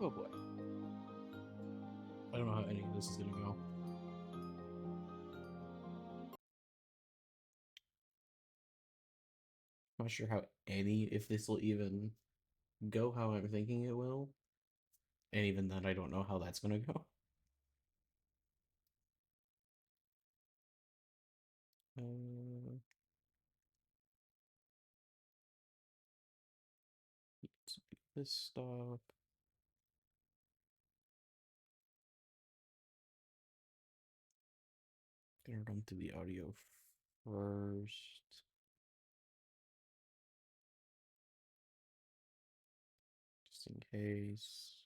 Oh boy. I don't know how any of this is gonna go. I'm not sure how if this will even go how I'm thinking it will. And even then, I don't know how that's gonna go. Uh, let's do this stuff. Gonna run through the audio first, just in case.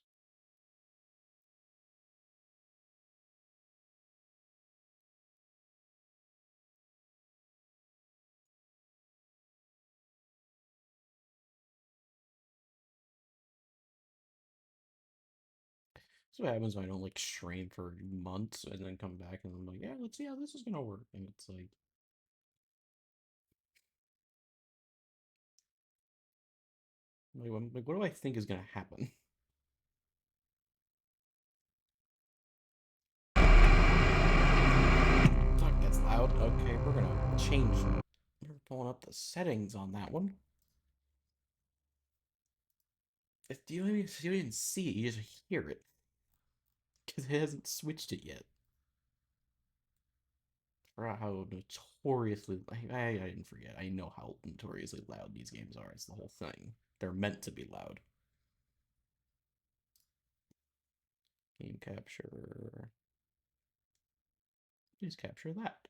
So what happens when I don't like strain for months and then come back and I'm like, yeah, let's see how this is gonna work. And it's like, what do I think is gonna happen? Fuck, that's loud. Okay, we're gonna change. We're pulling up the settings on that one. If you didn't see it, you just hear it because it hasn't switched it yet. Forgot how notoriously I didn't forget. I know how notoriously loud these games are. It's the whole thing. They're meant to be loud. Game capture. Please capture that.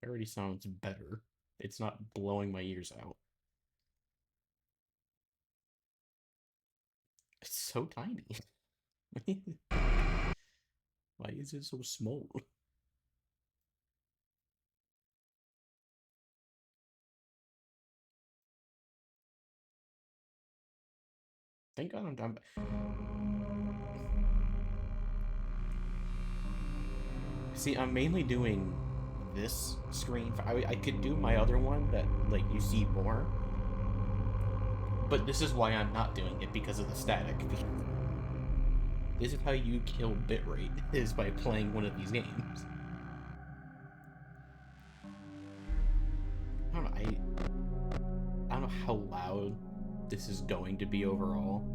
It already sounds better. It's not blowing my ears out. It's so tiny. Why is it so small? Thank God I'm done. See, I'm mainly doing this screen. I could do my other one that like you see more, but this is why I'm not doing it because of the static. This is how you kill bitrate is by playing one of these games. I don't know. I don't know how loud this is going to be overall.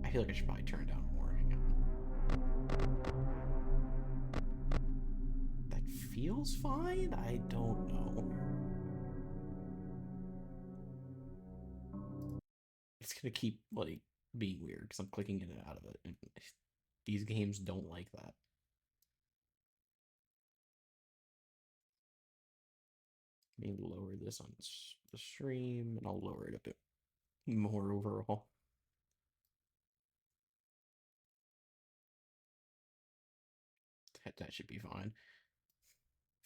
I feel like I should probably turn it down more. Hang on. That feels fine. I don't know. It's gonna keep like being weird because I'm clicking in and out of it. And these games don't like that. Maybe lower this on the stream, and I'll lower it a bit more overall. That should be fine.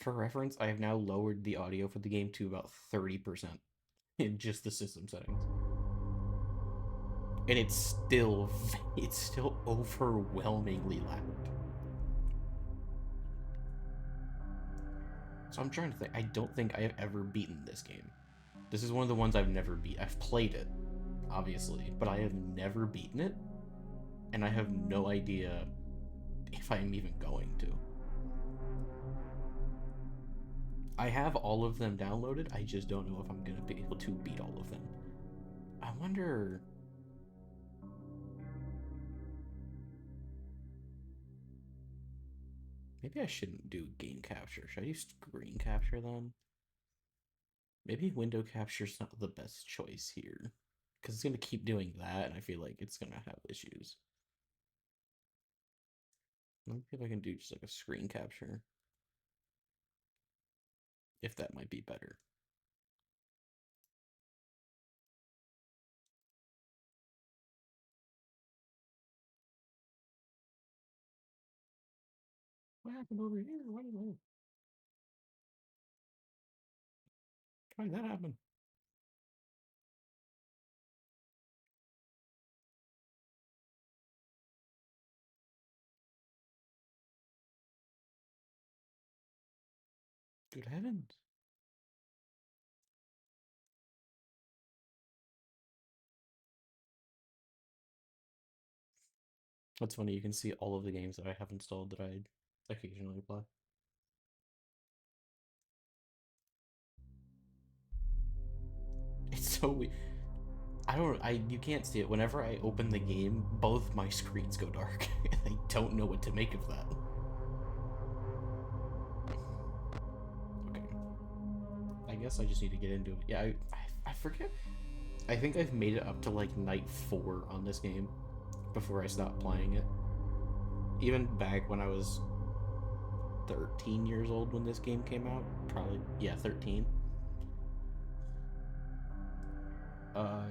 For reference, I have now lowered the audio for the game to about 30% in just the system settings. And it's still overwhelmingly loud. So I'm trying to think. I don't think I have ever beaten this game. This is one of the ones I've never beat. I've played it, obviously, but I have never beaten it, and I have no idea if I'm even going to. I have all of them downloaded. I just don't know if I'm gonna be able to beat all of them. I wonder. Maybe I shouldn't do game capture. Should I use screen capture then? Maybe window capture's not the best choice here. Because it's going to keep doing that, and I feel like it's going to have issues. Let me see if I can do just like a screen capture. If that might be better. What happened over here? Why did that happen? Good heavens. That's funny, you can see all of the games that I have installed that I occasionally play. It's so weird. You can't see it. Whenever I open the game, both my screens go dark. I don't know what to make of that. Okay. I guess I just need to get into it. Yeah, I forget. I think I've made it up to like night 4 on this game before I stopped playing it. Even back when I was 13 years old when this game came out. Probably, yeah, 13. Uh,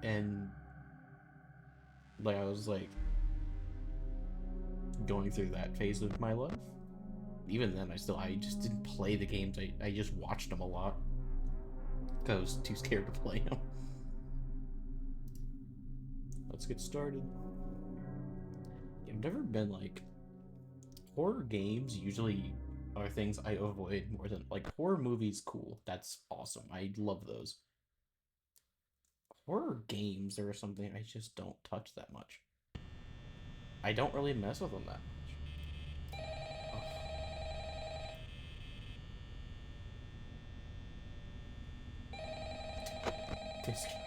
and like I was like going through that phase of my life. Even then, I just didn't play the games. I just watched them a lot because I was too scared to play them. Let's get started. I've never been like horror games. Usually are things I avoid more than like horror movies. Cool, that's awesome. I love those. Horror games or something I just don't touch that much. I don't really mess with them that much.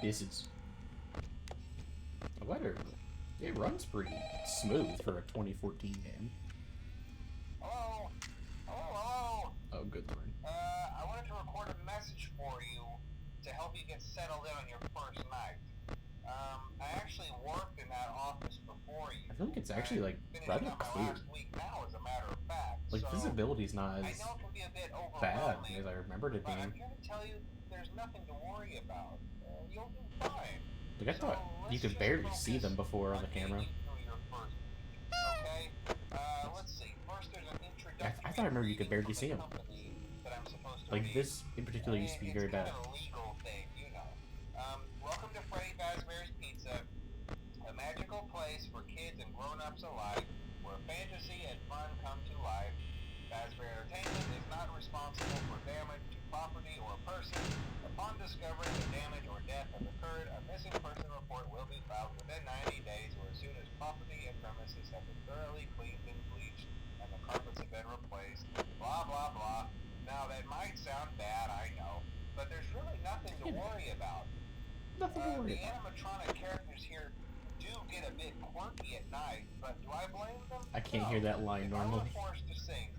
This is a letter. It runs pretty smooth for a 2014 game. Hello? Hello? Oh, good lord. I wanted to record a message for you to help you get settled in on your first night. I actually worked in that office before you. I feel like it's actually like rather clear. Last week now, as a matter of fact. Like so, visibility's not as I know it can be a bit bad as I remembered it but being. I'm here to tell you there's nothing to worry about. You'll do fine. Like I thought you could barely see them before on the camera. Okay? Let's see. First, there's an introduction. I thought I remember you could barely see them. Like this in particular used to be very bad. It's kind of a legal thing, you know. Welcome to Freddy Fazbear's Pizza, a magical place for kids and grown-ups alike, where fantasy and fun come to life. Fazbear Entertainment is not responsible for damage to property or person. Upon discovering that damage or death has occurred, a missing person report will be filed within 90 days or as soon as property and premises have been thoroughly cleaned and bleached and the carpets have been replaced. Blah, blah, blah. Now, that might sound bad, I know, but there's really nothing to worry about. Nothing to worry The about. animatronic characters here do get a bit quirky at night, but do I blame them? I can't hear that line normally. If I were forced to sing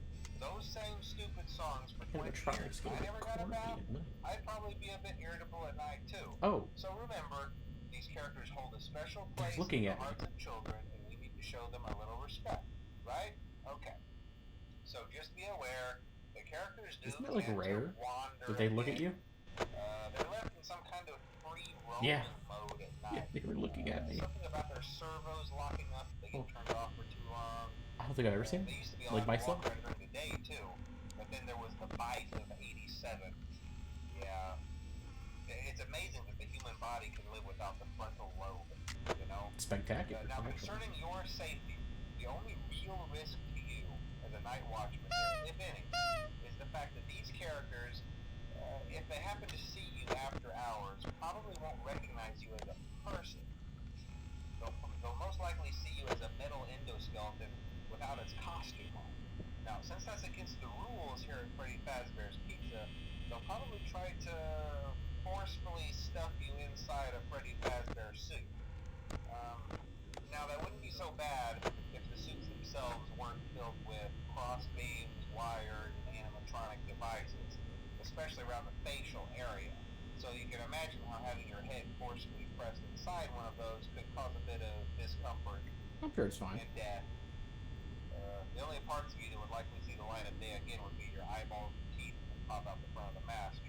those same stupid songs for 20 years, I never got a bath, I'd probably be a bit irritable at night too. Oh. So remember, these characters hold a special place in the hearts of children, and we need to show them a little respect, right? Okay. So just be aware, the characters do Isn't that like rare that they look at you? They're left in some kind of free roaming mode at night. Yeah, they were looking at me. Something about their servos locking up, they get turned off for too long. I don't think I've ever seen They used to be like myself. During the day too, but then there was the bite of '87. Yeah, it's amazing that the human body can live without the frontal lobe. You know. Spectacular. Now, concerning your safety, the only real risk to you as a night watchman, if any, is the fact that these characters, if they happen to see you after hours, probably won't recognize you as a person. They'll most likely see you as a metal endoskeleton without its costume on. Now, since that's against the rules here at Freddy Fazbear's Pizza, they'll probably try to forcefully stuff you inside a Freddy Fazbear suit. Now, that wouldn't be so bad if the suits themselves weren't filled with cross beams, wires, and animatronic devices, especially around the facial area. So you can imagine how having your head forcefully pressed inside one of those could cause a bit of discomfort. I'm sure it's fine. And death. The only parts of you that would likely see the light of day again would be your eyeballs and teeth that pop out the front of the mask.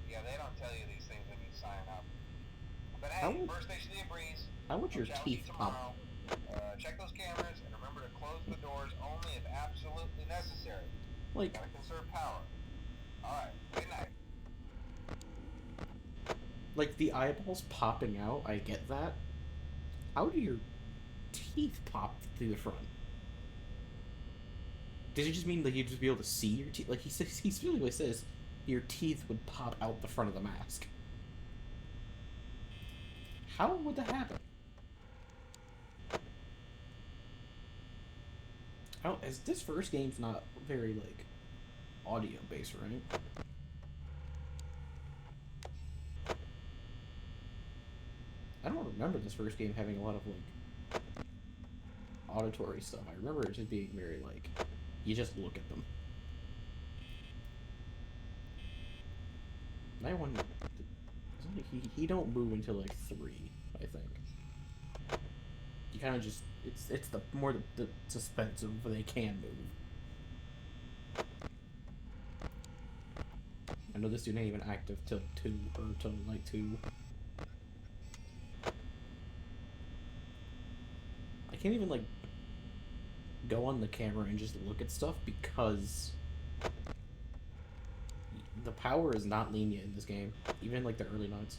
Yeah, they don't tell you these things when you sign up. But hey, first station of the breeze. How would your teeth pop? Check those cameras and remember to close the doors only if absolutely necessary. Like, gotta conserve power. Alright, good night. Like the eyeballs popping out, I get that. How do your teeth pop through the front? Does it just mean like you'd just be able to see your teeth? Like he specifically says your teeth would pop out the front of the mask. How would that happen? Oh, as this first game's not very like audio based, right? I don't remember this first game having a lot of like auditory stuff. I remember it just being very like you just look at them. That one, he don't move until like 3, I think. You kind of just it's the more the suspense of they can move. I know this dude ain't even active till 2 or till like 2. I can't even like go on the camera and just look at stuff because the power is not lenient in this game, even in like the early nights.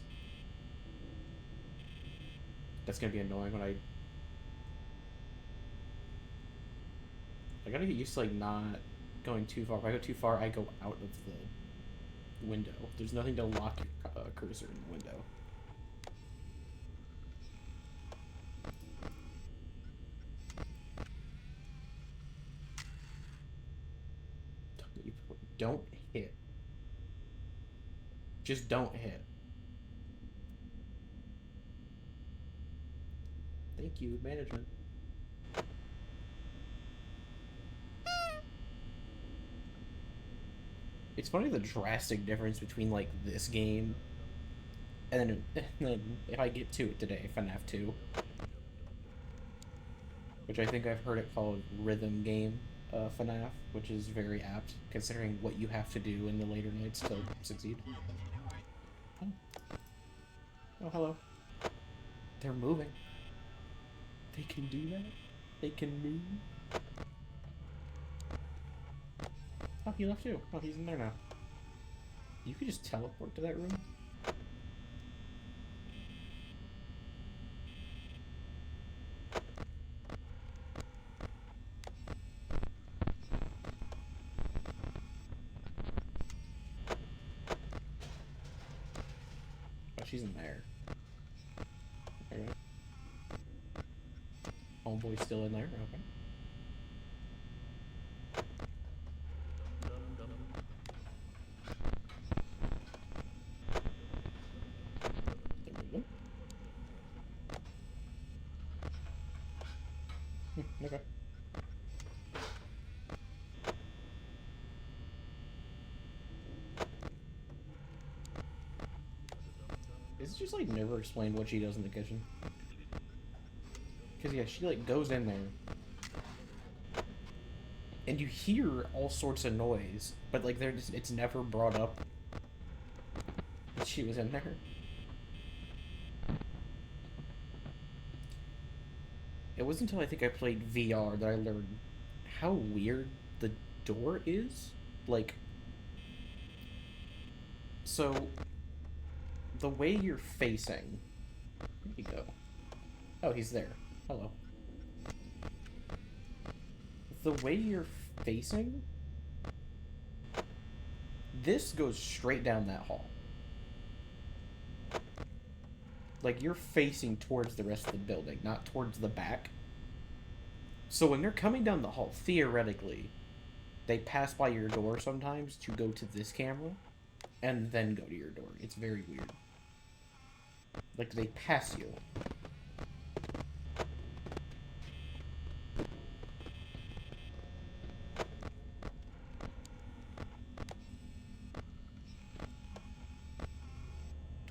That's gonna be annoying when I gotta get used to like not going too far. If I go too far, I go out of the window. There's nothing to lock your cursor in the window. Don't hit. Just don't hit. Thank you, management. It's funny the drastic difference between like this game and then if I get to it today, Fnaf 2, which I think I've heard it called rhythm game Fnaf, which is very apt considering what you have to do in the later nights to succeed. Oh, oh hello. They're moving. They can do that? They can move? Oh, he left too. Oh, he's in there now. You could just teleport to that room? Oh, she's in there. Okay. Homeboy's still in there? Okay. There we go. Okay. Is it just like never explained what she does in the kitchen? Because yeah, she like goes in there and you hear all sorts of noise, but like it's never brought up that she was in there. It wasn't until I think I played VR that I learned how weird the door is. Like, so the way you're facing. Where'd he go? Oh, he's there. Hello. The way you're facing, this goes straight down that hall. Like, you're facing towards the rest of the building, not towards the back. So when they're coming down the hall, theoretically, they pass by your door sometimes to go to this camera, and then go to your door. It's very weird. Like, they pass you.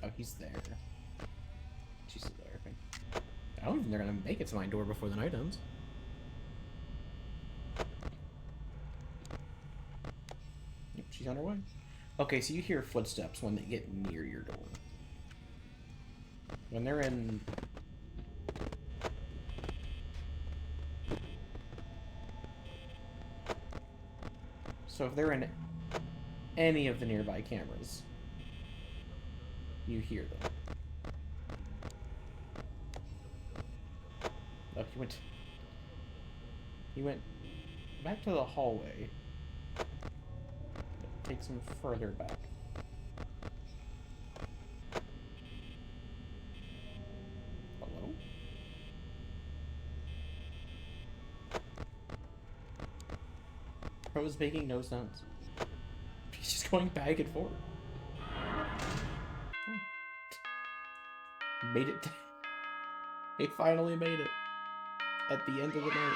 Oh, he's there. She's still there, okay. I don't think they're gonna make it to my door before the night ends. Yep, she's on her way. Okay, so you hear footsteps when they get near your door. When they're in... So if they're in any of the nearby cameras, you hear them. Oh, he went back to the hallway. It takes him further back. Hello? That was making no sense. He's just going back and forth. Oh. Made it. He finally made it. At the end of the night.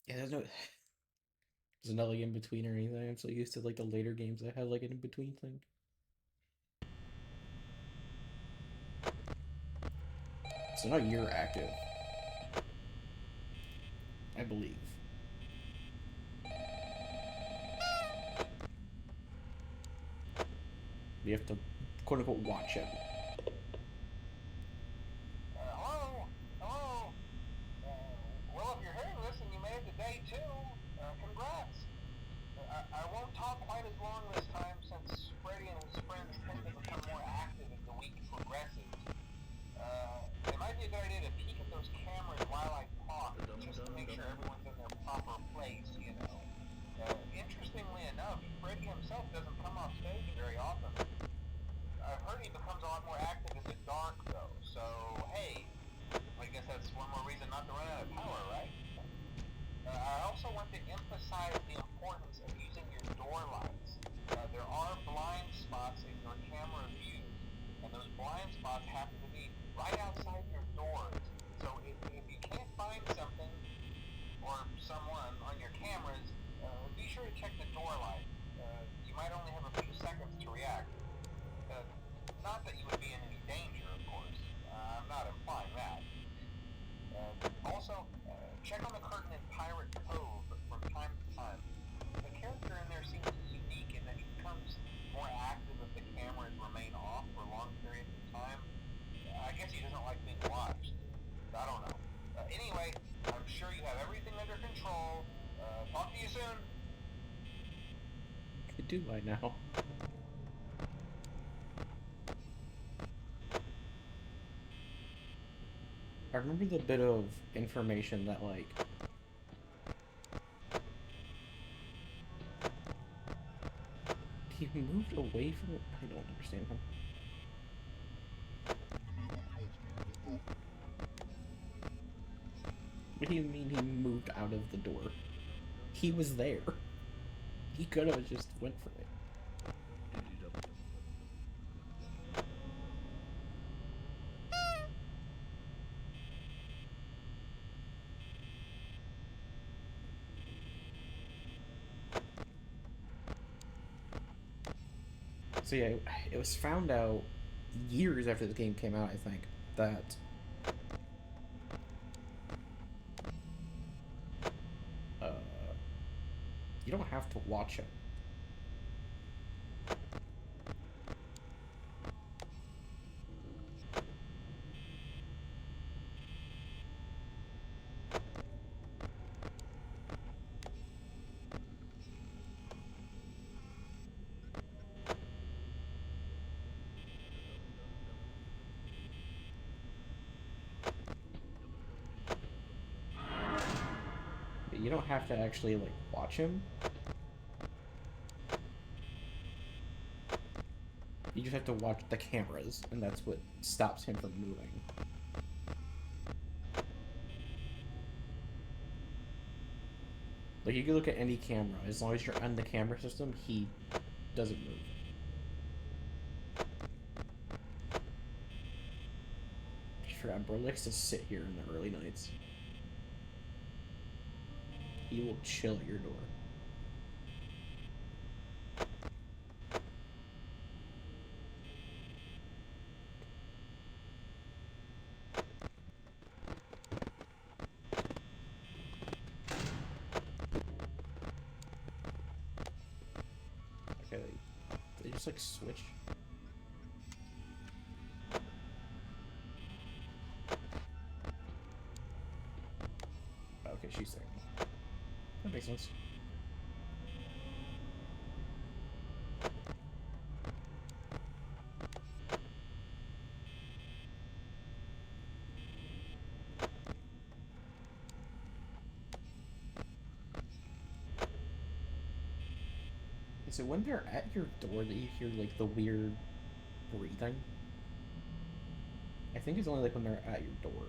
Yeah, there's no like in between or anything. I'm so used to like the later games that had like an in between thing. So now you're active, I believe. We have to quote unquote watch him. Hello? Hello? Well, if you're hearing this and you made it to day 2, congrats. I won't talk quite as long this time since Freddy and his friends tend to become more active as the week progresses. It might be a good idea to peek at those cameras while I talk, just to make sure everyone's in their proper place, you know. Interestingly enough, Freddy himself doesn't come off stage very often. I've heard he becomes a lot more active in the dark, though, so hey, I guess that's one more reason not to run out of power, right? I also want to emphasize the importance of using your door lights. There are blind spots in your camera views, and those blind spots happen to be right outside your doors. So if you can't find something or someone on your cameras, be sure to check the door light. You might only have a few seconds to react. Not that you would be in any danger, of course. I'm not implying that. Also, check on the curtain in Pirate Cove from time to time. The character in there seems unique in that he becomes more active if the cameras remain off for long periods of time. I guess he doesn't like being watched. I don't know. Anyway, I'm sure you have everything under control. Talk to you soon. Do I now? I remember the bit of information that like he moved away from it. I don't understand him. What do you mean he moved out of the door? He was there. He could have just went for it. So yeah, it was found out years after the game came out, I think, that uh, you don't have to watch it. You don't have to actually like watch him. You just have to watch the cameras, and that's what stops him from moving. Like, you can look at any camera. As long as you're on the camera system, he doesn't move. I forgot, bro likes to sit here in the early nights. He will chill at your door. Okay, they just like switch. Okay, she's there. That makes sense. Is it when they're at your door that you hear, like, the weird breathing? I think it's only, like, when they're at your door.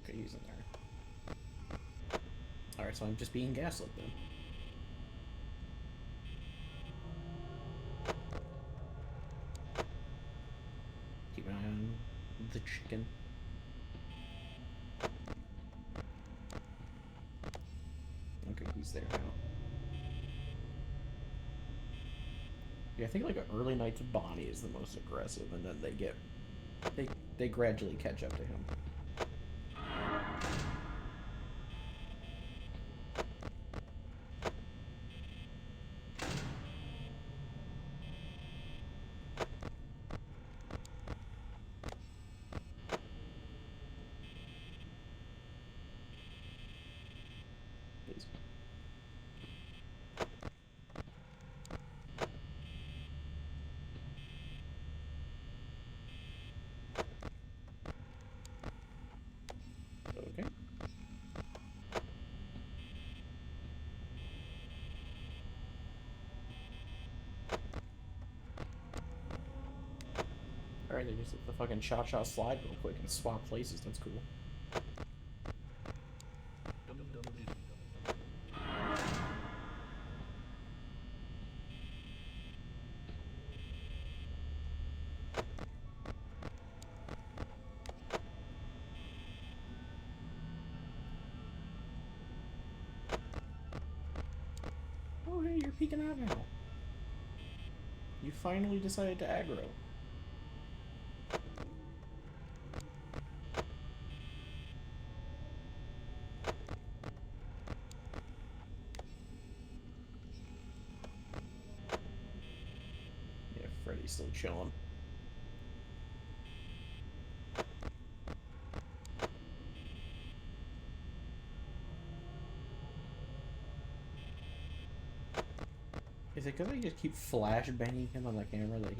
Okay, he's in there. Alright, so I'm just being gaslit then. Keep an eye on the chicken. Okay, he's there now. Yeah, I think like early nights Bonnie is the most aggressive, and then they gradually catch up to him. Please. Okay. Alright, they just hit the fucking cha-cha slide real quick and swap places. That's cool. Oh, hey, you're peeking out now. You finally decided to aggro. Yeah, Freddy's still chilling. Is it because I just keep flashbanging him on the camera that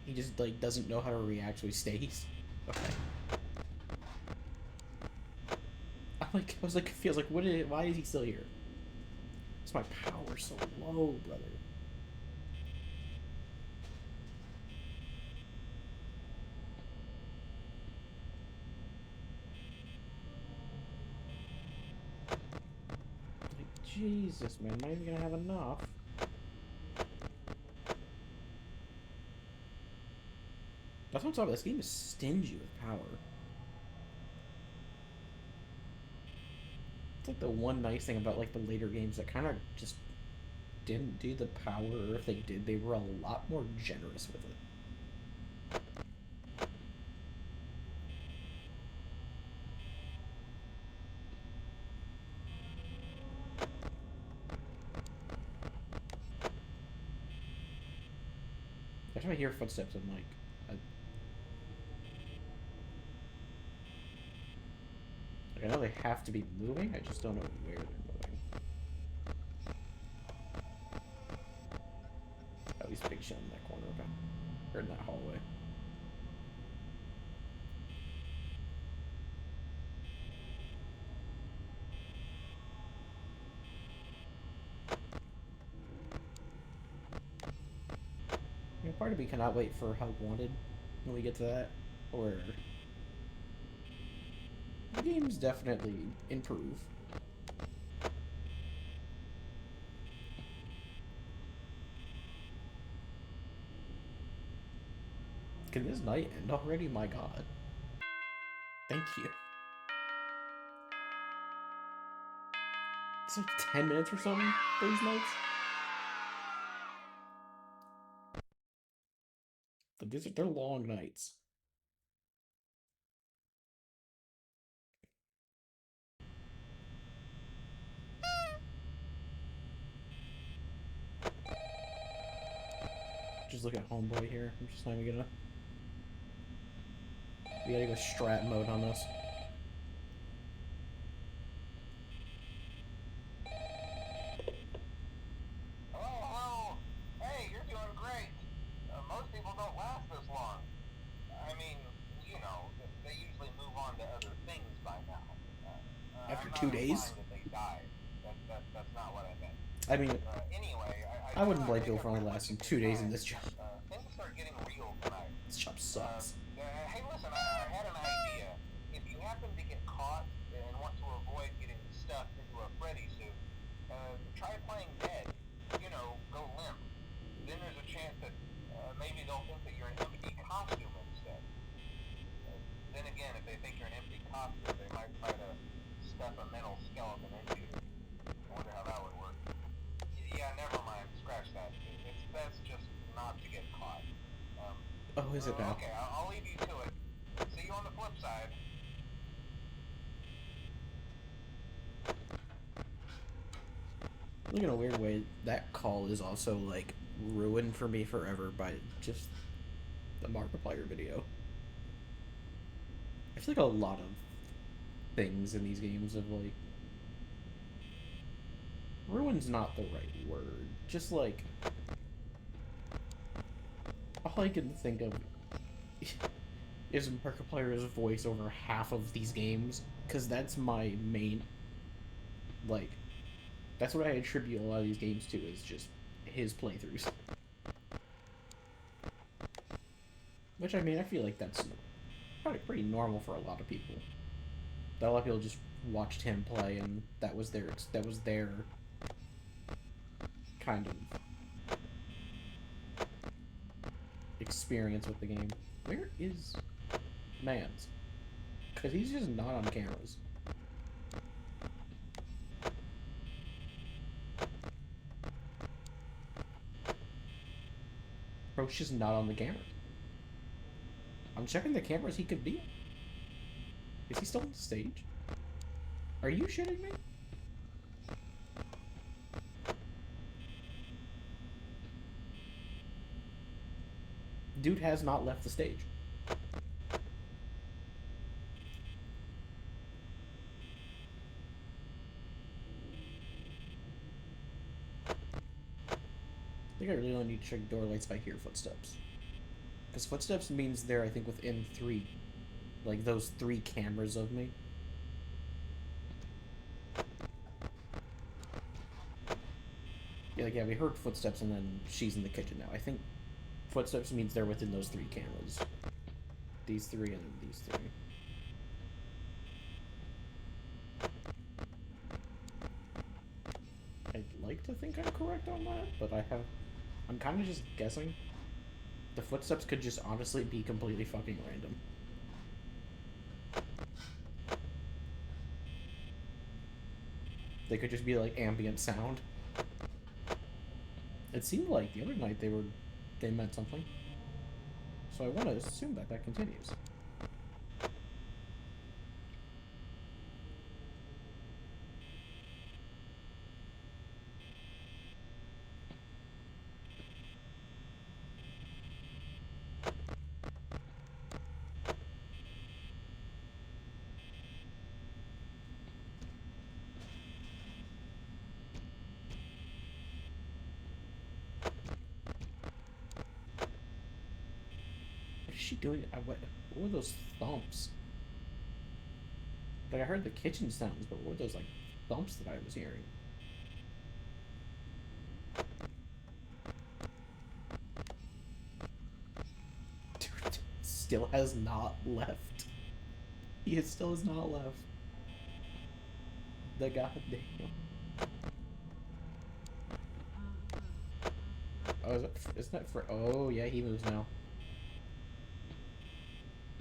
he just like doesn't know how to react, so he stays? Okay. I was like confused, like why is he still here? It's my power so low, brother. Like, Jesus, man, am I even gonna have enough? That's what I'm talking about. This game is stingy with power. It's like the one nice thing about like the later games that kind of just didn't do the power, or if they did, they were a lot more generous with it. Every time I hear footsteps, I'm like, I know they have to be moving, I just don't know where they're moving. Oh, he's big shot in that corner, okay. Or in that hallway. You know, part of me cannot wait for Help Wanted when we get to that. Or the games definitely improve. Can this night end already? My god. Thank you. It's like 10 minutes or something, those nights. They're long nights. Just look at Homeboy here. I'm just not even gonna... We gotta go strat mode on this. 2 days. That they died. That's not what I meant. I mean, Anyway, I wouldn't blame people for only lasting 2 days in this job. Things start getting real tonight. This job sucks. Hey, listen, I had an idea. If you happen to get caught and want to avoid getting stuffed into a Freddy suit, try playing dead. You know, go limp. Then there's a chance that maybe they'll think that you're an empty costume instead. Then again, if they think you're an empty costume, they might try to stuff a metal skeleton into you. I wonder how that would work. Yeah, never mind. Scratch that. It's best just not to get caught. Oh, is it now? Okay, I'll leave you to it. See you on the flip side. Look, in a weird way, that call is also, like, ruined for me forever by just the Markiplier video. I feel like a lot of things in these games have, like... Ruin's not the right word. Just, like... All I can think of is Markiplier's voice over half of these games, because that's my main, like, that's what I attribute a lot of these games to, is just his playthroughs. Which, I mean, I feel like that's probably pretty normal for a lot of people. That a lot of people just watched him play, and that was their kind of experience with the game. Where is Mans? Because he's just not on cameras. Bro's just not on the camera. I'm checking the cameras he could be on. Is he still on the stage? Are you shitting me? Dude has not left the stage. I think I really only need to check door lights if I hear footsteps. Because footsteps means they're, I think, within 3, like, those 3 cameras of me. Yeah, like, yeah, we heard footsteps and then she's in the kitchen now. I think footsteps means they're within those 3 cameras. These 3 and then these 3. I'd like to think I'm correct on that, but I'm kind of just guessing. The footsteps could just honestly be completely fucking random. They could just be like ambient sound. It seemed like the other night they meant something. So I want to assume that that continues. What is she doing? What were those thumps? Like, I heard the kitchen sounds, but what were those, like, thumps that I was hearing? Dude, still has not left. He still has not left. The goddamn. Oh, isn't that for? Oh, yeah, he moves now.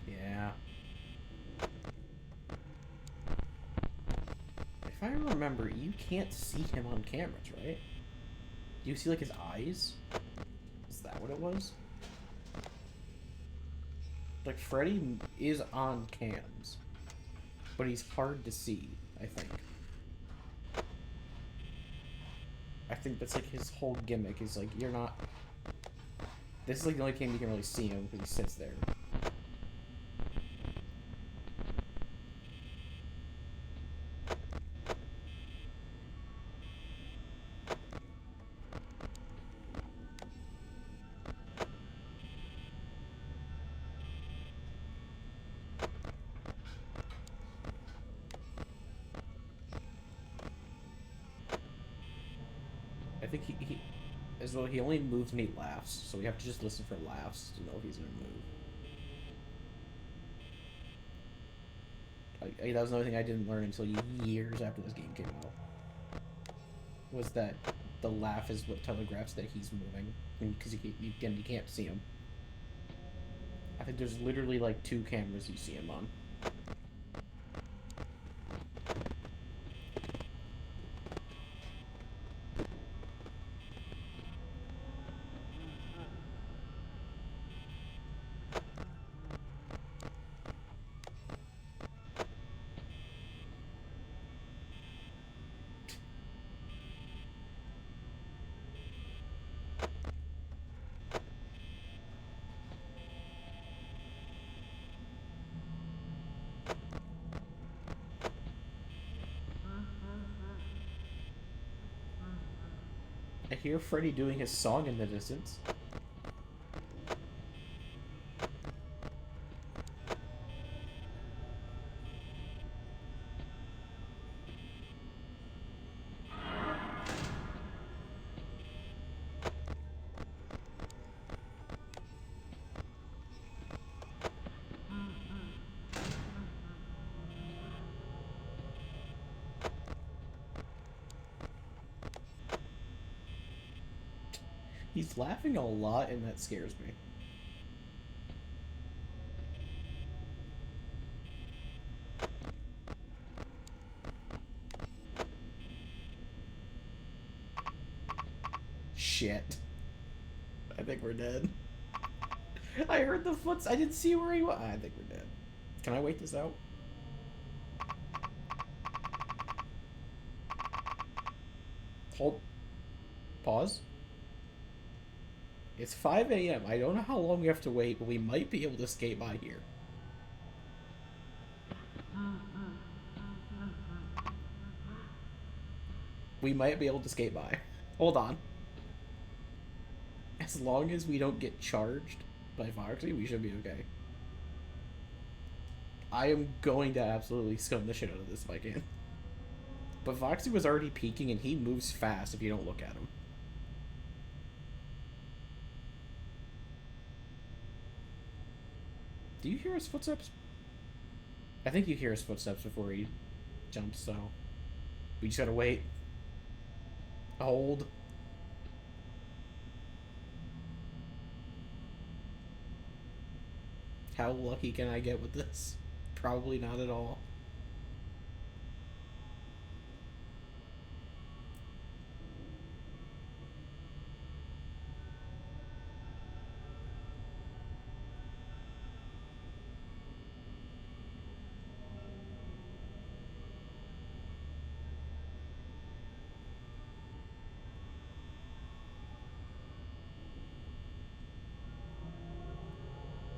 Yeah. If I remember, you can't see him on cameras, right? Do you see, like, his eyes? Is that what it was? Like, Freddy is on cams, but he's hard to see, I think. I think that's, like, his whole gimmick is, like, you're not... This is, like, the only cam you can really see him because he sits there. think he as well. He only moves when he laughs, so we have to just listen for laughs to know if he's gonna move. That was another thing I didn't learn until years after this game came out. Was that the laugh is what telegraphs that he's moving, because you can't see him. I think there's literally like 2 cameras you see him on. I hear Freddy doing his song in the distance. He's laughing a lot, and that scares me. Shit. I think we're dead. I heard the foots. I didn't see where he was. I think we're dead. Can I wait this out? Hold. Pause. It's 5 a.m. I don't know how long we have to wait, but we might be able to skate by here. We might be able to skate by. Hold on. As long as we don't get charged by Foxy, we should be okay. I am going to absolutely scum the shit out of this if I can. But Foxy was already peeking, and he moves fast if you don't look at him. Do you hear his footsteps? I think you hear his footsteps before he jumps, so... We just gotta wait. Hold. How lucky can I get with this? Probably not at all.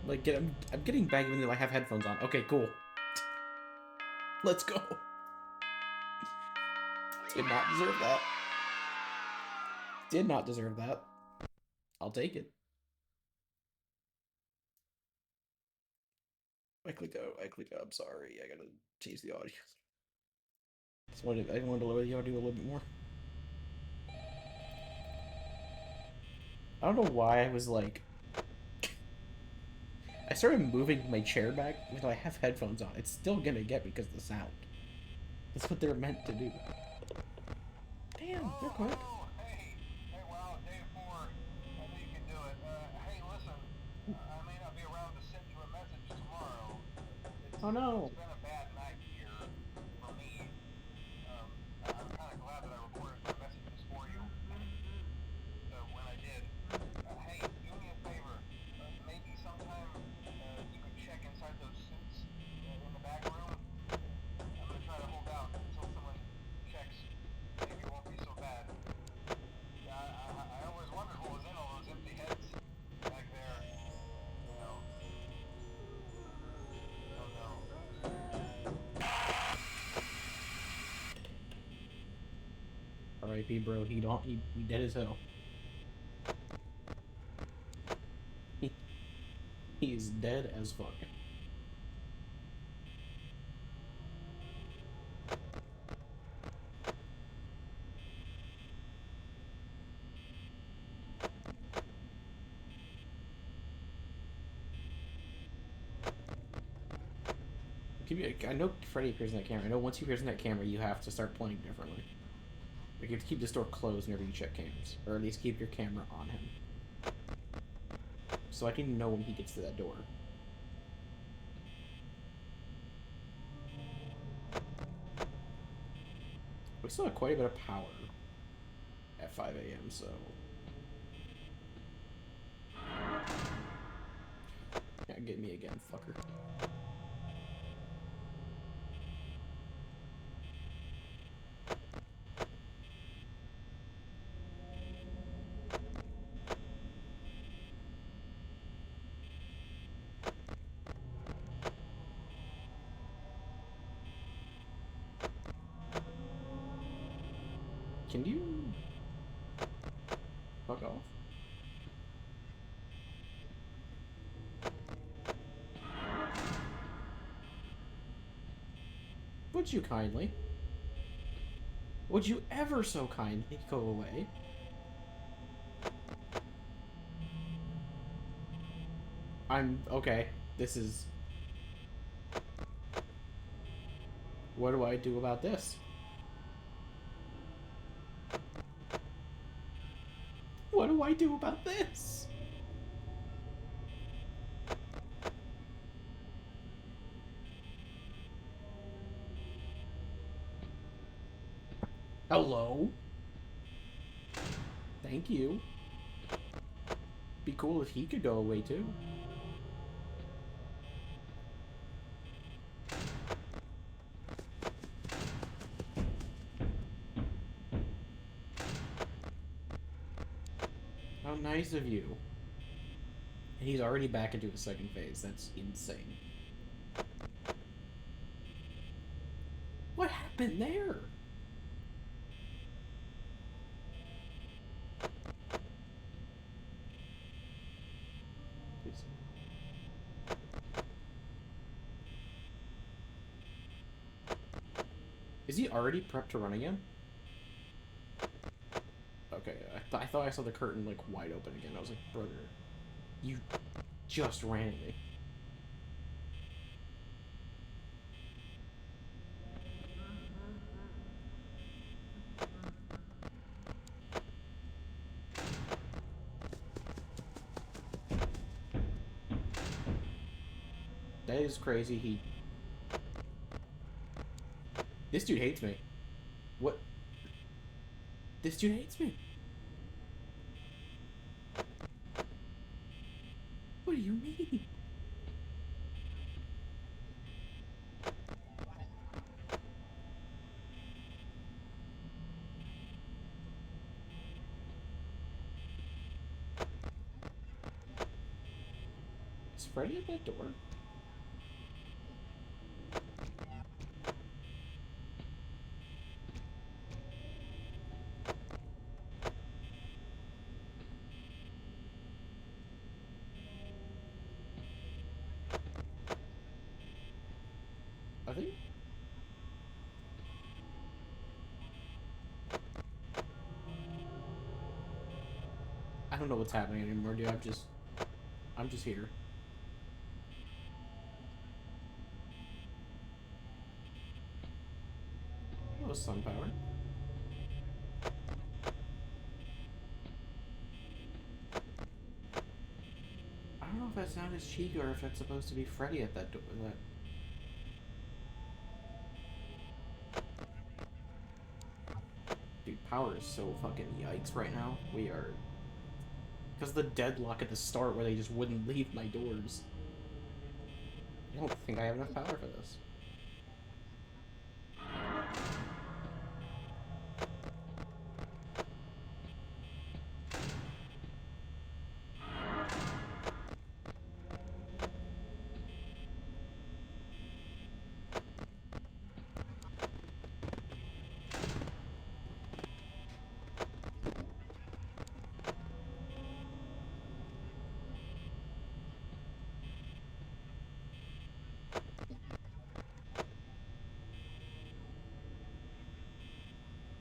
Like, I'm getting back even though I have headphones on. Okay, cool. Let's go. Did not deserve that. Did not deserve that. I'll take it. I clicked out. I'm sorry. I gotta change the audio. I wanted to lower the audio a little bit more. I don't know why I was like... I started moving my chair back until I have headphones on. It's still gonna get me because of the sound. That's what they're meant to do. Damn, they're quick. Hey, wow, day 4. I know you can do it. Hey, listen, I may not be around to send you a message tomorrow. Oh no. It's been a bad night here for me. I'm kind of glad that I recorded my messages for you when I did. Hey, do me a favor. Maybe sometime you could check inside those suits in the back room. I'm gonna try to hold out until someone checks. Maybe it won't be so bad. I always wondered what was in all those empty heads back there. You know. Oh no. R.I.P. bro. He dead as hell. He is dead as fuck. I know Freddy appears in that camera. I know once he appears in that camera, you have to start playing differently. Like, you have to keep this door closed whenever you check cams. Or at least keep your camera on him. So I can know when he gets to that door. We still have quite a bit of power at 5 a.m., so... Yeah, get me again, fucker. Can you... fuck off? Would you kindly? Would you ever so kindly go away? Okay. This is... What do I do about this? What do I do about this? Hello? Thank you. Be cool if he could go away too. How nice of you. And he's already back into his second phase. That's insane. What happened there? Please. Is he already prepped to run again? Okay, I thought I saw the curtain, like, wide open again. I was like, brother, you just ran at me. That is crazy. This dude hates me. What? This dude hates me. What do you mean? Is Freddy at that door? I think. I don't know what's happening anymore, dude. I'm just here. Oh, sun power. I don't know if that's not his cheek or if that's supposed to be Freddy at that door. Dude, power is so fucking yikes right now. We are... Because the deadlock at the start where they just wouldn't leave my doors. I don't think I have enough power for this.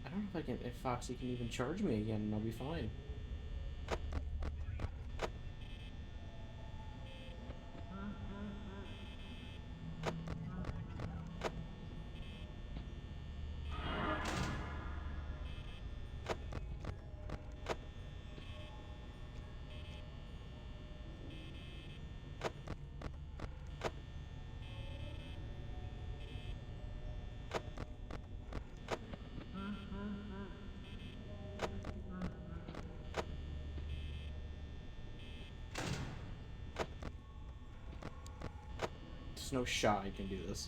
I don't know if Foxy can even charge me again and I'll be fine. There's no shot I can do this.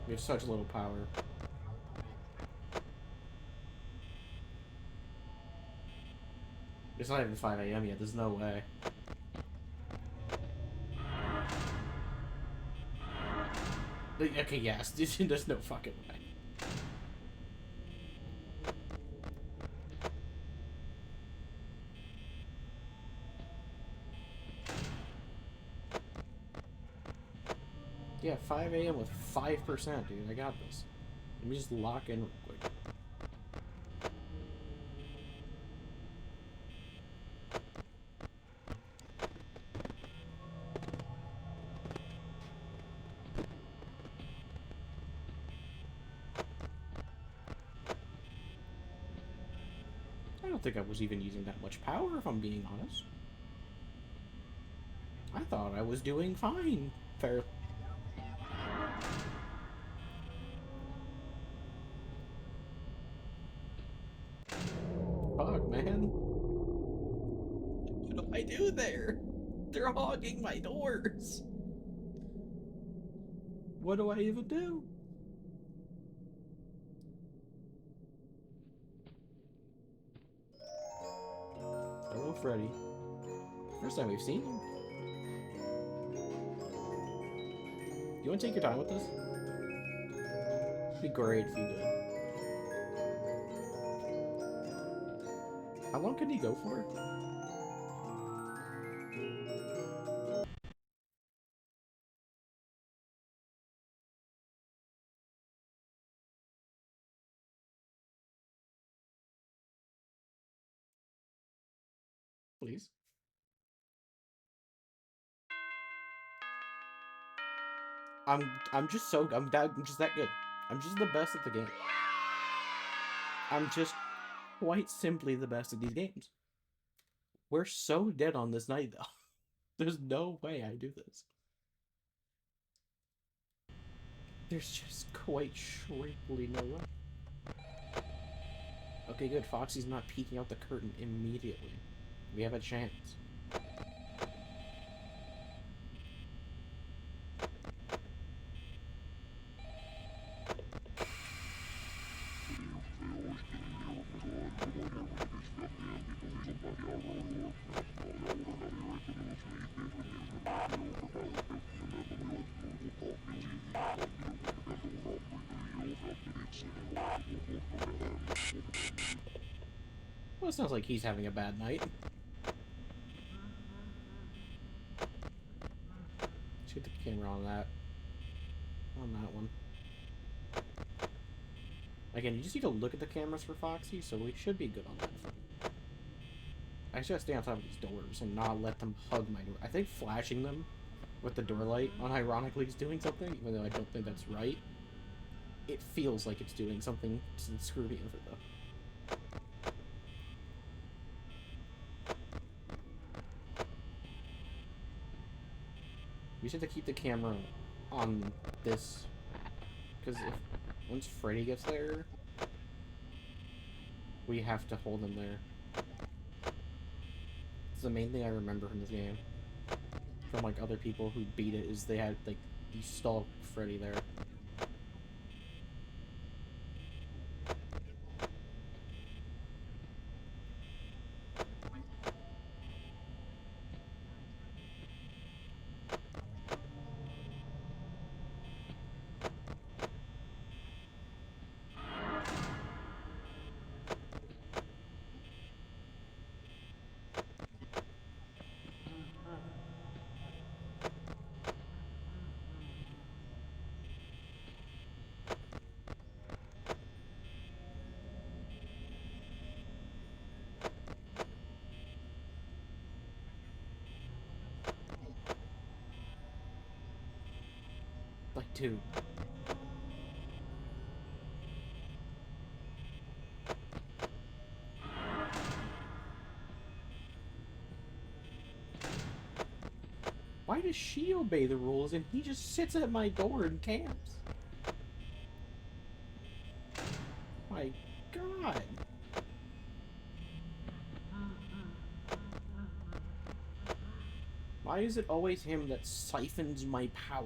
We have such little power. It's not even 5 a.m. yet, there's no way. Okay, yes, there's no fucking way. Yeah, 5 a.m. with 5%, dude. I got this. Let me just lock in real quick. I don't think I was even using that much power, if I'm being honest. I thought I was doing fine. Fair. Fuck, man. What do I do there? They're hogging my doors. What do I even do? Hello, Freddy. First time we've seen him. You want to take your time with this? It'd be great if you did. How long could he go for? Please. I'm just so I'm just that good. I'm just the best at the game. I'm just quite simply the best at these games. We're so dead on this night though. There's no way I do this. There's just quite shrinkly no way. Okay, good. Foxy's not peeking out the curtain immediately. We have a chance. Well, it sounds like he's having a bad night. Shoot the camera on that. On that one. Again, you just need to look at the cameras for Foxy, so we should be good on that front. I just gotta stay on top of these doors and not let them hug my door. I think flashing them with the door light unironically is doing something, even though I don't think that's right. It feels like it's doing something to screw me over, though. We just have to keep the camera on this, because if once Freddy gets there, we have to hold him there. It's the main thing I remember from this game, from like other people who beat it, is they had like you stalk Freddy there. Like, dude. Why does she obey the rules and he just sits at my door and camps? My God. Why is it always him that siphons my power?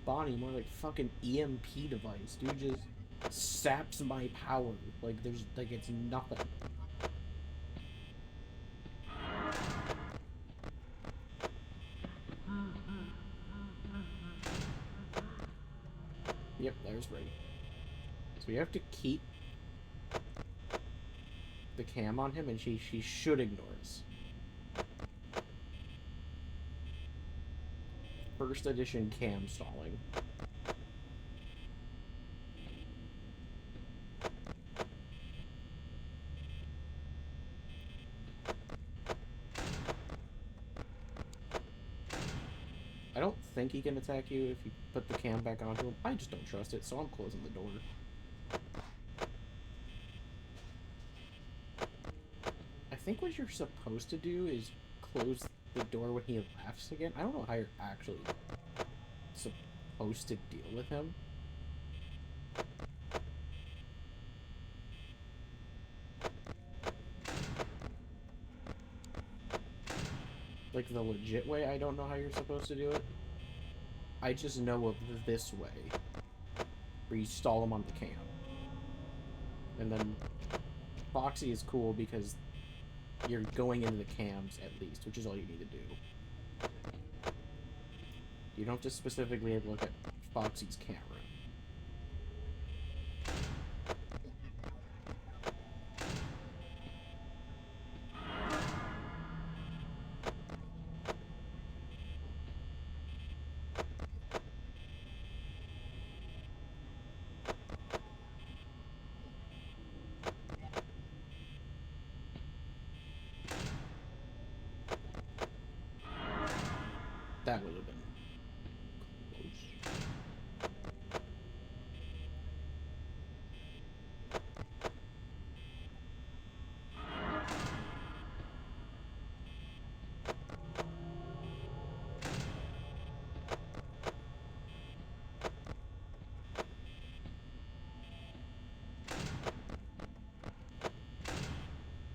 Bonnie, more like fucking EMP device. Dude just saps my power. Like there's like it's nothing. Yep, there's Brady. So we have to keep the cam on him, and she should ignore us. First edition cam stalling. I don't think he can attack you if you put the cam back onto him. I just don't trust it, so I'm closing the door. I think what you're supposed to do is close the door when he laughs again. I don't know how you're actually supposed to deal with him. Like the legit way, I don't know how you're supposed to do it. I just know of this way, where you stall him on the cam. And then Foxy is cool because you're going into the cams at least, which is all you need to do. You don't just specifically look at Foxy's camera. That would have been close.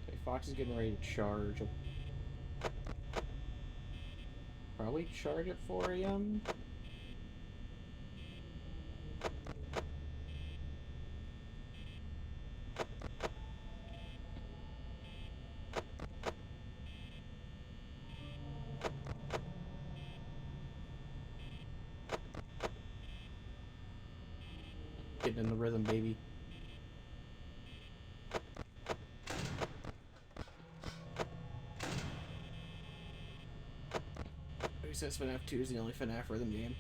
Okay, Fox is getting ready to charge. He'll probably charge at 4 a.m. Getting in the rhythm, baby. Who says Fnaf 2 is the only Fnaf rhythm game?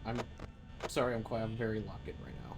I'm sorry I'm quiet. I'm very locked in right now.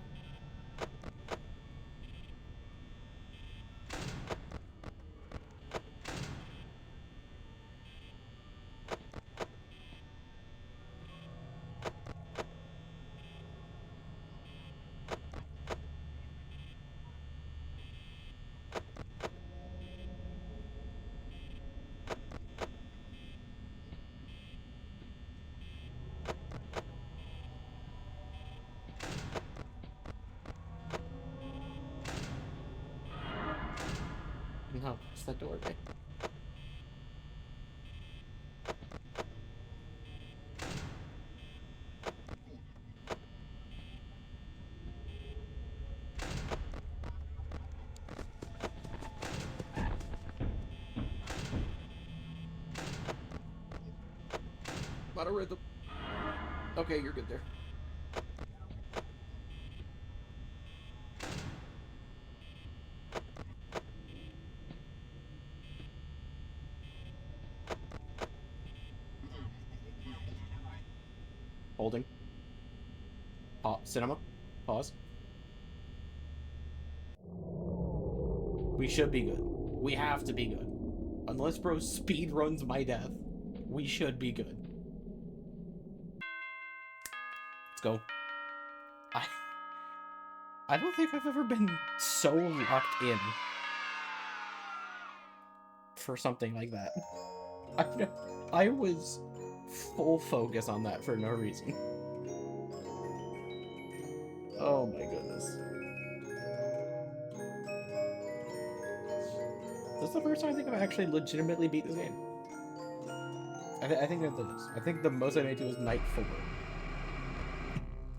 No, it's the doorway. Out of rhythm. Okay, you're good there. Holding. Cinema. Pause. We should be good. We have to be good. Unless bro speed runs my death, we should be good. Let's go. I I don't think I've ever been so locked in for something like that. I was full focus on that for no reason. Oh my goodness. This is the first time I think I've actually legitimately beat this game. I think that is. I think the most I made to was night 4.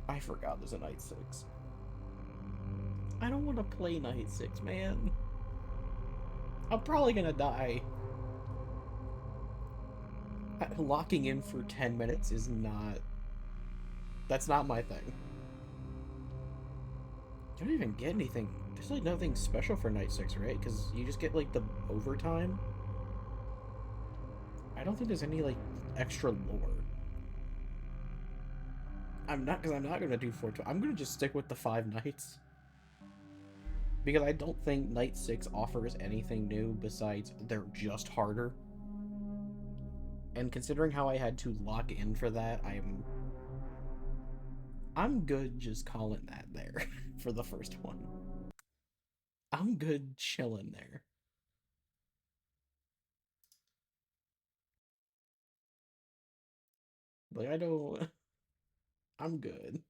I forgot there's a night 6. I don't want to play night 6, man. I'm probably gonna die. Locking in for 10 minutes is not... That's not my thing. You don't even get anything. There's like nothing special for night 6, right? Because you just get like the overtime. I don't think there's any like extra lore. I'm not gonna do 4. I'm gonna just stick with the 5 nights. Because I don't think night 6 offers anything new besides they're just harder. And considering how I had to lock in for that, I'm good just calling that there for the first one. I'm good chilling there. Like, I don't... I'm good.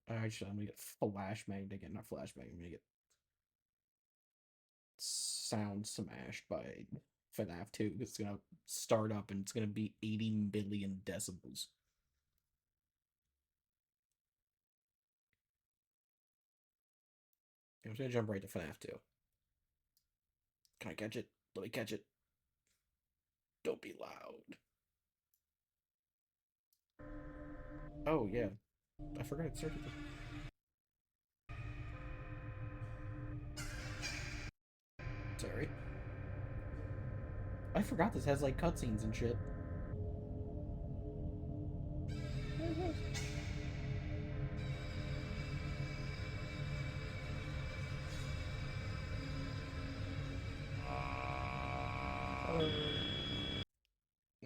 Actually, I'm gonna get flashbanged again. Not flashbanged, I'm gonna get sound smashed by Fnaf 2. It's gonna start up and it's gonna be 80 million decibels. I'm just gonna jump right to Fnaf 2. Can I catch it? Let me catch it. Don't be loud. Oh, yeah. I forgot it started. Sorry. I forgot this has, like, cutscenes and shit.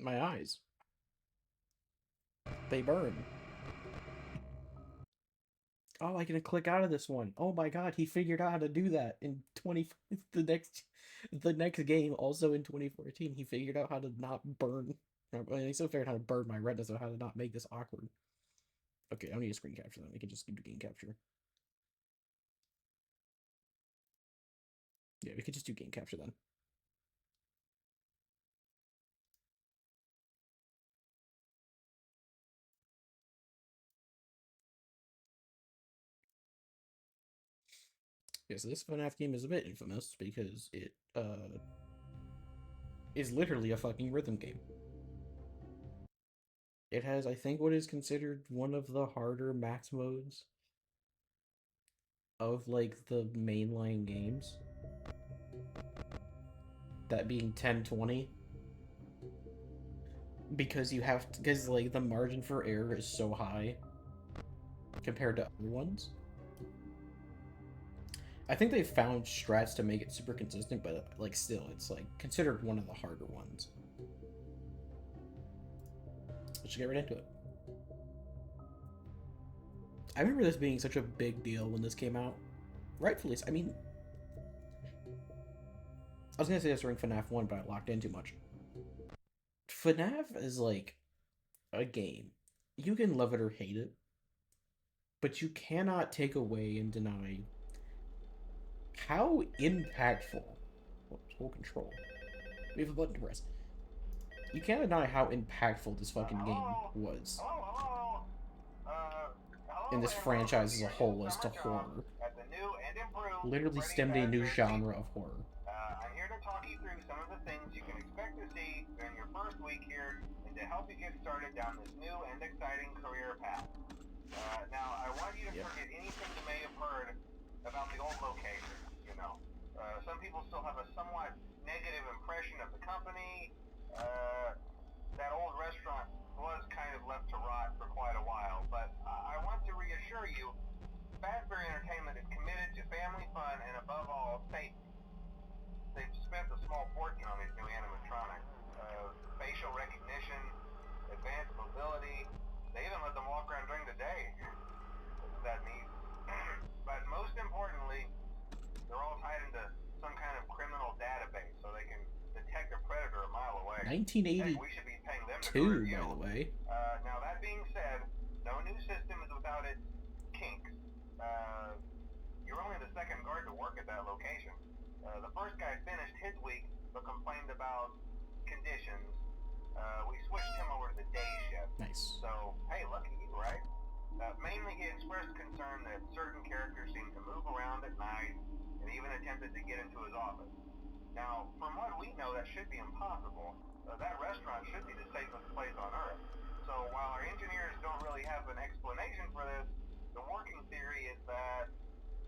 My eyes. They burn. Oh, I can click out of this one. Oh my god, he figured out how to do that in 20 the next game also in 2014. He figured out how to not burn. He still figured out how to burn my retina, so how to not make this awkward. Okay, I don't need a screen capture then. We can just do game capture. Yeah, we could just do game capture then. Yeah, so this FNAF game is a bit infamous because it is literally a fucking rhythm game. It has, I think, what is considered one of the harder max modes of like the mainline games. That being 1020. Because you have to, because like the margin for error is so high compared to other ones. I think they've found strats to make it super consistent, but like still, it's like considered one of the harder ones. Let's get right into it. I remember this being such a big deal when this came out. Rightfully, I mean, I was gonna say this during FNAF 1, but I locked in too much. FNAF is like a game. You can love it or hate it, but you cannot take away and deny how impactful Hold control. We have a button to press. You can't deny how impactful this fucking game was. Hello. In this franchise as a whole as to horror. At the new and improved Literally Freddy stemmed a new Fazbear genre of horror. I'm here to talk you through some of the things you can expect to see during your first week here and to help you get started down this new and exciting career path. Now, I want you to forget anything you may have heard about the old location, you know. Some people still have a somewhat negative impression of the company. That old restaurant was kind of left to rot for quite a while, but I want to reassure you, Fazbear Entertainment is committed to family fun and above all, safety. They've spent a small fortune on these new animatronics. Facial recognition, advanced mobility, they even let them walk around during the day. Isn't that neat? But most importantly, they're all tied into some kind of criminal database so they can detect a predator a mile away. 1982, we should be paying them to by the way. Now that being said, no new system is without its kinks. You're only the second guard to work at that location. The first guy finished his week but complained about conditions. We switched him over to the day shift. Nice. So, hey, lucky you, right? Mainly he expressed concern that certain characters seemed to move around at night and even attempted to get into his office. Now, from what we know, that should be impossible. That restaurant should be the safest place on Earth. So while our engineers don't really have an explanation for this, the working theory is that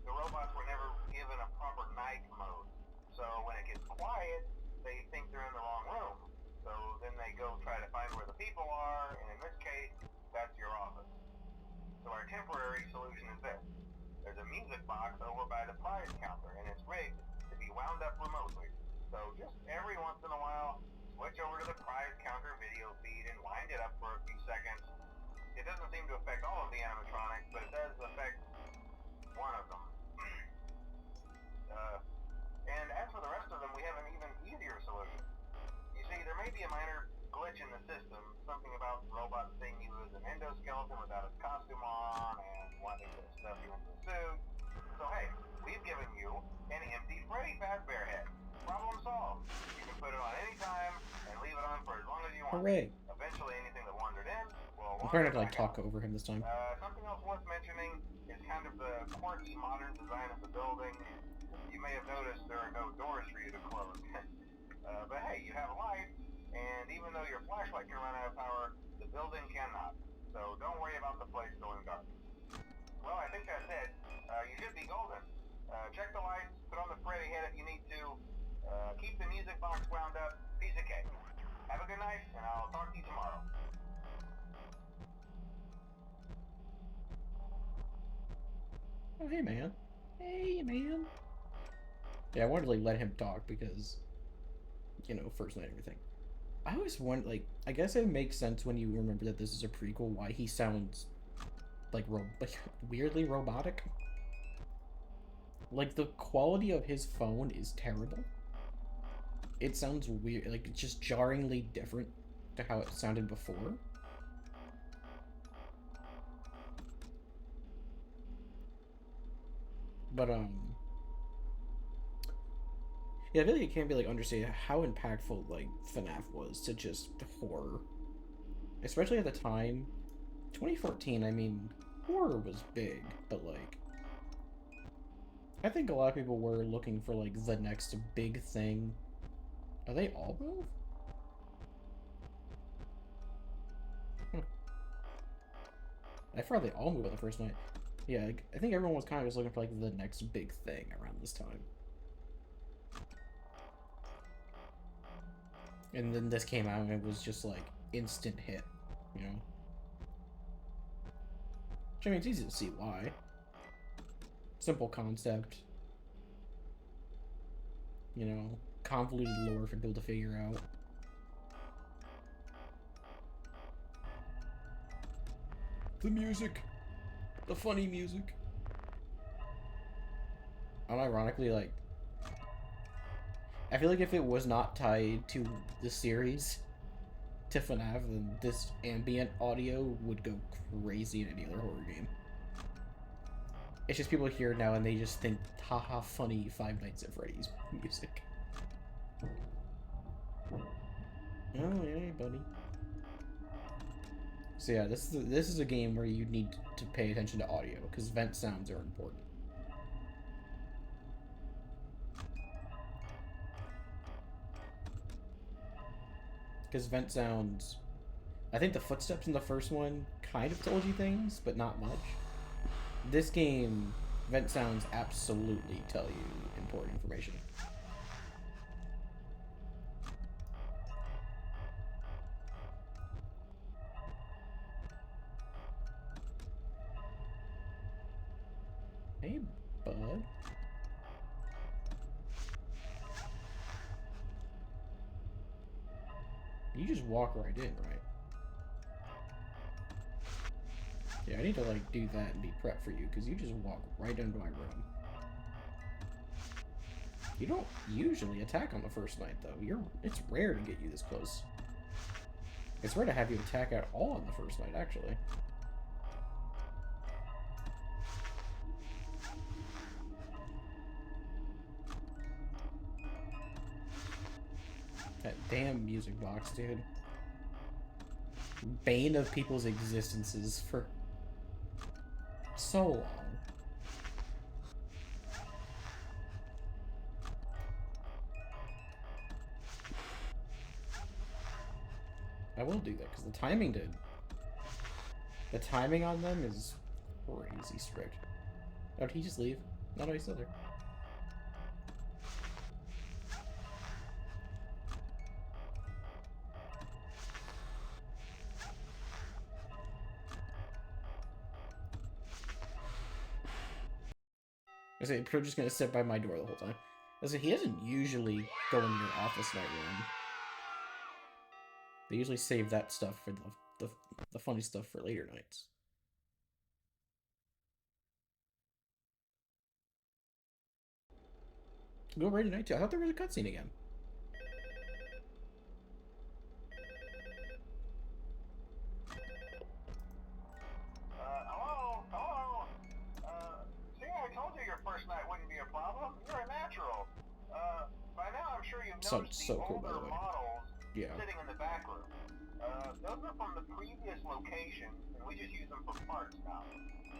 the robots were never given a proper night mode. So when it gets quiet, they think they're in the wrong room. So then they go try to find where the people are, and in this case, that's your office. So our temporary solution is this. There's a music box over by the prize counter, and it's rigged to be wound up remotely. So just every once in a while, switch over to the prize counter video feed and wind it up for a few seconds. It doesn't seem to affect all of the animatronics, but it does affect one of them. And as for the rest of them, we have an even easier solution. You see, there may be a minor glitch in the system, something about the robot seeing you as an endoskeleton without his costume on and wanting to stuff you into a suit. So hey, we've given you an empty Freddy Fazbear head. Problem solved. You can put it on any time and leave it on for as long as you want. Hooray. Eventually anything that wandered in will I'm trying not to talk over him this time. Something else worth mentioning is kind of the quirky modern design of the building. You may have noticed there are no doors for you to close. But hey, you have a light, and even though your flashlight can run out of power, the building cannot. So don't worry about the place going dark. Well, I think that's it. You should be golden. Check the lights, put on the Freddy head if you need to. Keep the music box wound up. Piece of cake. Have a good night, and I'll talk to you tomorrow. Oh, hey, man. Hey, man. Yeah, I wanted to, like, let him talk because, you know, first night and everything. I always wonder, like, I guess it makes sense when you remember that this is a prequel, why he sounds, like weirdly robotic. Like, the quality of his phone is terrible. It sounds weird, like, it's just jarringly different to how it sounded before. But, yeah, I feel like it can't be, like, understated how impactful, like, Fnaf was to just horror. Especially at the time. 2014, I mean, horror was big, but, like, I think a lot of people were looking for, like, the next big thing. Are they all move? I forgot they all moved on the first night. Yeah, I think everyone was kind of just looking for, like, the next big thing around this time. And then this came out and it was just, like, instant hit, you know? Which, I mean, it's easy to see why. Simple concept. You know, convoluted lore for people to figure out. The music. The funny music. Unironically, like, I feel like if it was not tied to the series, to Fnaf, then this ambient audio would go crazy in any other horror game. It's just people hear it now and they just think, haha, funny Five Nights at Freddy's music. Oh, hey, buddy. So yeah, this is a game where you need to pay attention to audio because vent sounds are important. Because vent sounds, I think the footsteps in the first one kind of told you things, but not much. This game, vent sounds absolutely tell you important information. Hey, bud. You just walk right in, right? Yeah, I need to, like, do that and be prepped for you, because you just walk right into my room. You don't usually attack on the first night, though. It's rare to get you this close. It's rare to have you attack at all on the first night, actually. That damn music box, dude. Bane of people's existences for so long. I will do that, because the timing on them is crazy strict. Oh, did he just leave? No, he's still there. I say, Pro just gonna sit by my door the whole time. I say, he doesn't usually go in your office night room. They usually save that stuff for the funny stuff for later nights. Go right to night 2. I thought there was a cutscene again. Hello? See, I told you your first night wouldn't be a problem. You're a natural. By now I'm sure you've noticed the So cool, by the older way. models Yeah. sitting in the back room. Those are from the previous location, and we just use them for parts now.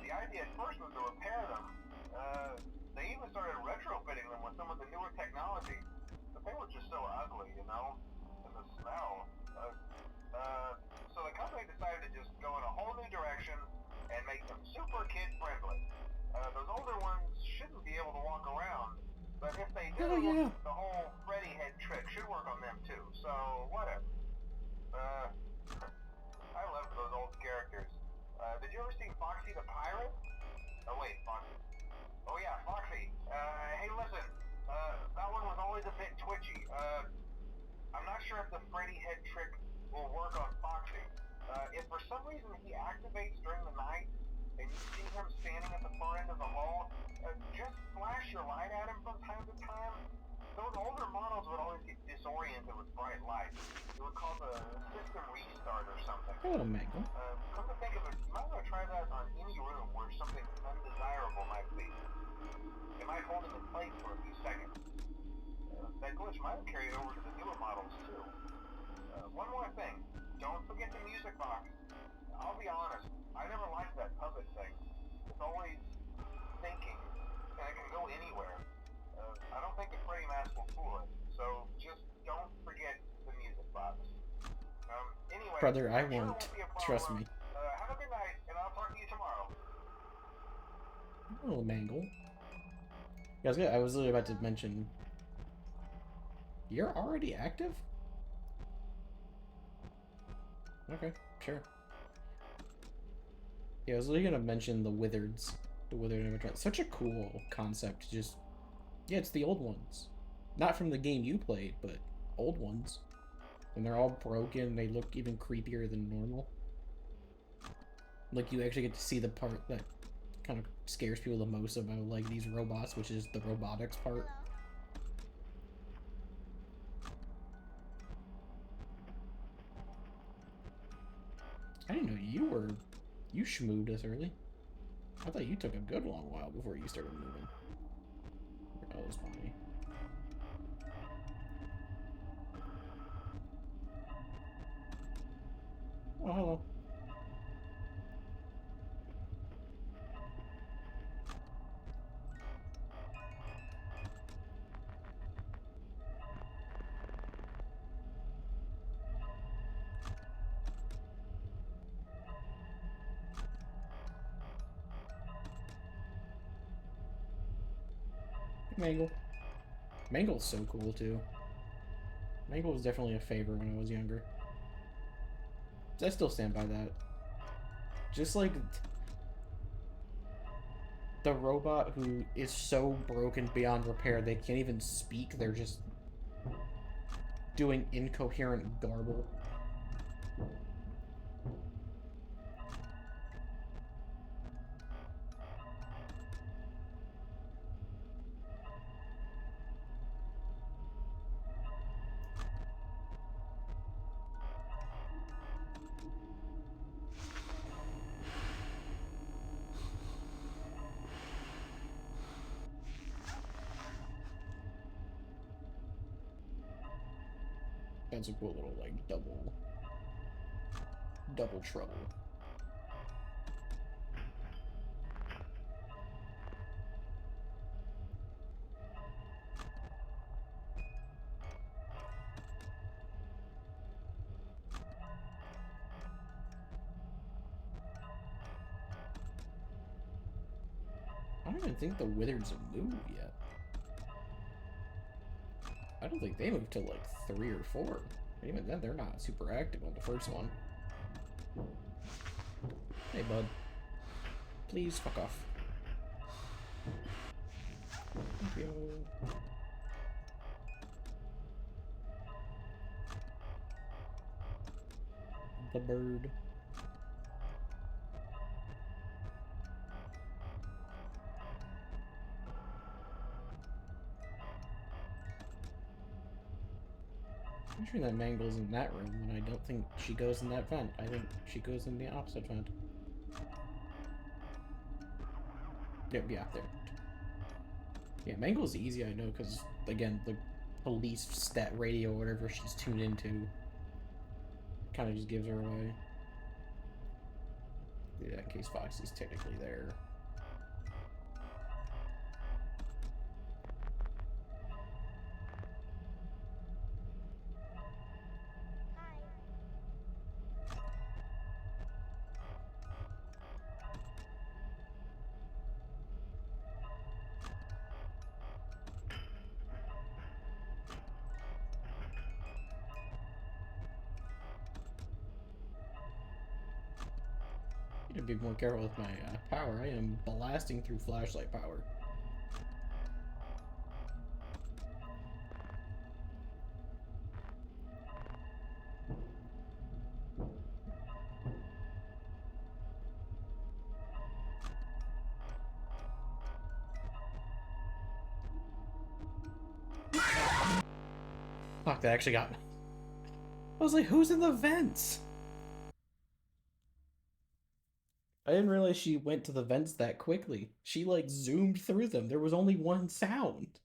The idea at first was to repair them. They even started retrofitting them with some of the newer technology, but they were just so ugly, you know? And the smell. So the company decided to just go in a whole new direction and make them super kid-friendly. Those older ones shouldn't be able to walk around, but if they do, the whole Freddy head trick should work on them too, so whatever. I loved those old characters. Did you ever see Foxy the Pirate? Oh wait, Foxy. Oh yeah, Foxy. Hey listen, that one was always a bit twitchy. I'm not sure if the Freddy head trick will work on Foxy. If for some reason he activates during the night, and you see him standing at the far end of the hall, just flash your light at him from time to time. Those older models would always get disoriented with bright lights. It would cause a system restart or something. Hello, Mangle. Come to think of it, you might want to try that on any room where something undesirable might be. It might hold him in place for a few seconds. That glitch might have carried over to the newer models too. One more thing. Don't forget the music box. I'll be honest, I never liked that puppet thing. It's always thinking, and it can go anywhere. I don't think the Freddy mask will fool it, so just don't forget the music box. Anyway, Brother, I sure won't. Be a problem. Trust me. Have a good night, and I'll talk to you tomorrow. Oh, Mangle. Yeah, I was literally about to mention. You're already active? Okay, sure. Yeah, I was literally gonna mention the Withereds. The Withered animatronics. Such a cool concept. Just, yeah, it's the old ones. Not from the game you played, but old ones. And they're all broken. They look even creepier than normal. Like, you actually get to see the part that kind of scares people the most about, like, these robots, which is the robotics part. I didn't know you schmooved this early. I thought you took a good long while before you started moving. Oh, that was funny. Oh, hello. Mangle. Mangle's so cool, too. Mangle was definitely a favorite when I was younger. I still stand by that. Just like the robot who is so broken beyond repair they can't even speak, they're just doing incoherent garble. That's a cool little, like, double trouble. I don't even think the Wizards have moved yet. I don't think they moved to like 3 or 4. Even then, they're not super active on the first one. Hey, bud. Please fuck off. Thank you. The bird. I'm sure that Mangle's in that room, and I don't think she goes in that vent. I think she goes in the opposite vent. Yep, yeah, there. Yeah, Mangle's easy, I know, because, again, the police stat radio or whatever she's tuned into kind of just gives her away. Yeah, in case Foxy's technically there. Need to be more careful with my power. I am blasting through flashlight power. Fuck, that actually got me. I was like, who's in the vents? I didn't realize she went to the vents that quickly. She, like, zoomed through them. There was only one sound.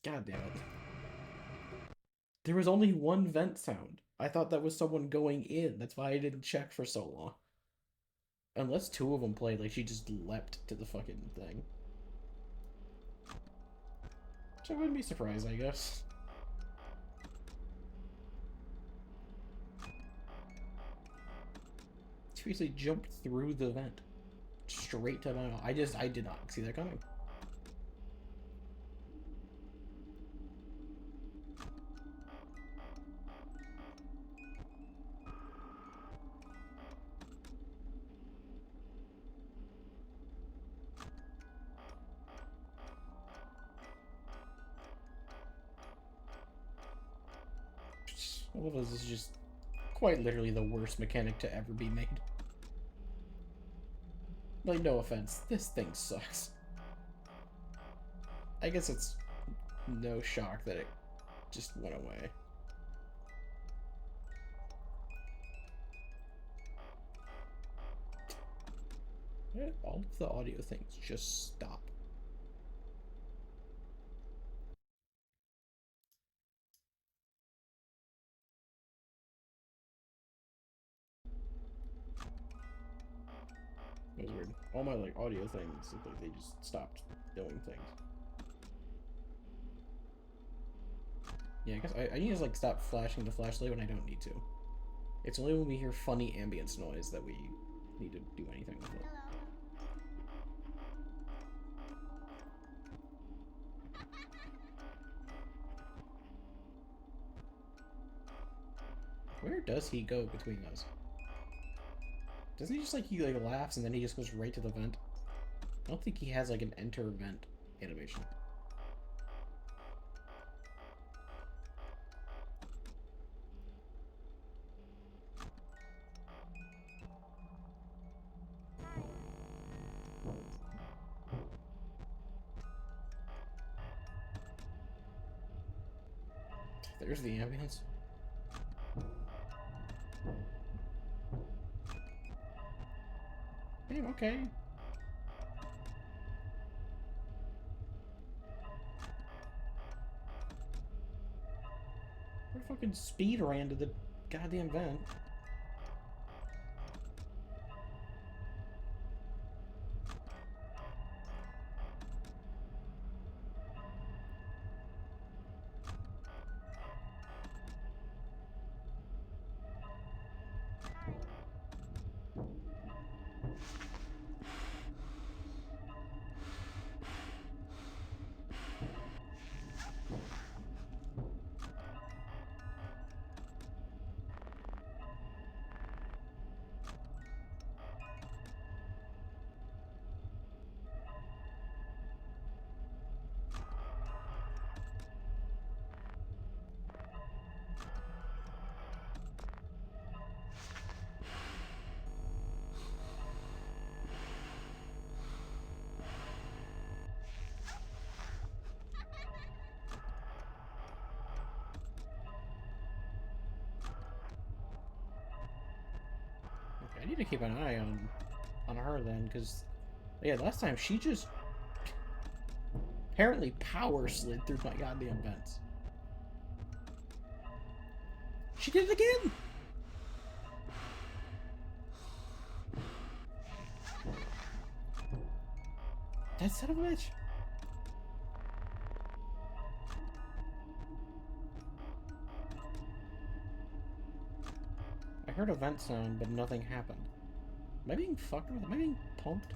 God damn it. There was only one vent sound. I thought that was someone going in. That's why I didn't check for so long. Unless two of them played, like, she just leapt to the fucking thing. Which I wouldn't be surprised, I guess. She basically jumped through the vent. Straight to my... I did not see that coming. All of this is just quite literally the worst mechanic to ever be made. Like, no offense, this thing sucks. I guess it's no shock that it just went away. All of the audio things just stop. all my like audio things, like, they just stopped doing things. Yeah, I guess I need to like stop flashing the flashlight when I don't need to. It's only when we hear funny ambience noise that we need to do anything with it. Where does he go between those? Doesn't he just like, he like laughs and then he just goes right to the vent? I don't think he has like an enter vent animation. There's the ambience. Hey, okay. What fucking speed ran to the goddamn vent? I need to keep an eye on her then, because yeah, last time she just apparently power slid through my goddamn vents. She did it again! That son of a bitch! I heard a vent sound, but nothing happened. Am I being fucked with? Am I being pumped?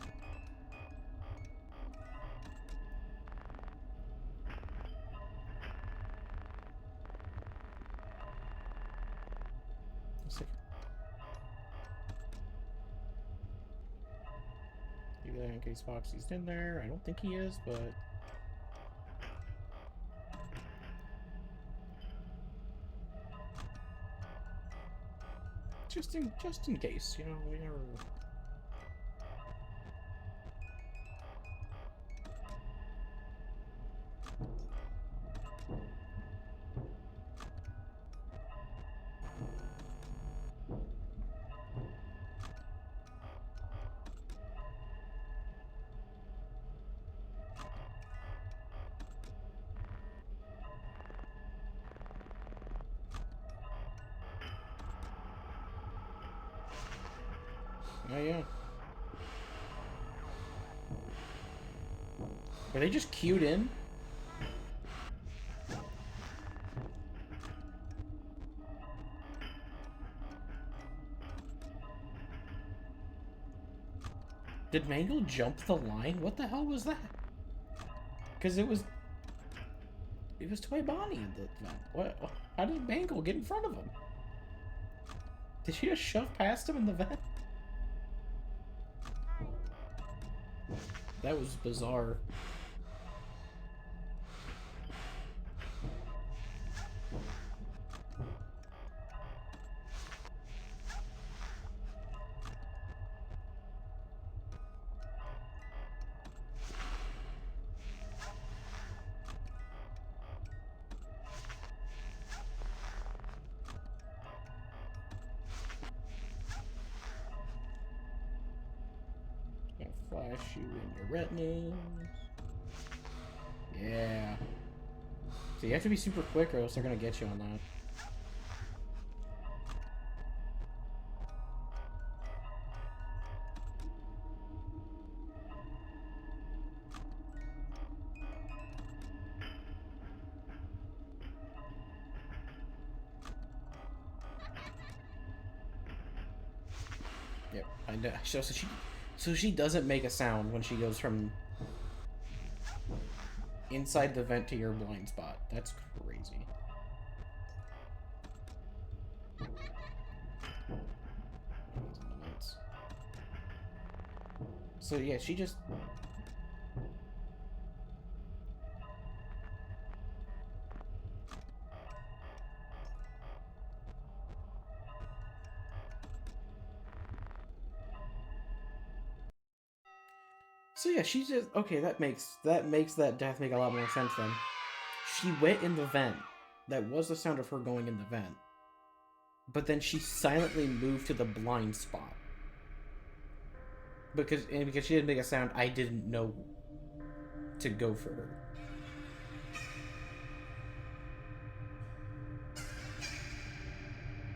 Maybe in case Foxy's in there. I don't think he is, but just in case, you know, we never. Oh yeah. Are they just queued in? Did Mangle jump the line? What the hell was that? Because it was Toy Bonnie in the vent. What? How did Mangle get in front of him? Did she just shove past him in the vent? That was bizarre. Flash you in your retinas. Yeah. So you have to be super quick or else they're gonna get you on that. Yep, I know. So she doesn't make a sound when she goes from inside the vent to your blind spot. That's crazy. So yeah, she just... So yeah, she just... Okay, that makes that death make a lot more sense then. She went in the vent. That was the sound of her going in the vent. But then she silently moved to the blind spot. Because she didn't make a sound, I didn't know to go for her.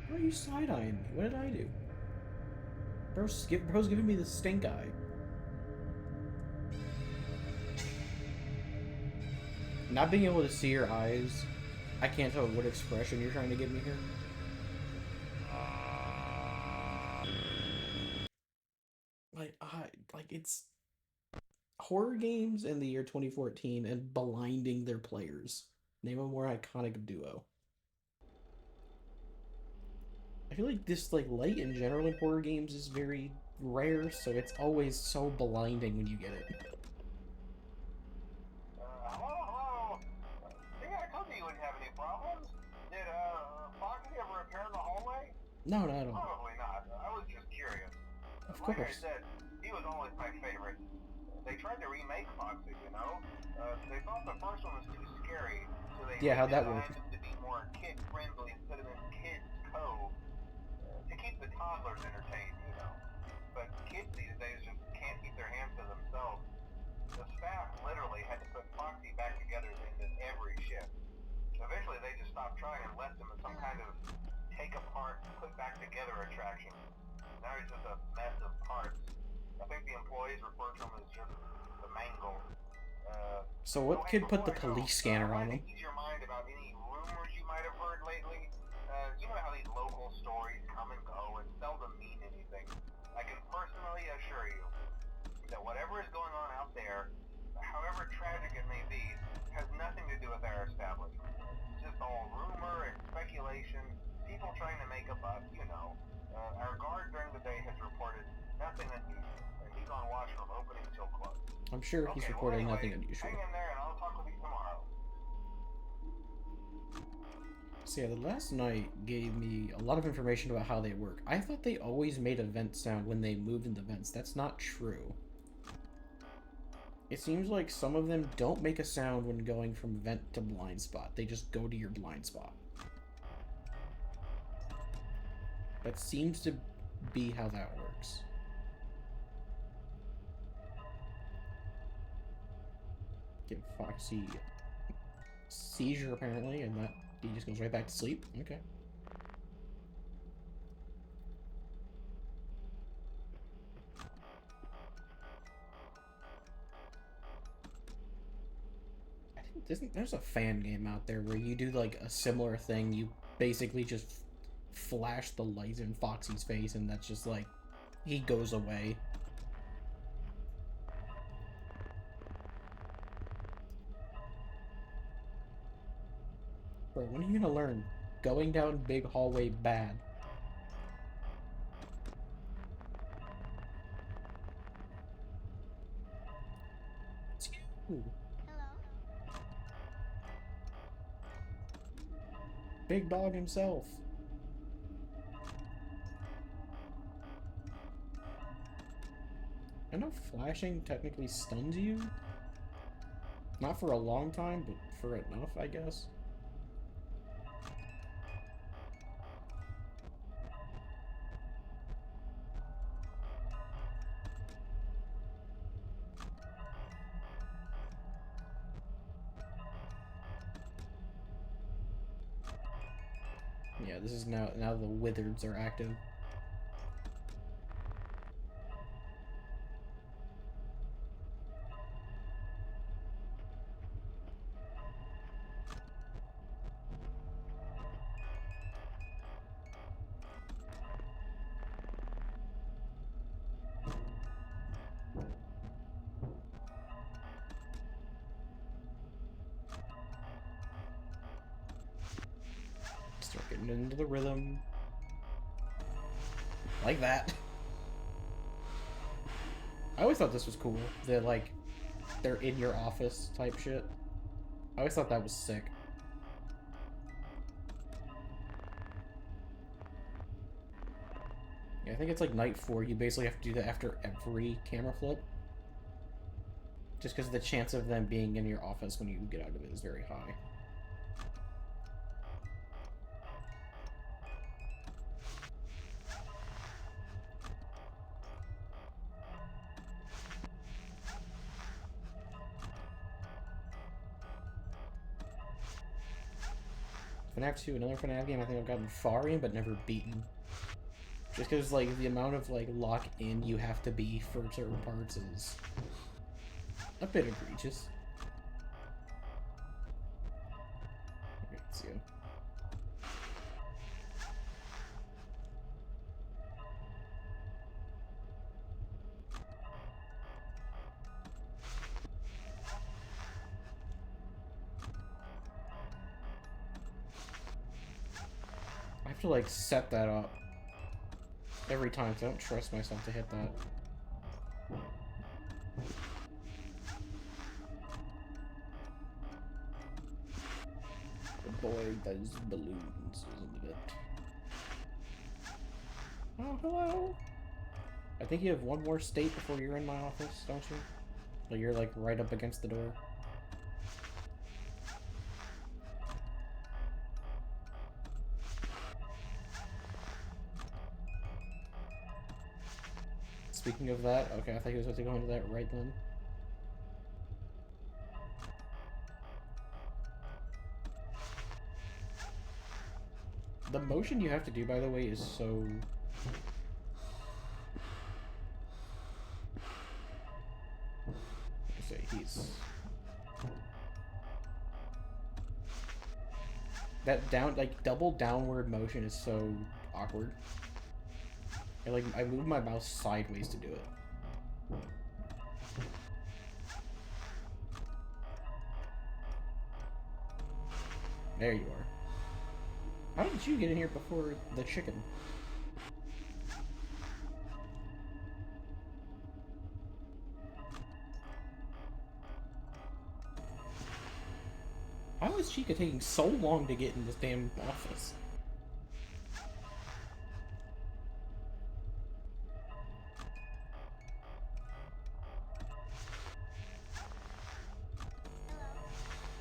Why are you side-eyeing me? What did I do? Bro's giving me the stink eye. Not being able to see your eyes, I can't tell what expression you're trying to give me here. Like it's horror games in the year 2014 and blinding their players. Name a more iconic duo. I feel like this light in general in horror games is very rare, so it's always so blinding when you get it. Hello? See, I told you wouldn't have any problems. Did, Foxy ever appear in the hallway? No, not at all. Probably not. I was just curious. Of Like I course. said, he was always my favorite. They tried to remake Foxy, you know? They thought the first one was too scary, so they Yeah, how'd that work? redesigned it to be more kid-friendly instead of in Kids Cove, to keep the toddlers entertained, you know. But kids these days just can't keep their hands to themselves. The staff literally had to put Foxy back together at the end of every shift. Eventually, they just stopped trying and left him as some kind of take-apart, put-back-together attraction. Now he's just a mess of parts. I think the employees refer to him as just the mangle. So what kid put the police scanner on him? Ease your mind about any rumors you might have heard lately. You know how these local stories come and go and seldom mean anything. I can personally assure you that whatever is going on out there, however tragic it may be, has nothing to do with our establishment. It's just all rumor and speculation, people trying to make a buck, you know. Our guard during the day has reported nothing unusual, and he's on watch from opening till close. I'm sure he's reported nothing unusual. Hang in there and I'll talk with you tomorrow. So yeah, the last night gave me a lot of information about how they work. I thought they always made a vent sound when they moved into vents. That's not true. It seems like some of them don't make a sound when going from vent to blind spot. They just go to your blind spot. That seems to be how that works. Give Foxy seizure apparently, and that he just goes right back to sleep. Okay. I think there's a fan game out there where you do like a similar thing. You basically just flash the light in Foxy's face, and that's just like he goes away. Bro, when are you gonna learn? Going down big hallway bad. Ooh. Big dog himself. I know flashing technically stuns you. Not for a long time, but for enough, I guess. Yeah, this is now the wizards are active. Getting into the rhythm. Like that. I always thought this was cool. They're like, they're in your office type shit. I always thought that was sick. Yeah, I think it's like night 4. You basically have to do that after every camera flip. Just because the chance of them being in your office when you get out of it is very high. Fnaf 2, another Fnaf game I think I've gotten far in but never beaten. Just because, like, the amount of, like, lock-in you have to be for certain parts is a bit egregious. Okay, let's see. I have to, like, set that up every time, so I don't trust myself to hit that. The boy does balloons, isn't it? Oh, hello! I think you have one more state before you're in my office, don't you? Like, you're, like, right up against the door. Speaking of that, okay, I thought he was about to go into that right then. The motion you have to do, by the way, is so... Let's say he's... That down, like, double downward motion is so awkward. And, like, I move my mouse sideways to do it. There you are. How did you get in here before the chicken? How is Chica taking so long to get in this damn office?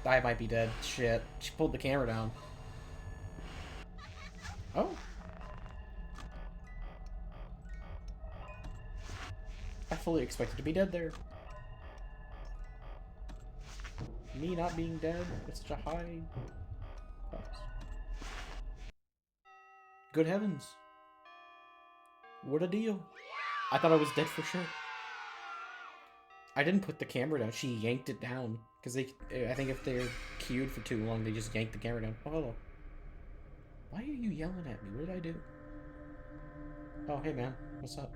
I might be dead. Shit. She pulled the camera down. Oh. I fully expected to be dead there. Me not being dead with such a high cost. Good heavens. What a deal. I thought I was dead for sure. I didn't put the camera down. She yanked it down. Because I think if they're queued for too long, they just yank the camera down. Oh, hello. Why are you yelling at me? What did I do? Oh, hey, man. What's up?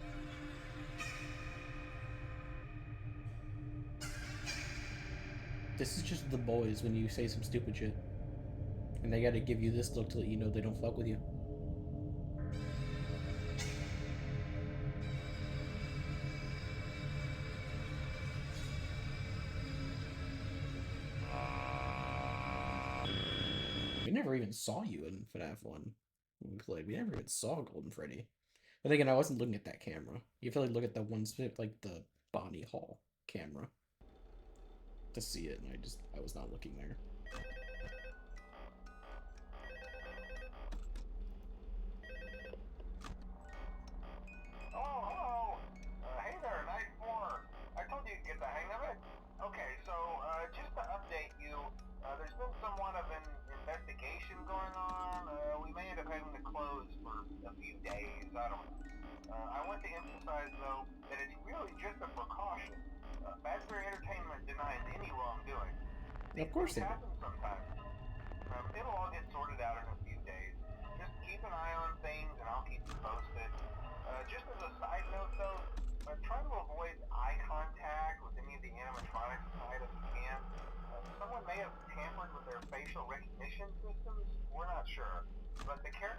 This is just the boys when you say some stupid shit. And they gotta give you this look to let you know they don't fuck with you. We never even saw you in FNAF 1 when we played. We never even saw Golden Freddy. But again, I wasn't looking at that camera. You have to look at the one, like the Bonnie Hall camera to see it, and I was not looking there. Hello. Hey there, Night 4. I told you to get the hang of it. Okay, so just to update you, there's been somewhat of an investigation going on. We may end up having to close for a few days. I don't know. I want to emphasize, though, that it's really just a precaution. Fazbear Entertainment denies any wrongdoing. Of course they do. Happens sometimes. It'll all get sorted out in a few days. Just keep an eye on things, and I'll keep you posted. Just as a side note, though, try to avoid eye contact with any of the animatronics inside if you can. Someone may have tampered with their facial recognition systems. We're not sure. But the character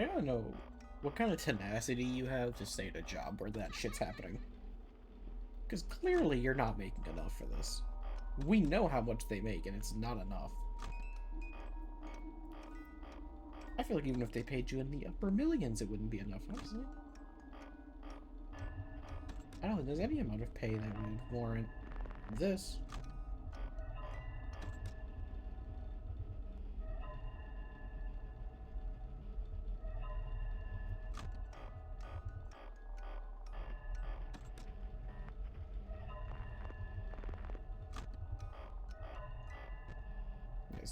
I don't know what kind of tenacity you have to stay at a job where that shit's happening. Because clearly you're not making enough for this. We know how much they make, and it's not enough. I feel like even if they paid you in the upper millions, it wouldn't be enough, honestly. I don't think there's any amount of pay that would warrant this.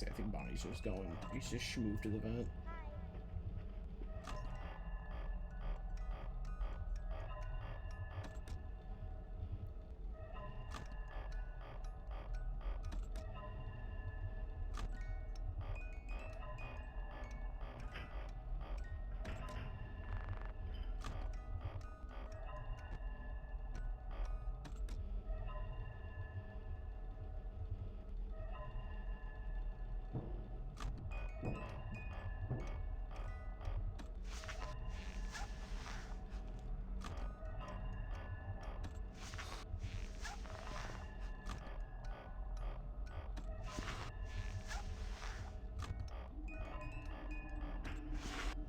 I think Bonnie's just going. He's just moved to the vent.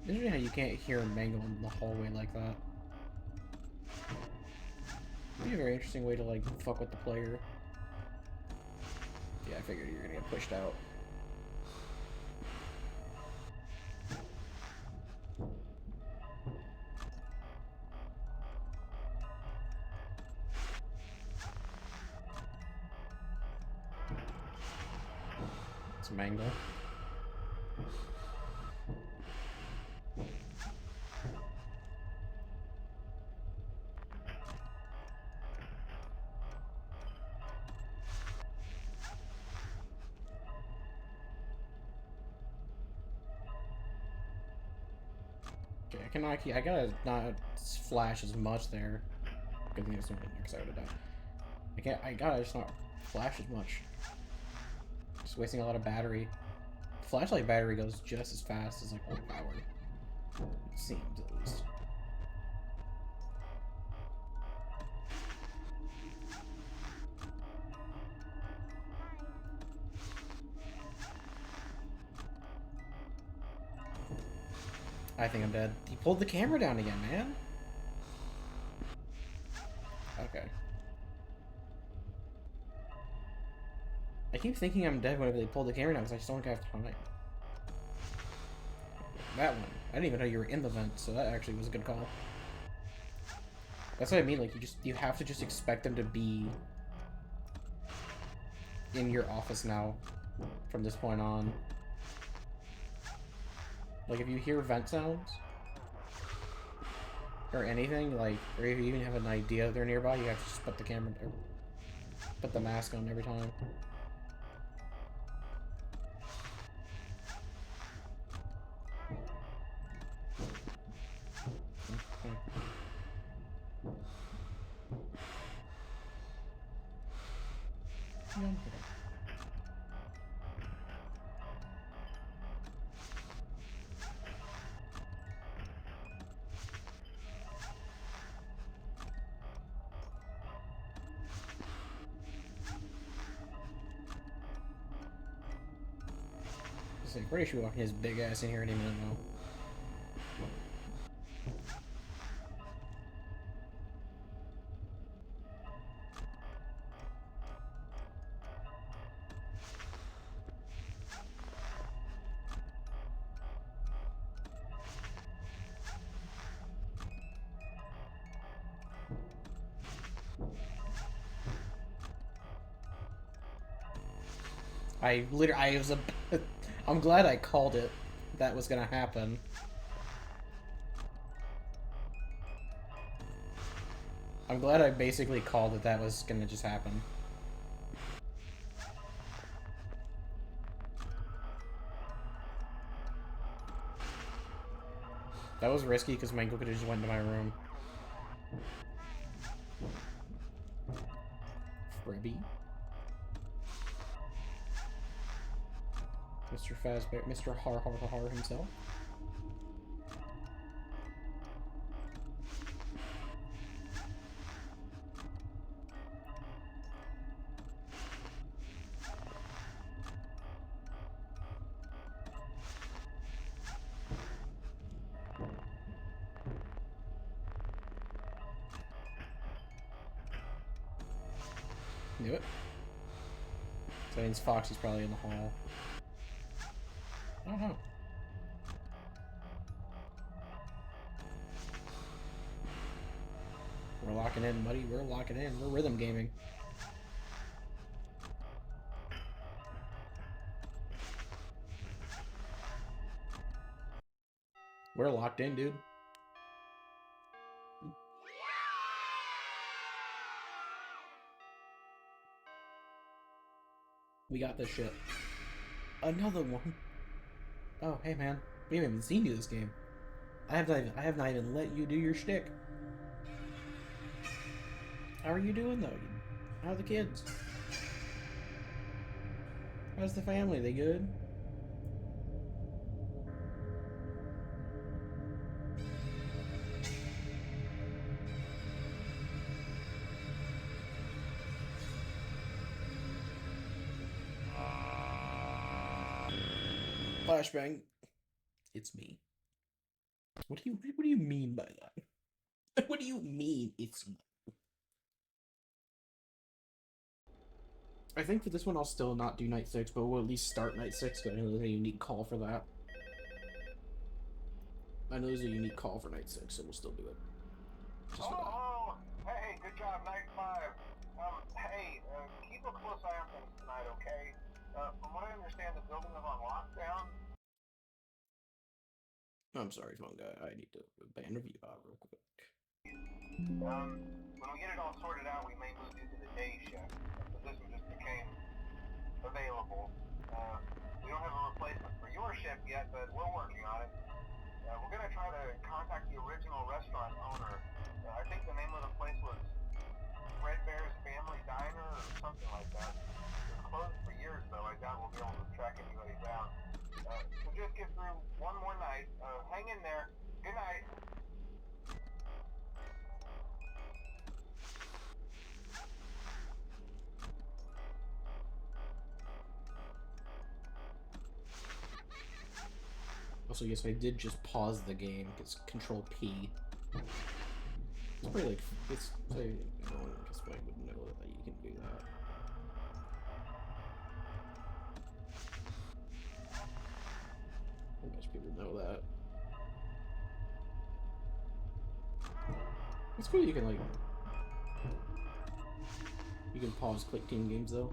Interesting how you can't hear Mango in the hallway like that. It'd be a very interesting way to, like, fuck with the player. Yeah, I figured you were gonna get pushed out. It's Mango. I gotta not flash as much there. Good thing there's no one there because I would have died. I gotta just not flash as much. Just wasting a lot of battery. Flashlight battery goes just as fast as like overpowered. It seems at least. I think I'm dead. He pulled the camera down again, man. Okay. I keep thinking I'm dead whenever they pull the camera down because I just don't have time. That one. I didn't even know you were in the vent, so that actually was a good call. That's what I mean, like, you have to just expect them to be in your office now from this point on. Like, if you hear vent sounds or anything, like, or if you even have an idea they're nearby, you have to just put the camera, or put the mask on every time. Pretty sure walking his big ass in here any minute now. I'm glad I called it. That was gonna happen. I'm glad I basically called it that was gonna just happen. That was risky because Mango could have just went to my room. Frebby. Mr. Fazbear, Mr. Har Har Har himself. Knew it. So that means Foxy's probably in the hall. I don't know. We're locking in, buddy. We're locking in. We're rhythm gaming. We're locked in, dude. We got this shit. Another one. Oh, hey man. We haven't even seen you this game. I have not even let you do your shtick. How are you doing though? How are the kids? How's the family? They good? Flashbang. It's me. What do you mean by that? What do you mean it's me? I think for this one I'll still not do night 6, but we'll at least start night 6 because I know there's a unique call for that. I know there's a unique call for night 6, so we'll still do it. Just for that. Oh, hey, good job, night 5. Hey, keep a close eye on things tonight, okay? From what I understand, the building is on lockdown. I'm sorry, phone guy. I need to ban review real quick. When we get it all sorted out, we may move you to the day shift. The position just became available. We don't have a replacement for your shift yet, but we're working on it. We're gonna try to contact the original restaurant owner. I think the name of the place was Fredbear's Family Diner or something like that. It's closed for years, though. I doubt we'll be able to track anybody down. So just get through one more night. Hang in there. Good night. Also, yes, I did just pause the game. It's Control P. It's probably like it's. I guess I would know that you can do that. I guess people know that. It's cool. You can like. You can pause click team games though.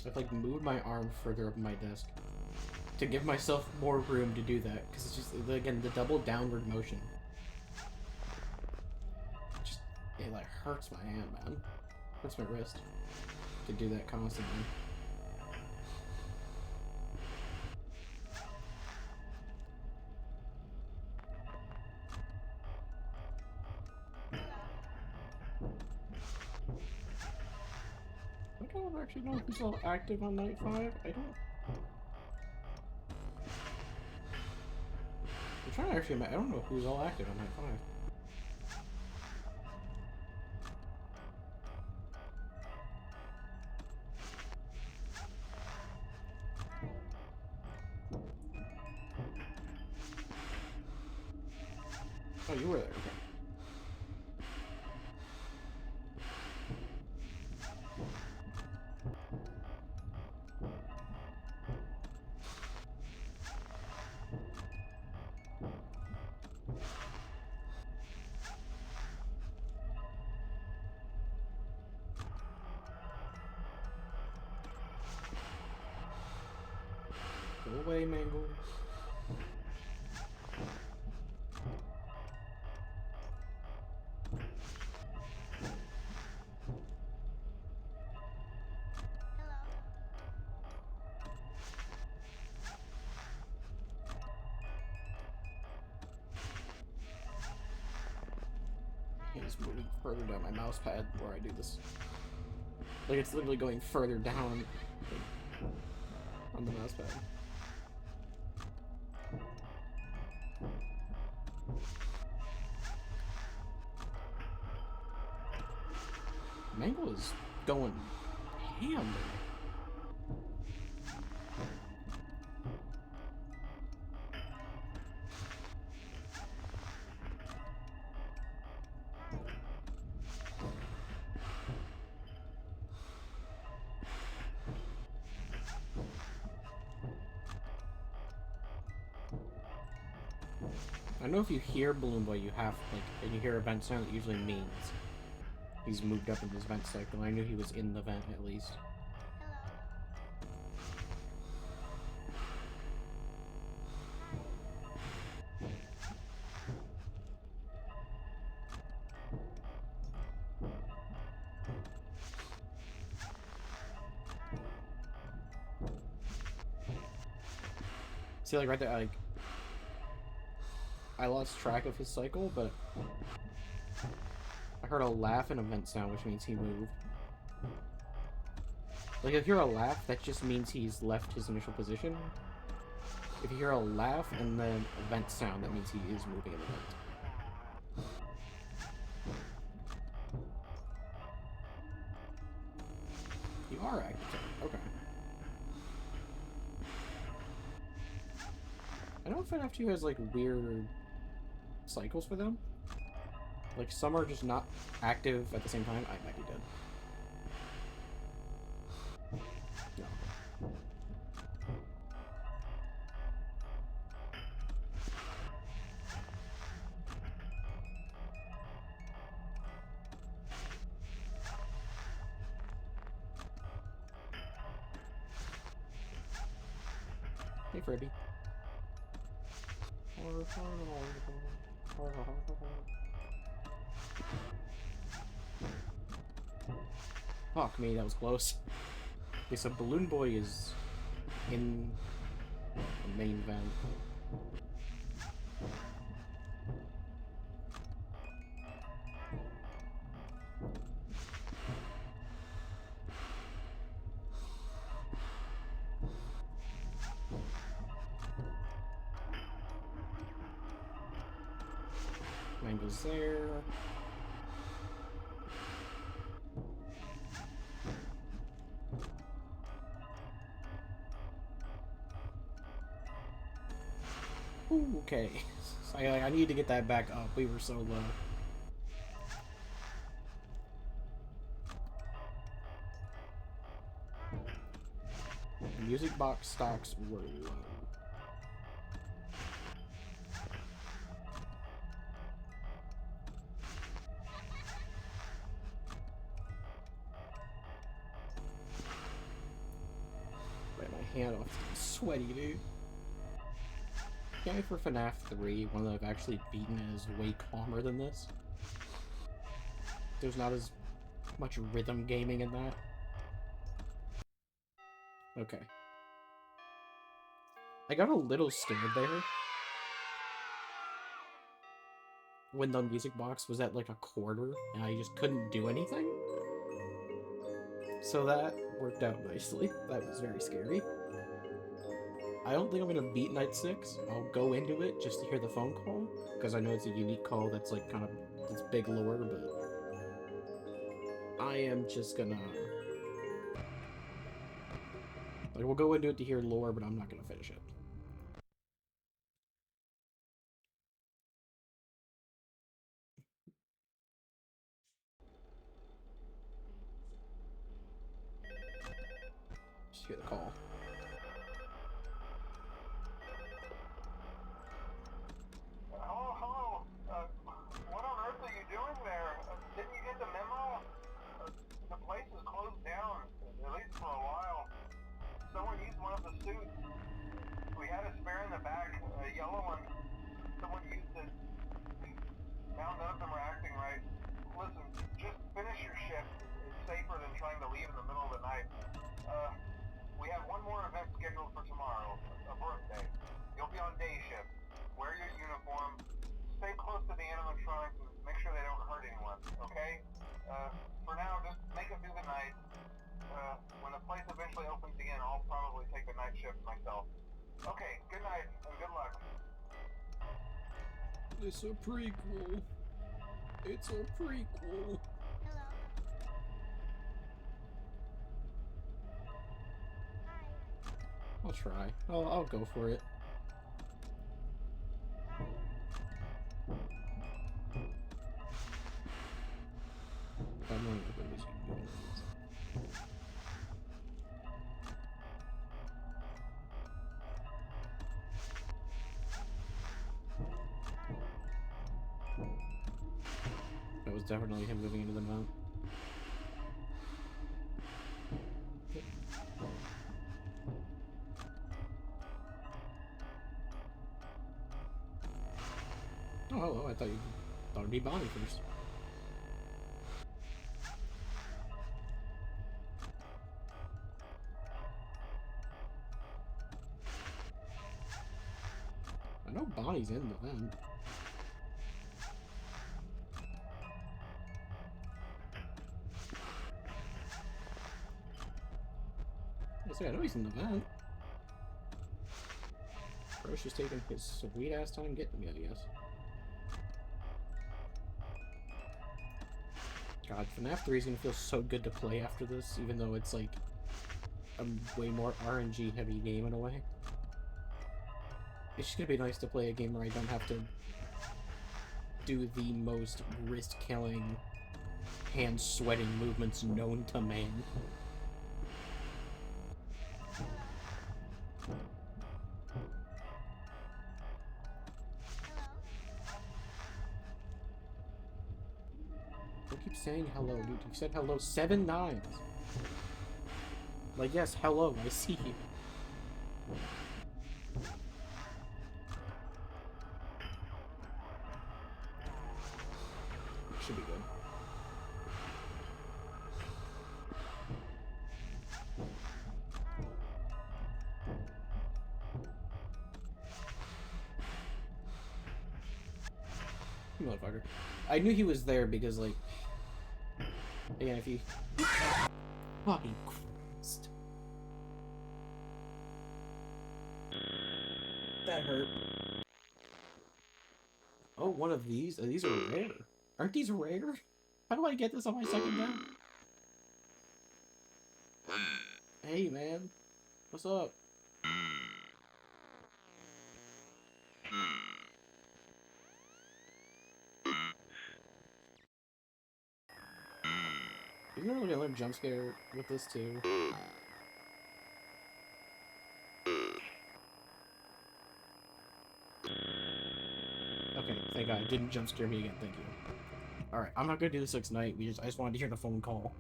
I've like moved my arm further up my desk to give myself more room to do that because it's just again the double downward motion. Just it like hurts my hand, man. Hurts my wrist to do that constantly. I don't actually know if he's all active on night 5. I don't. I'm trying to actually. I don't know who's all active on night 5. Oh, you were there. Okay. Go away, Mangle. It's moving further down my mouse pad where I do this. Like it's literally going further down on the mouse pad. Mangle is going ham. I know if you hear Balloon Boy, you have, like, and you hear a vent sound, it usually means he's moved up in this vent cycle. I knew he was in the vent, at least. See, like, right there, like, I lost track of his cycle, but I heard a laugh and a vent sound, which means he moved. Like, if you hear a laugh, that just means he's left his initial position. If you hear a laugh and then a vent sound, that means he is moving in the vent. You are active. Okay. I don't know if Fnaf 2 has, like, weird cycles for them. Like, some are just not active at the same time. I might be dead. No. Hey, Freddy. Fuck me, that was close. Okay, so Balloon Boy is in the main vent. Mangle's there. Ooh, okay. I need to get that back up. We were so low. Music box stocks were low. Right, my hand off. It's sweaty, dude. Can't wait for Fnaf 3, one that I've actually beaten is way calmer than this. There's not as much rhythm gaming in that. Okay. I got a little scared there when the music box was at like a quarter and I just couldn't do anything. So that worked out nicely. That was very scary. I don't think I'm gonna beat Night 6. I'll go into it just to hear the phone call, because I know it's a unique call that's like kind of this big lore, but I am just gonna like we'll go into it to hear lore, but I'm not gonna finish it. Just hear the call. Hello. What on earth are you doing there? Didn't you get the memo? The place is closed down, at least for a while. Someone used one of the suits. We had a spare in the back, a yellow one. Someone used it. Now none of them are acting right. Listen, just finish your shift. It's safer than trying to leave in the middle of the night. We have one more event scheduled for tomorrow, a birthday. You'll be on day shift. Wear your uniform. Stay close to the animatronics and make sure they don't hurt anyone, okay? For now, just make it through the night. When the place eventually opens again, I'll probably take the night shift myself. Okay, good night and good luck. It's a prequel. It's a prequel. Hello. I'll try. I'll go for it. I'm running with it as you do. That was definitely him moving into the mount. Oh, hello. I thought it'd be Bonnie first. I know Bonnie's in the vent. I know he's in the vent. Bro's just taking his sweet ass time getting me, I guess. God, Fnaf 3 is gonna feel so good to play after this, even though it's like a way more RNG heavy game in a way. It's just gonna be nice to play a game where I don't have to do the most wrist-killing, hand-sweating movements known to man. I keep saying hello, dude. You said hello 7 times. Like, yes, hello, I see you. Should be good. Motherfucker. I knew he was there because, like... Again, if he... Fucking Christ. That hurt. Oh, one of these? These are rare. Aren't these rare? How do I get this on my second down? Hey, man. What's up? Isn't there like another jump scare with this too? Okay, thank God. It didn't jump scare me again, thank you. Alright, I'm not gonna do this next night. I just wanted to hear the phone call.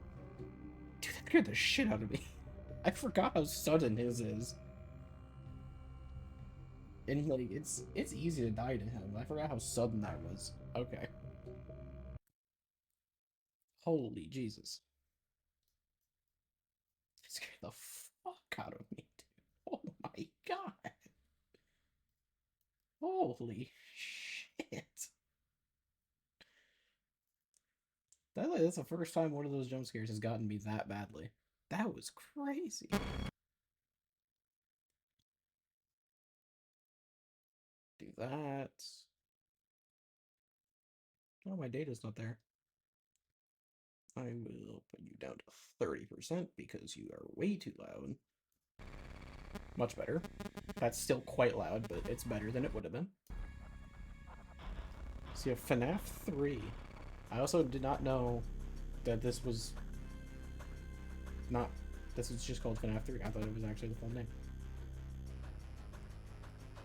Dude, that scared the shit out of me. I forgot how sudden his is. And like, it's easy to die to him. I forgot how sudden that was. Okay. Holy Jesus. It scared the fuck out of me, dude. Oh my God. Holy shit. That's the first time one of those jump scares has gotten me that badly. That was crazy. Do that. Oh, my data's not there. I will put you down to 30% because you are way too loud. Much better. That's still quite loud, but it's better than it would have been. So you have FNAF 3. I also did not know that this was not... This was just called FNAF 3. I thought it was actually the full name.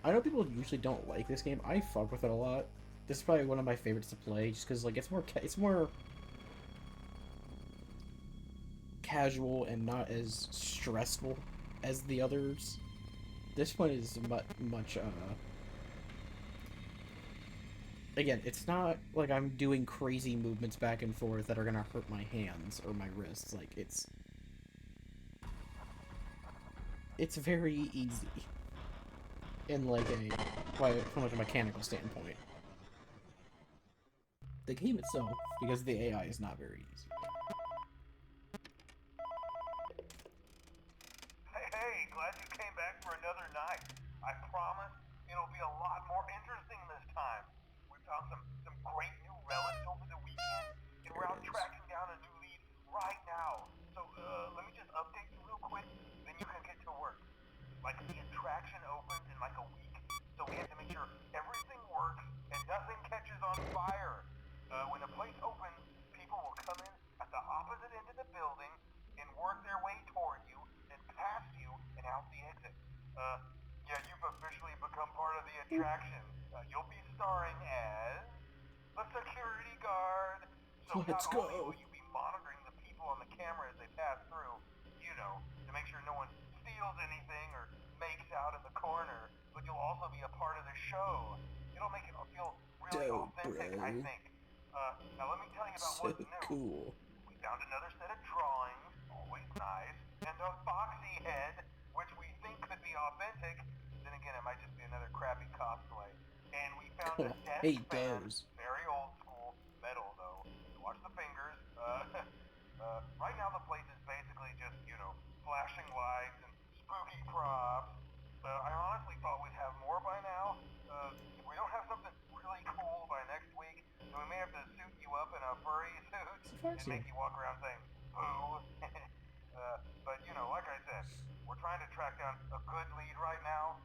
I know people usually don't like this game. I fuck with it a lot. This is probably one of my favorites to play, just because like it's more casual and not as stressful as the others. This one is much again, it's not like I'm doing crazy movements back and forth that are gonna hurt my hands or my wrists. Like it's very easy in like from like a mechanical standpoint. The game itself, because the AI is not very easy. Hey, glad you came back for another night. I promise it'll be a lot more interesting this time. We found some great new relics over the weekend, and we're out tracking down a new lead right now. So, let me just update you real quick, then you can get to work. Like catches on fire. When the place opens, people will come in at the opposite end of the building and work their way toward you, then past you and out the exit. Yeah, you've officially become part of the attraction. You'll be starring as the security guard. So Let's not only go. will you be monitoring the people on the camera as they pass through, you know, to make sure no one steals anything or makes out in the corner, but you'll also be a part of the show. It'll make it feel really Dope, authentic, I bro. think. Now let me tell you about So what's new. cool. We found another set of drawings, always nice, and a foxy head, which we think could be authentic. Then again, it might just be another crappy cosplay. And we found a Oh, desk hate fan, those. very old school, metal though. Watch the fingers. Right now the place is basically just, you know, flashing lights and spooky props. I honestly thought we'd have more by now. If we don't have something really cool by next week, then we may have to suit you up in a furry suit and make you walk around saying, boo. But, you know, like I said, we're trying to track down a good lead right now.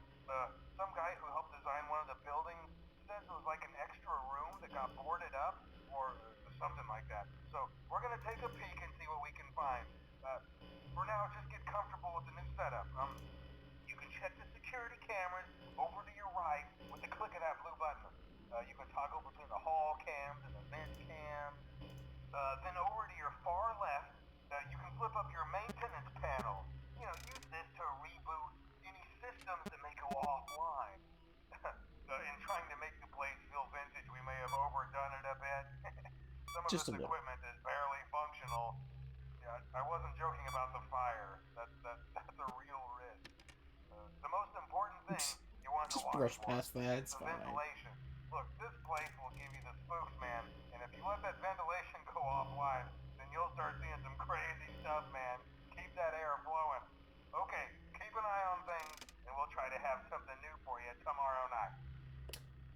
Some guy who helped design one of the buildings says it was like an extra room that got boarded up or something like that. So we're going to take a peek and see what we can find. For now, just get comfortable with the new setup. You can check the security cameras over to your right with the click of that blue button. You can toggle between the hall cams and the vent cams. Then over to your far left, you can flip up your maintenance panel. You know, use this to reboot any systems that may go offline. In trying to make the place feel vintage, we may have overdone it a bit. Some of Just this a little. equipment is barely functional. Yeah, I wasn't joking about the fire. That's a real risk. The most important thing you want to Just watch brush for past that. is It's the fine. ventilation. Look, this place will give you the spooks, man. And if you let that ventilation go offline, then you'll start seeing some crazy stuff, man. Keep that air flowing. Okay, keep an eye on things, and we'll try to have something new for you tomorrow night.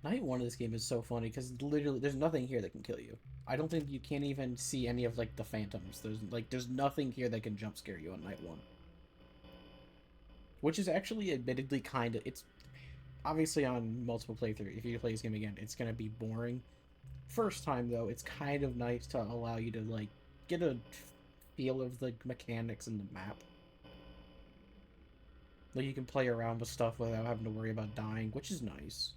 Night one of this game is so funny because literally there's nothing here that can kill you. I don't think you can't even see any of like the phantoms. There's nothing here that can jump scare you on night one, which is actually admittedly kind of it's obviously on multiple playthrough. If you play this game again, it's gonna be boring. First time though, it's kind of nice to allow you to like get a feel of the mechanics and the map. Like you can play around with stuff without having to worry about dying, which is nice.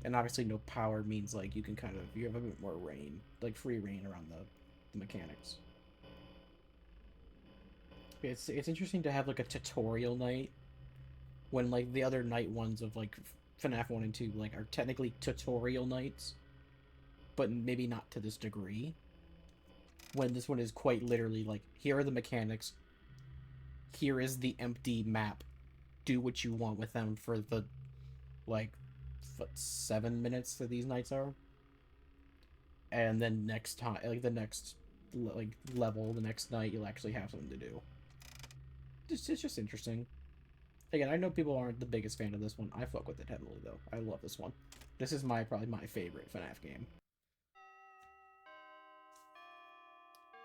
And obviously no power means like you can kind of you have a bit more reign, like free reign around the mechanics. It's interesting to have like a tutorial night when like the other night ones of like FNAF 1 and 2 like are technically tutorial nights, but maybe not to this degree. When this one is quite literally like here are the mechanics, here is the empty map. Do what you want with them for the like what, 7 minutes that these nights are, and then next time, like the next like level, the next night, you'll actually have something to do. It's just interesting. Again, I know people aren't the biggest fan of this one. I fuck with it heavily though. I love this one. This is probably my favorite FNAF game.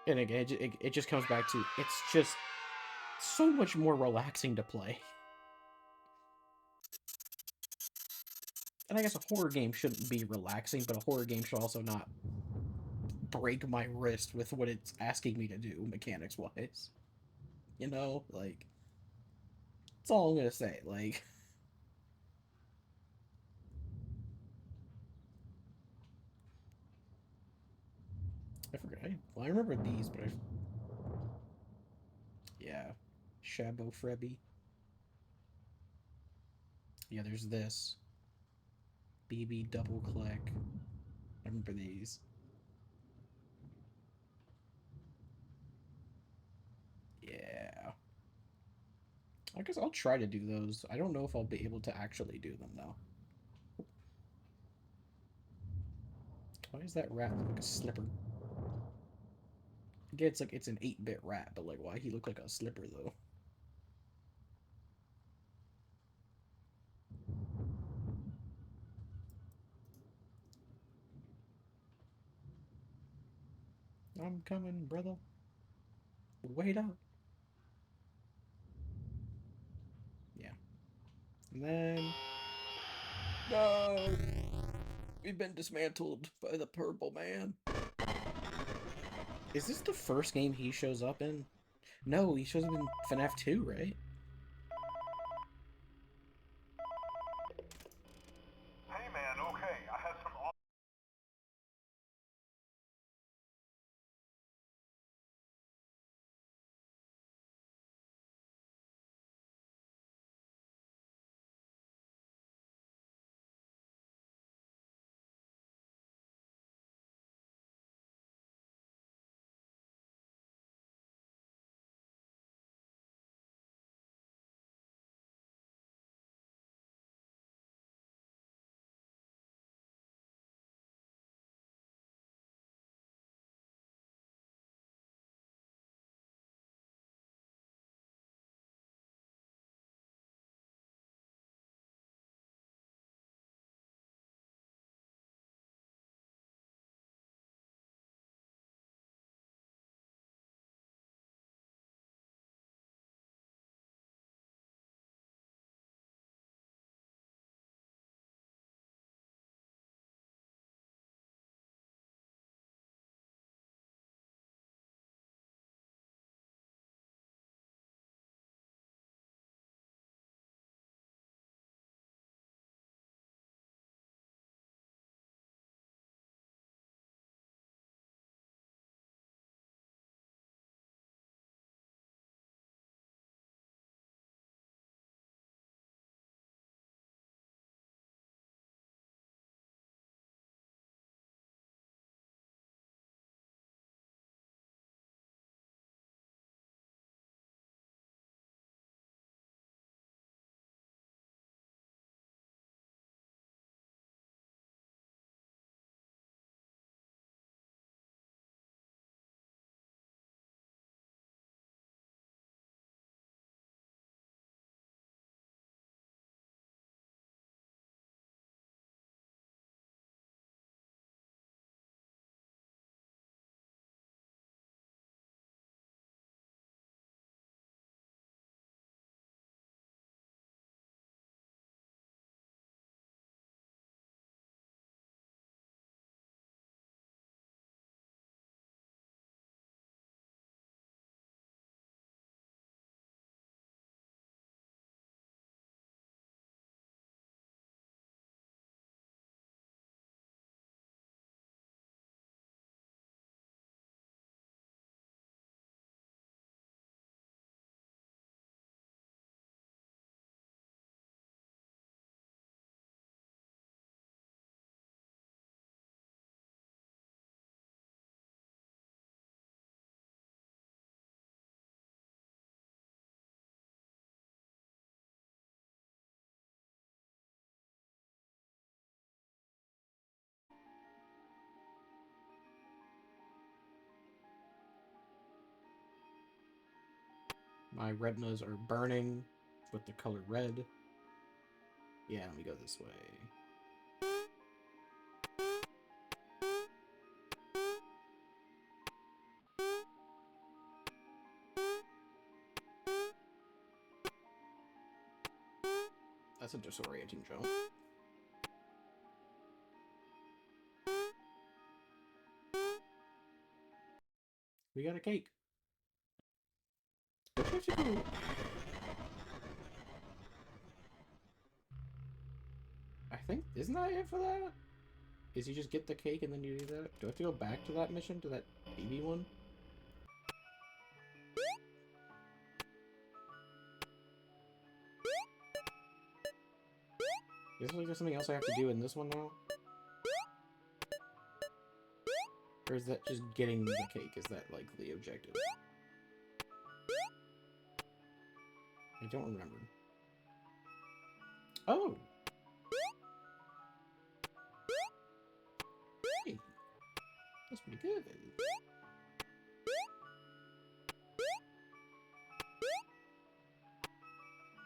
And again, it just comes back to it's just so much more relaxing to play. And I guess a horror game shouldn't be relaxing, but a horror game should also not break my wrist with what it's asking me to do mechanics wise. You know, like that's all I'm gonna say. Like I forgot. I remember these, but yeah, Shabo Frebby. Yeah, there's this BB double click. I remember these. Yeah. I guess I'll try to do those. I don't know if I'll be able to actually do them though. Why does that rat look like a slipper? Again, it's like it's an 8-bit rat, but like why he look like a slipper though? I'm coming, brother. Wait up. Yeah. And then no. We've been dismantled by the purple man. Is this the first game he shows up in? No, he shows up in FNAF 2, right? Hey man, okay, I have some My retinas are burning with the color red. Yeah, let me go this way. That's a disorienting jump. We got a cake. Don't you have to go? I think, isn't that it for that? Is you just get the cake and then you do that? Do I have to go back to that mission, to that baby one? Is there something else I have to do in this one now? Or is that just getting the cake? Is that, like, the objective? I don't remember. Oh! Hey! That's pretty good.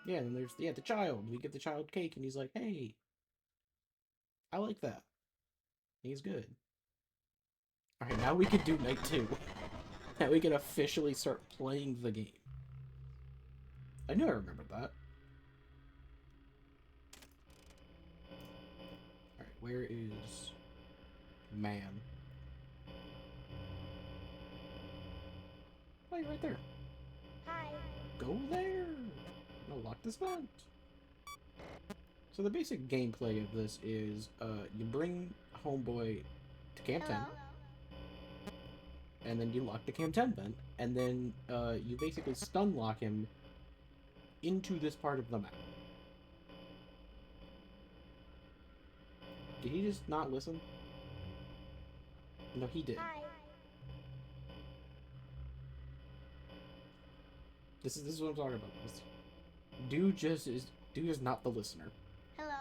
Yeah, and then there's, yeah, the child. We give the child cake, and he's like, hey! I like that. He's good. Alright, now we can do night 2. Now we can officially start playing the game. I knew I remembered that. Alright, where is... man. Oh, you're right there. Hi. Go there! No, lock this vent. So the basic gameplay of this is, you bring Homeboy to Camp 10, Hello. and then you lock the Camp 10 vent, and then, you basically stun lock him into this part of the map. Did he just not listen? No, he did. Hi. This is what I'm talking about. Dude is not the listener. Hello.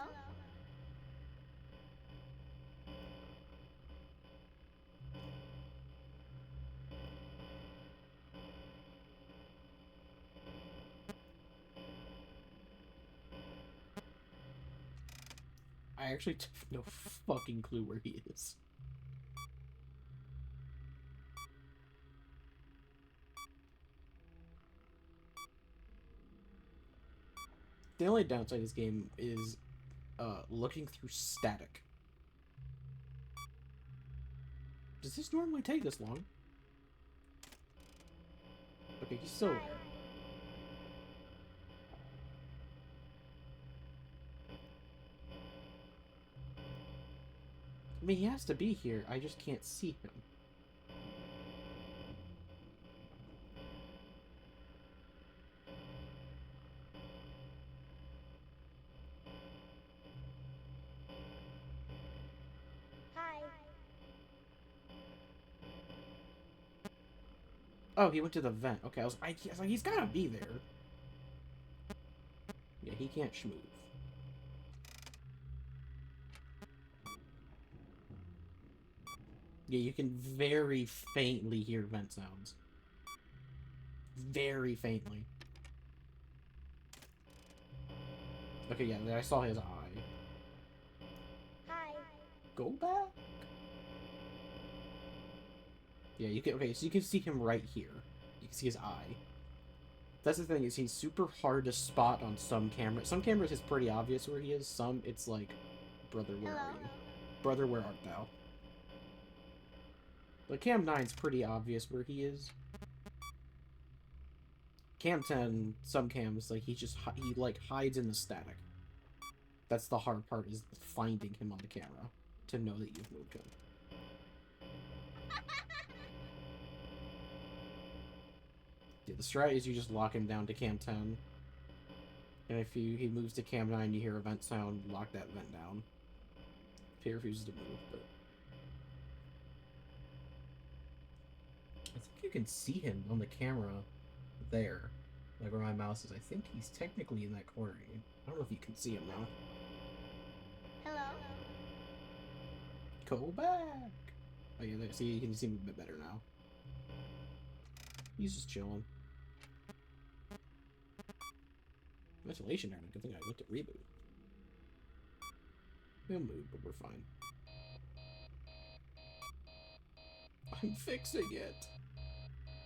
I actually have no fucking clue where he is. The only downside of this game is looking through static. Does this normally take this long? Okay, he's still there. I mean, he has to be here. I just can't see him. Hi. Oh, he went to the vent. Okay, I was like, he's gotta be there. Yeah, he can't schmooze. Yeah, you can very faintly hear vent sounds. Very faintly. Okay, yeah, there I saw his eye. Hi. Go back? Yeah, you can. Okay, so you can see him right here. You can see his eye. That's the thing, is he's super hard to spot on some cameras. Some cameras it's pretty obvious where he is. Some it's like, brother, where are you? Brother, where art thou? But Cam 9's pretty obvious where he is. Cam 10, some cams, like, he like, hides in the static. That's the hard part, is finding him on the camera to know that you've moved him. Yeah, the strat is you just lock him down to Cam 10. And if he moves to Cam 9, you hear a vent sound, lock that vent down. If he refuses to move, but... I think you can see him on the camera there. Like where my mouse is. I think he's technically in that corner. I don't know if you can see him now. Hello. Go back! Oh yeah, there, see, you can see him a bit better now. He's just chilling. Ventilation error. Good thing I looked at reboot. He'll move, but we're fine. I'm fixing it!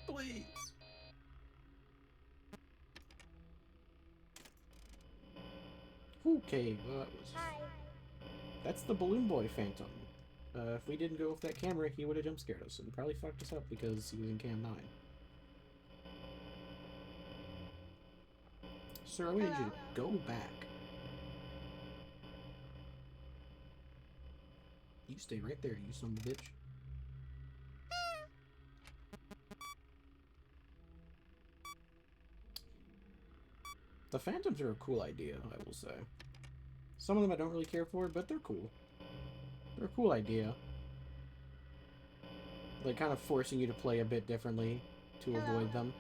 Please! Okay, well that was... Hi. That's the Balloon Boy Phantom. If we didn't go with that camera, he would have jump scared us and probably fucked us up because he was in Cam 9. Sir, I need you to go back. You stay right there, you son of a bitch. The Phantoms are a cool idea, I will say. Some of them I don't really care for, but they're cool. They're a cool idea. Like, kind of forcing you to play a bit differently to avoid them.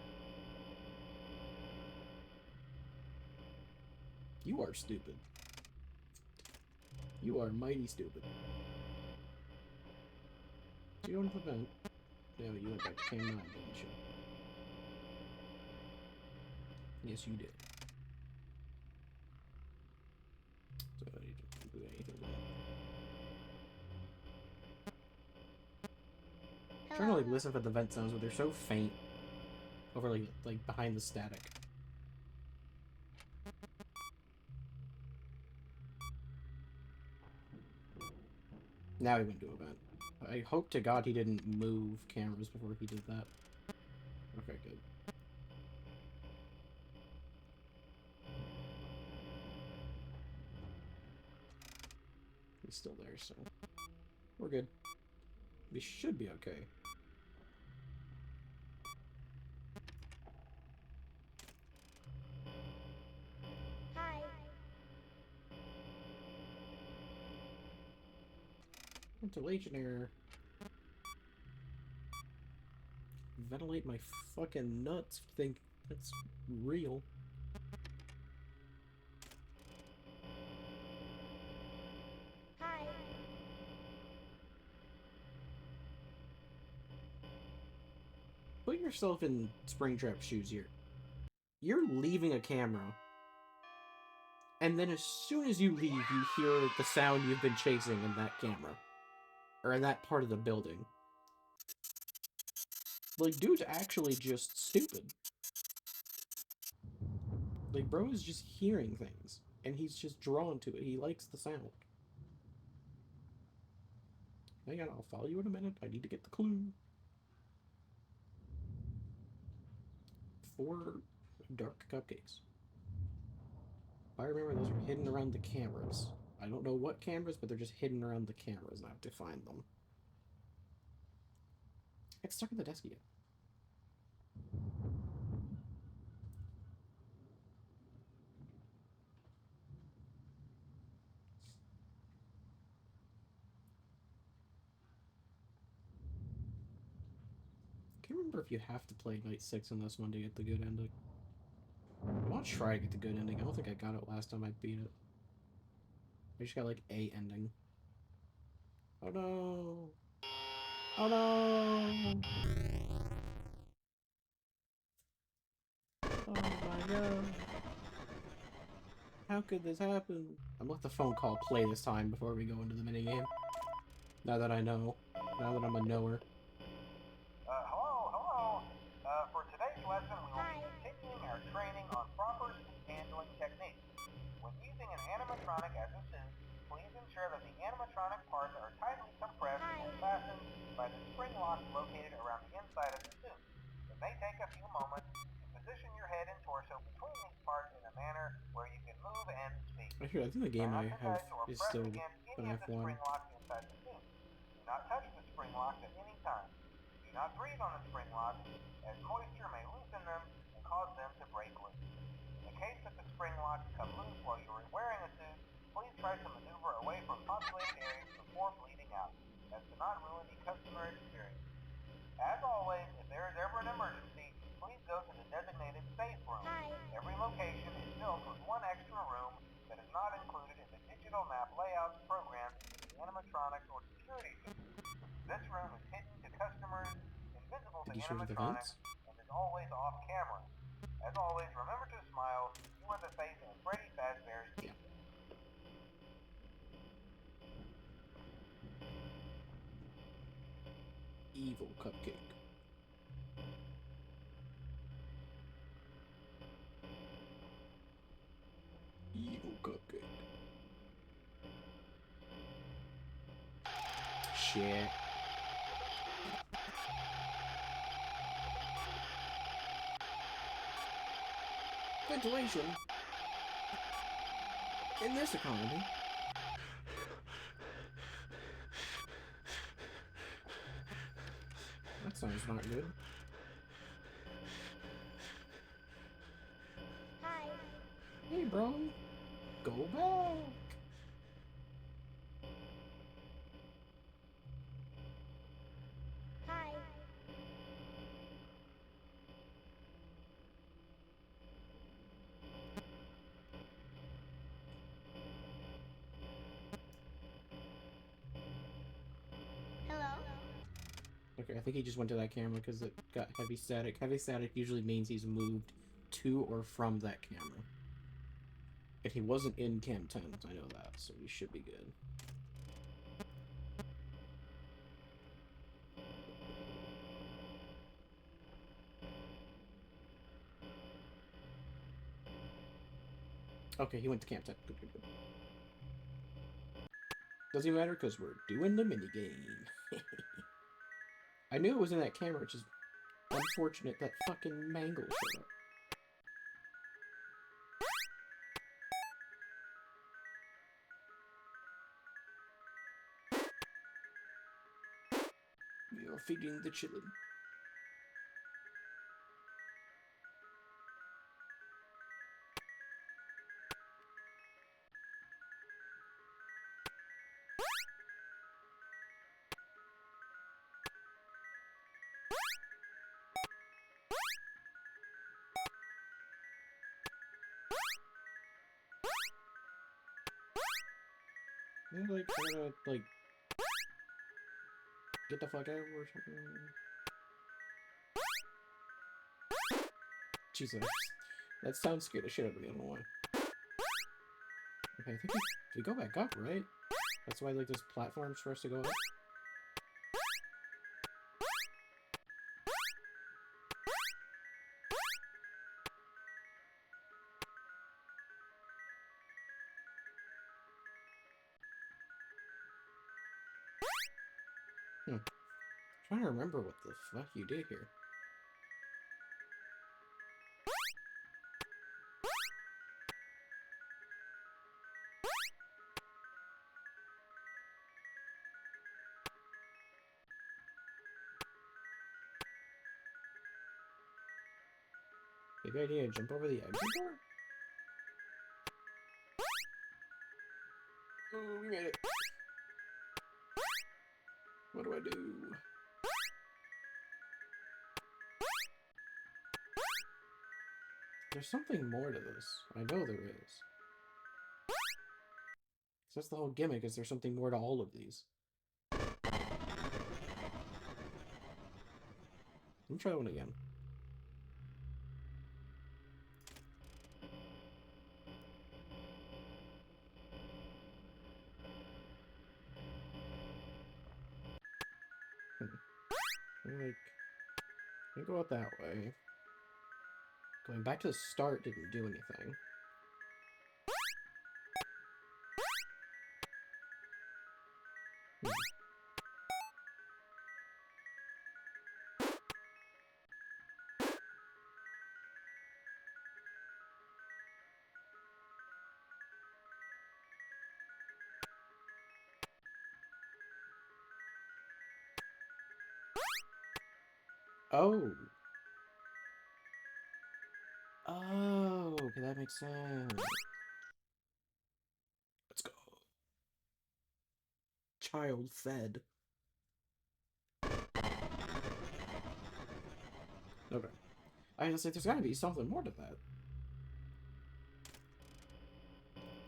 You are stupid. You are mighty stupid. So you went to the vent. Yeah, you went back to Cam 9, didn't you? Yes, you did. So I need to do anything with that. I'm trying to like listen for the vent sounds, but they're so faint over like behind the static. Now he went to event. I hope to God he didn't move cameras before he did that. Okay, good. He's still there, so we're good. We should be okay. Hi. Ventilation error. Ventilate my fucking nuts. Think that's real. Hi. Put yourself in Springtrap shoes here. You're leaving a camera, and then as soon as you leave, you hear the sound you've been chasing in that camera. Or in that part of the building. Like, dude's actually just stupid. Like, bro is just hearing things, and he's just drawn to it. He likes the sound. Hang on, I'll follow you in a minute. I need to get the clue. 4 dark cupcakes. If I remember, those are hidden around the cameras. I don't know what cameras, but they're just hidden around the cameras, and I have to find them. It's stuck in the desk again. I can't remember if you have to play Night 6 in this one to get the good ending. I want to try to get the good ending. I don't think I got it last time I beat it. I just got like a ending. Oh no! Oh no! Oh my god! How could this happen? I'm gonna let the phone call play this time before we go into the minigame. Now that I know. Now that I'm a knower. Hello. For today's lesson, we will be continuing our training on proper handling techniques. When using an animatronic as a suit, please ensure that the animatronic parts are tightly compressed and fastened by the spring locks located around the inside of the suit. It may take a few moments to position your head and torso between these parts in a manner where you can move and speak. Actually, I think the game I have is still Any of Fnaf the 1. spring locks inside the suit. Do not touch the spring locks at any time. Do not breathe on the spring locks, as moisture may loosen them and cause them to break loose. In the case that the spring locks come loose while you are wearing a suit, please try to maneuver away from populated areas before bleeding out, as to not ruin the customer experience. As always, if there is ever an emergency, please go to the designated safe room. Hi. Every location is built with one extra room that is not included in the digital map layouts programmed into the animatronics or security system. This room is hidden to customers, invisible to Did you show the animatronics, vents? and is always off camera. As always, remember to smile. You are the face of Freddy Fazbear's Yeah. Pizza. Evil cupcake. Evil cupcake. Shit. Ventilation. In this economy. That sounds not good. Hi. Hey, bro. Go back. Hi. Hello. Okay, I think he just went to that camera because it got heavy static. Heavy static usually means he's moved to or from that camera. And he wasn't in Cam 10, I know that, so we should be good. Okay, he went to Camp 10. Good. Doesn't matter because we're doing the minigame. I knew it was in that camera, which is unfortunate that fucking Mangle showed up. We are feeding the chillin'. They're like trying to like get the fuck out or something. Jesus, that sound scared the shit out of me. I don't know why. Okay, I think we go back up, right? That's why like there's platforms for us to go up. Trying to remember what the fuck you did here. Maybe I need to jump over the exit door? Oh, we made it. What do I do? There's something more to this. I know there is. So that's the whole gimmick, is there something more to all of these? Let me try one again. Like, I go out that way. Going back to the start didn't do anything. Oh. Oh, okay, that makes sense. Let's go. Child fed. Okay. I was like, there's gotta be something more to that.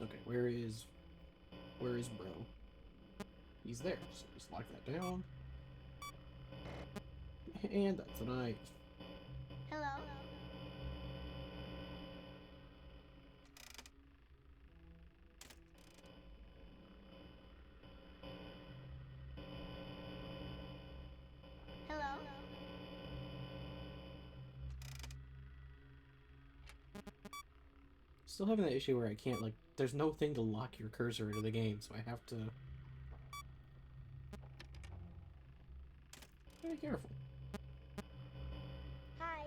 Okay, where is bro? He's there, so just lock that down. And that's a knife. Hello? Hello? Still having that issue where I can't, like, there's no thing to lock your cursor into the game, so I have to be careful. Hi.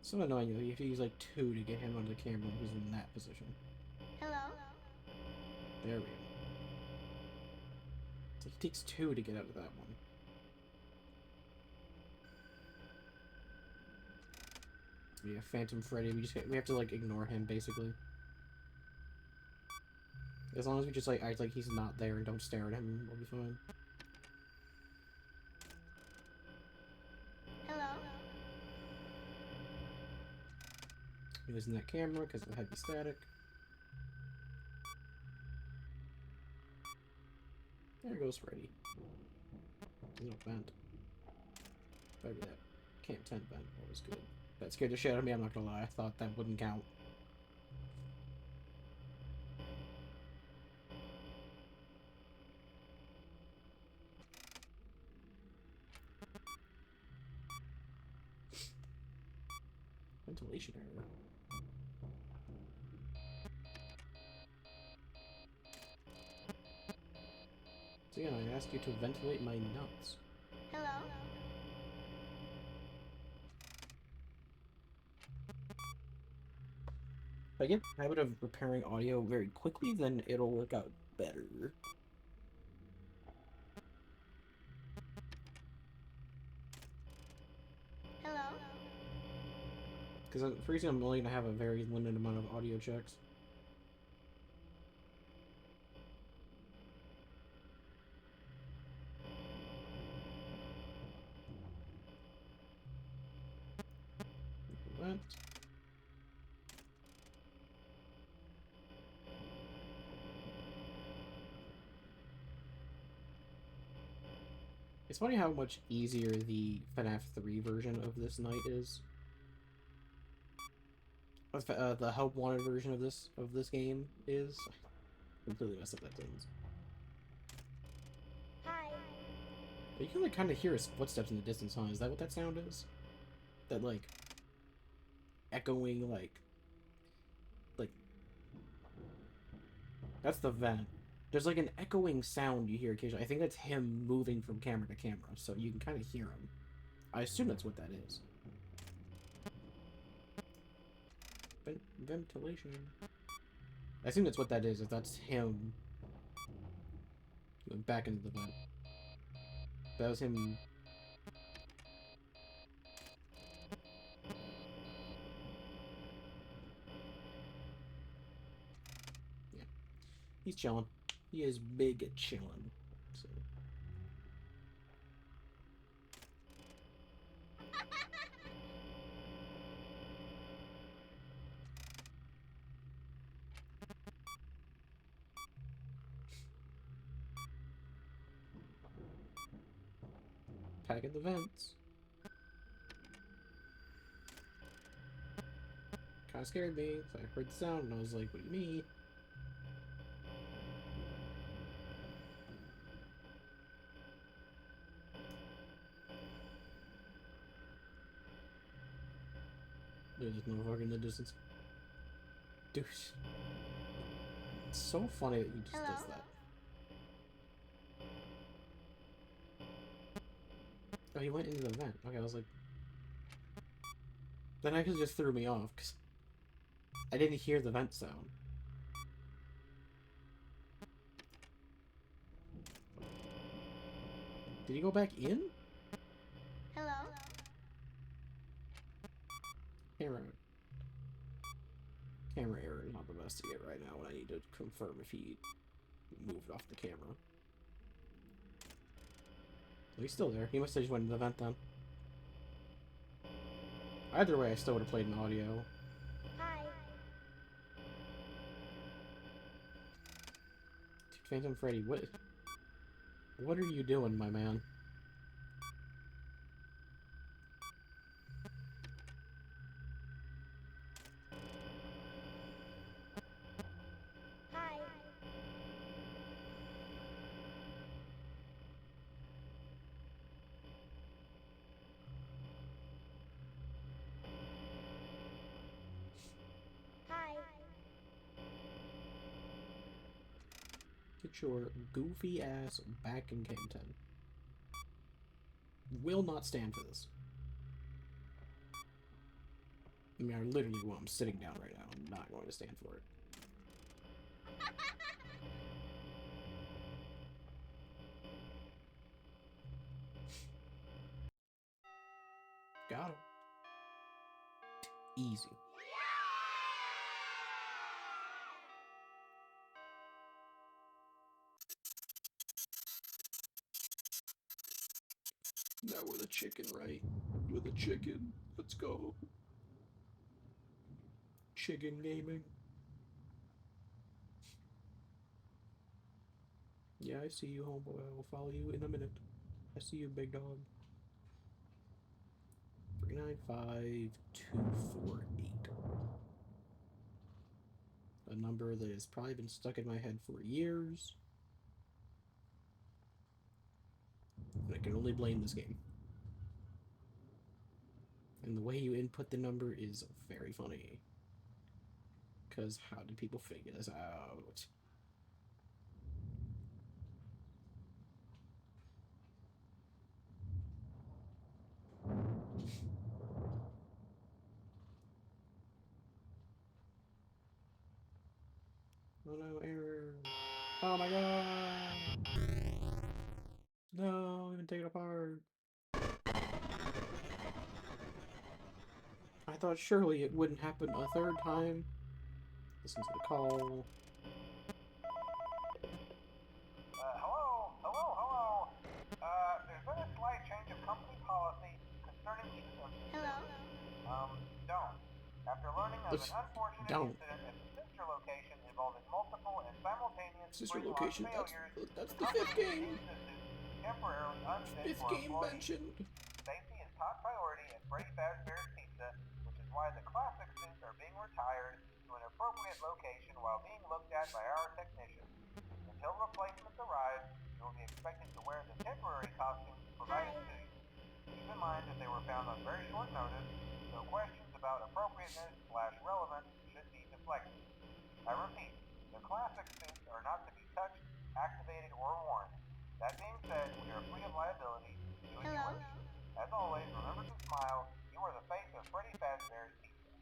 It's so annoying though, you have to use like 2 to get him onto the camera when he's in that position. Hello? There we go. It's like it takes 2 to get out of that one. Yeah, Phantom Freddy, we have to like ignore him basically. As long as we just like act like he's not there and don't stare at him, we'll be fine. Hello? Using that camera because of the heavy static. There goes Freddy. There's no vent. Maybe that can't tent vent. That was good. That scared the shit out of me, I'm not gonna lie. I thought that wouldn't count. Ventilation error. Again, I asked you to ventilate my nuts. Hello? If I get the habit of repairing audio very quickly, then it'll work out better. Hello? Because for reason I'm only gonna have a very limited amount of audio checks. What? It's funny how much easier the Fnaf 3 version of this night is. The Help Wanted version of this game is. I completely messed up that sentence. Hi. But you can like kind of hear his footsteps in the distance, huh? Is that what that sound is? That like echoing like that's the vent. There's like an echoing sound you hear occasionally. I think that's him moving from camera to camera, so you can kind of hear him. I assume that's what that is. Ventilation. I assume that's what that is, if that's him going back into the vent. That was him. Yeah. He's chilling. He is big at chilling. So. Packing the vents. Kind of scared me. So I heard the sound and I was like, what do you mean? There's this motherfucker in the distance. Dude. It's so funny that he just does that. Oh, he went into the vent. Okay, I was like... Then I just threw me off, because I didn't hear the vent sound. Did he go back in? Hello? Camera. Camera error is not the best to get right now when I need to confirm if he moved off the camera. So he's still there. He must have just went into the vent then. Either way, I still would have played an audio. Hi. Dude, Phantom Freddy, what are you doing, my man? Hi. Hi. Get your goofy ass back in Game 10. Will not stand for this. I mean, I literally will. I'm sitting down right now. I'm not going to stand for it. Got him. Easy. Now we're the chicken, right? We're the chicken. Let's go. Chicken gaming. Yeah, I see you, homeboy. I will follow you in a minute. I see you, big dog. 395248. A number that has probably been stuck in my head for years. And I can only blame this game. And the way you input the number is very funny. Because how did people figure this out? Oh no, error. Oh my god! No, even take it apart. I thought surely it wouldn't happen a third time. Listen to the call. Hello. There's been a slight change of company policy concerning use of Hello? don't. After learning of an unfortunate Don't. incident at the sister location involving multiple and simultaneous Sister spring lock location, failures, that's the the fifth company game. deems the suit temporarily unfit Fifth for game employees. mentioned. Safety is top priority at Freddy Fazbear's Pizza, which is why the classic suits are being retired to an appropriate location while being looked at by our technicians. Until replacements arrive, you will be expected to wear the temporary costumes provided Hi. to you. Keep in mind that they were found on very short notice, so questions about appropriateness/relevance should be deflected. I repeat, the classic suits are not to be touched, activated, or worn. That being said, we are free of liability. Do as you Hello? wish. As always, remember to smile. You are the face of Freddy Fazbear's Pizza.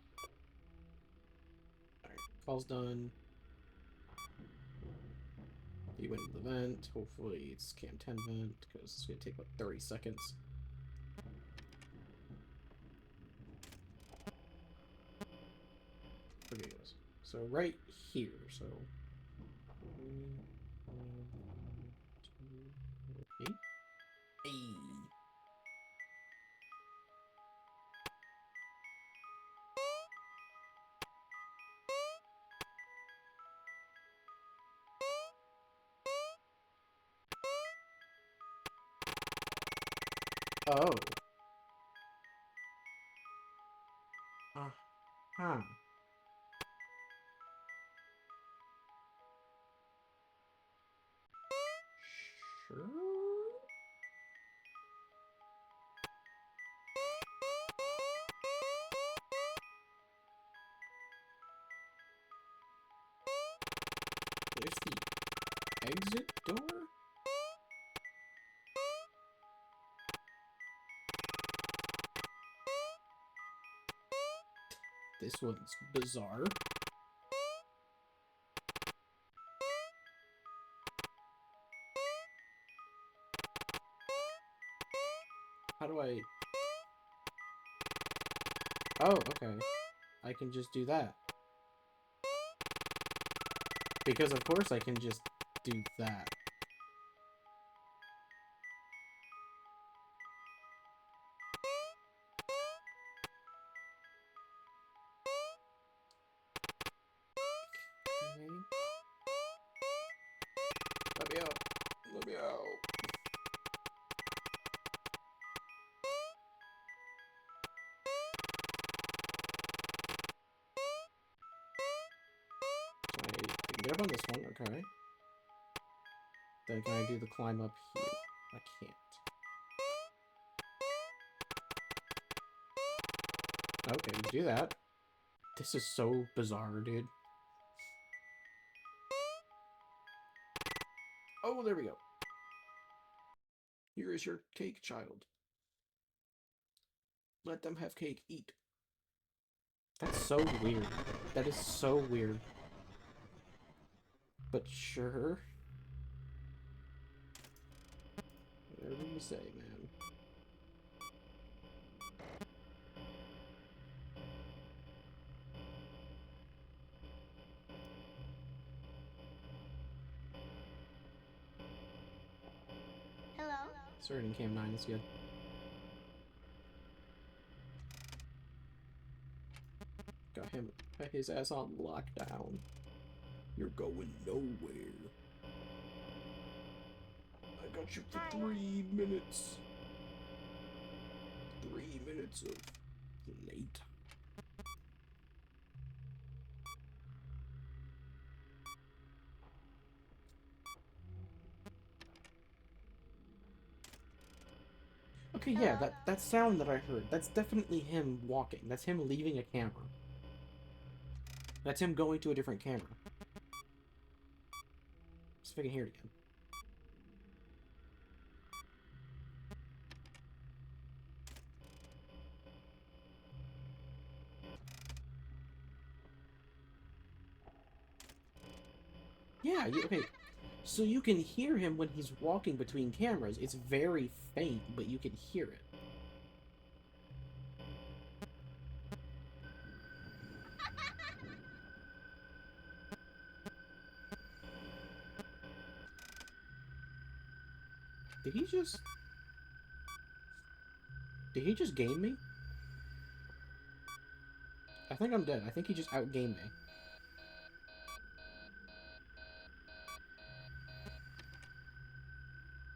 Alright, call's done. He went to the vent. Hopefully it's Cam 10 vent, because it's going to take about 30 seconds. Okay, guys. So right here, so... 3, 1, 2, 8. Hey! Oh. Uh-huh. Sure? There's the exit door? This one's bizarre. How do I... Oh, okay. I can just do that. Because of course I can just do that. Okay. Let me out. Let me out. I can get up on this one, okay. Then can I do the climb up here? I can't. Okay, you do that. This is so bizarre, dude. Oh, there we go. Here is your cake, child. Let them have cake. Eat. That's so weird. That is so weird. But sure. Whatever you say, man. Hello? Starting Cam 9 is good. Got his ass on lockdown. You're going nowhere. I got you for Hi. 3 minutes. 3 minutes of late. Okay, yeah, Hello? that sound that I heard, that's definitely him walking. That's him leaving a camera. That's him going to a different camera. See if I can hear it again. Yeah, okay. So you can hear him when he's walking between cameras. It's very faint, but you can hear it. Did he just... Did he just game me? I think I'm dead. I think he just outgamed me.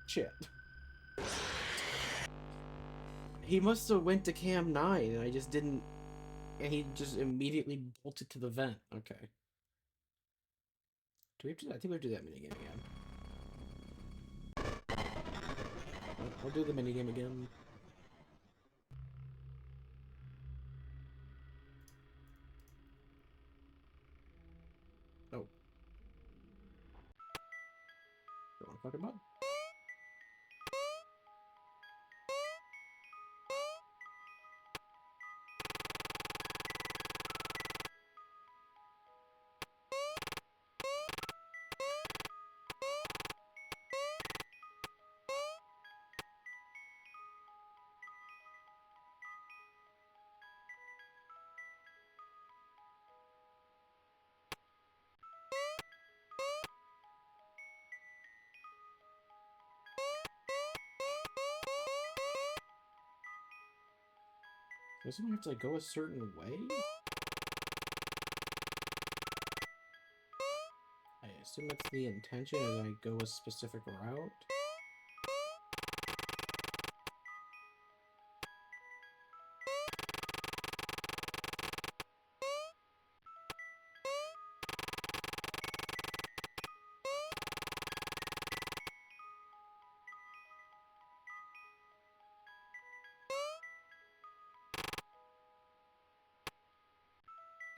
Shit. He must have went to cam 9 and I just didn't... And he just immediately bolted to the vent. Okay. Do we have to... I think we have to do that minigame again. I'll do the minigame again. Oh. Wrong fucking button. Doesn't it have to like go a certain way? I assume that's the intention as I go a specific route.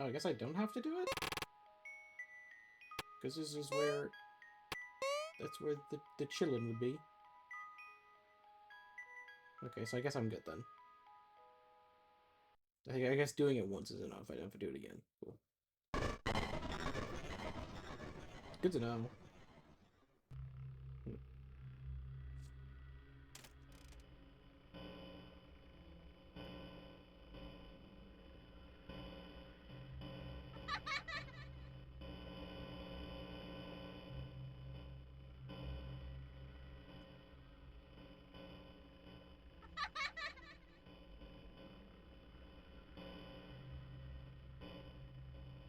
Oh, I guess I don't have to do it? Because this is where... That's where the chillin' would be. Okay, so I guess I'm good then. I guess doing it once is enough. I don't have to do it again. Cool. Good to know.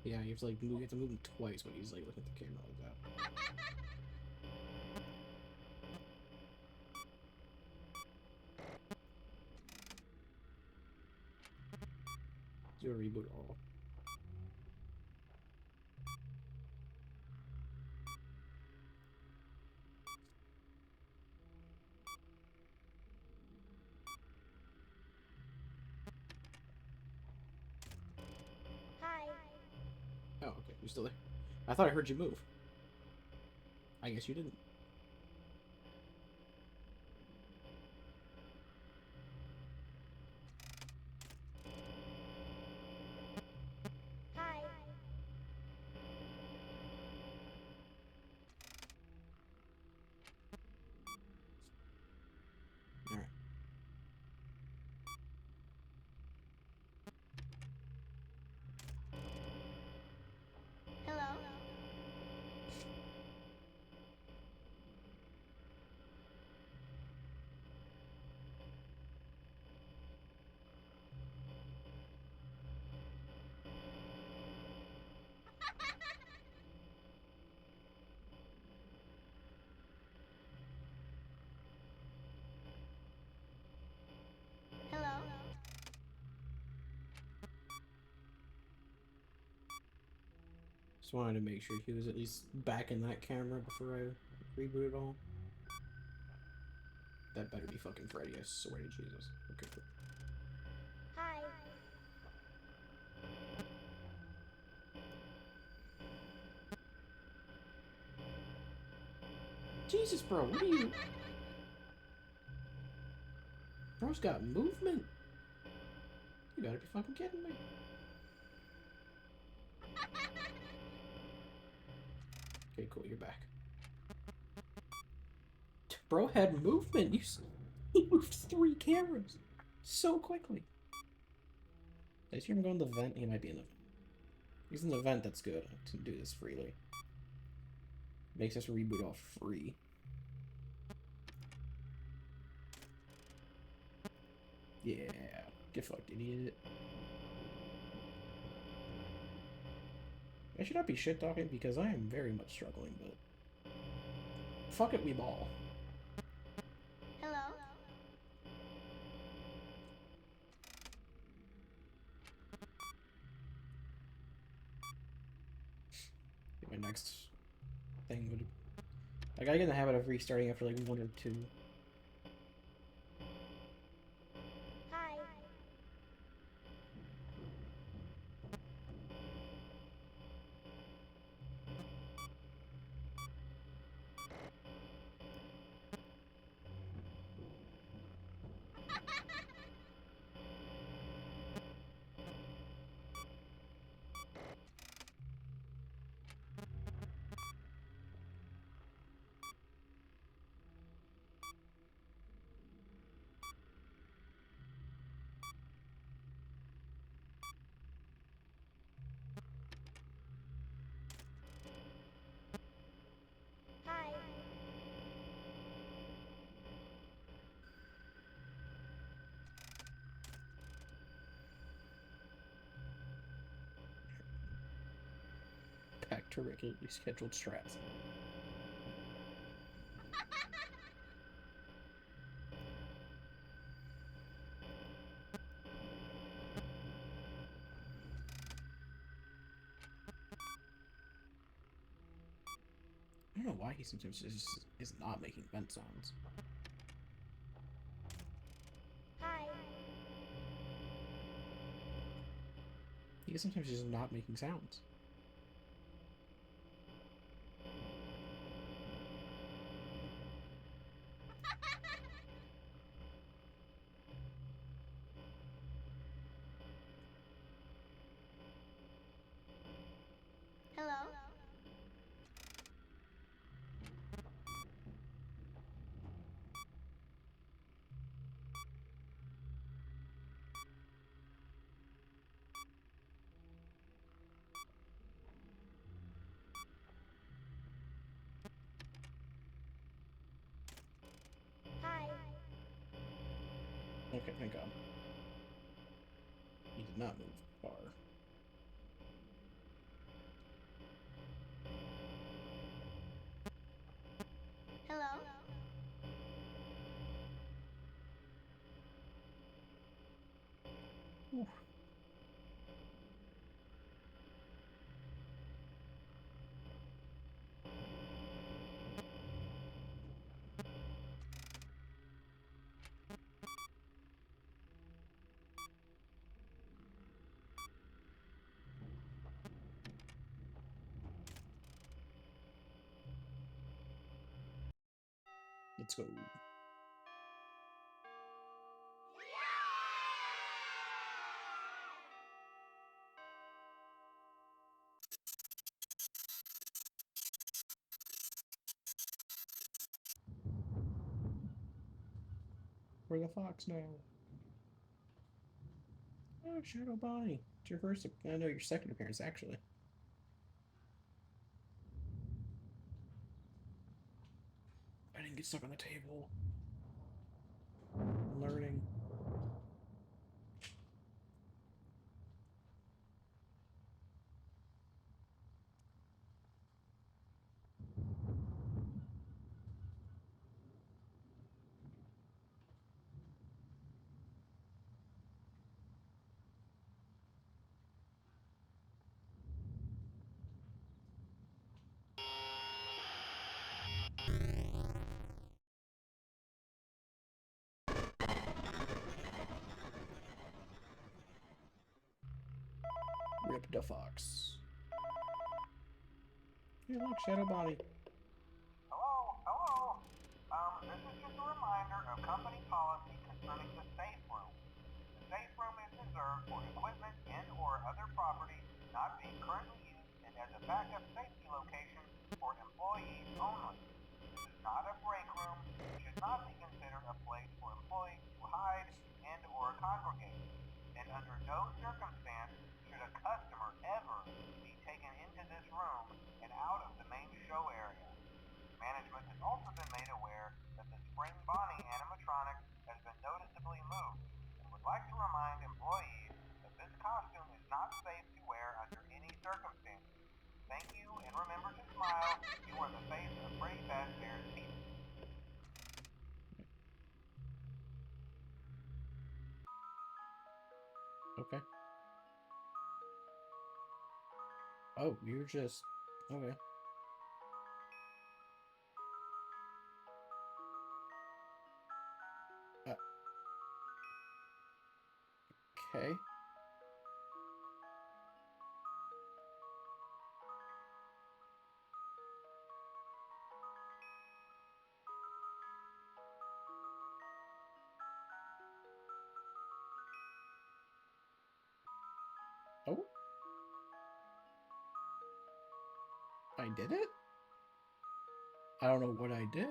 Yeah, you have to like move, you have to move him twice when he's like looking at the camera like that. Do a reboot all. Hi. Oh, okay, you're still there. I thought I heard you move. I guess you didn't. Hi. Alright. Hello. Hello. Just wanted to make sure he was at least back in that camera before I reboot it all. That better be fucking Freddy, I swear to Jesus. Okay, cool. Hi. Jesus, bro, what are you... Bro's got movement. You gotta be fucking kidding me. Okay, cool, you're back. Bro had movement. He moved 3 cameras so quickly. Did I see him go in the vent? He might be in the vent. He's in the vent, that's good. I can do this freely. Makes us reboot off free. Yeah. Get fucked, idiot. I should not be shit talking because I am very much struggling, but fuck it, we ball. Hello? My next thing would. I gotta get in the habit of restarting after like 1 or 2. Hi. Hi. Back to regularly scheduled strats. I don't know why he sometimes just is not making vent sounds. Hi. He sometimes just not making sounds. Hello? Hi. Okay, thank God. He did not move far. Hello? Whew. Let's go. Where the fox now? Oh, Shadow Bonnie. It's your first. I know your second appearance, actually. I didn't get stuck on the table. I'm learning. Rip the fox. Hey, look, Shadow Bonnie. Hello? This is just a reminder of company policy concerning the safe room. The safe room is reserved for equipment and/or other property not being currently used and as a backup safety location for under no circumstance should a customer ever be taken into this room and out of the main show area. Management has also been made aware that the Spring Bonnie animatronic has been noticeably moved and would like to remind employees that this costume is not safe to wear under any circumstances. Thank you, and remember to smile. You are the face of Freddy Fazbear's Pizza. Okay. Oh, you're just... Okay. Okay. Oh. I did it? I don't know what I did.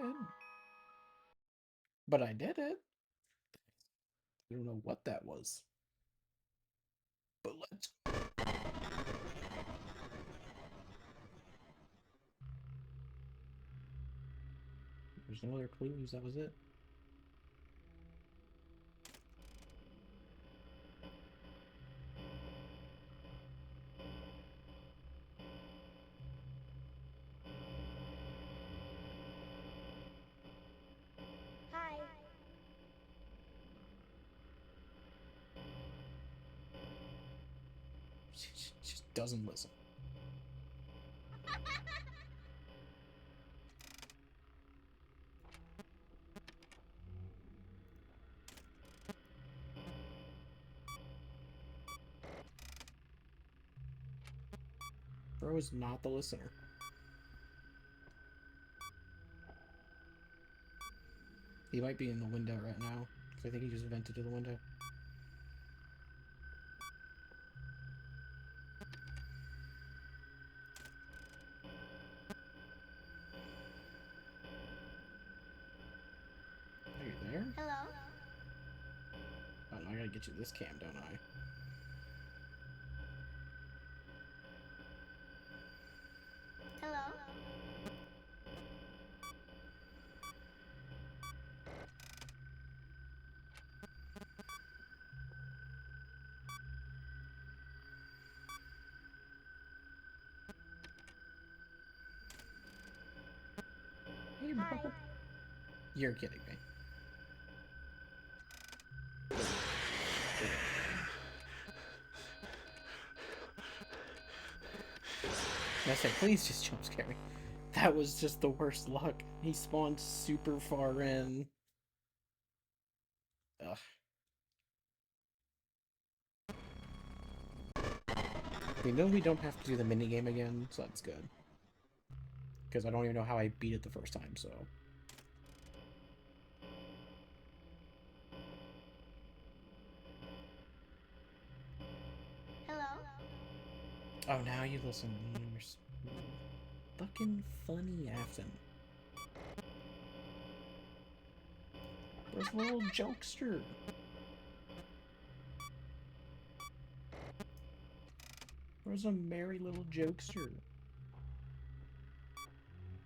But I did it. I don't know what that was. But let's... There's no other clues, that was it. Hi. She just doesn't listen. Bro is not the listener. He might be in the window right now, because I think he just vented to the window. Are you there? Hello. Oh, no, I gotta get you this cam, don't I? Hello. Hey, Hi. bro. You're kidding me. I say, please just jump scare me. That was just the worst luck. He spawned super far in. Ugh. We know we don't have to do the minigame again, so that's good. Because I don't even know how I beat it the first time, so... Hello. Oh, now you listen. You're fucking funny, Afton. Where's the little jokester? Where's a merry little jokester?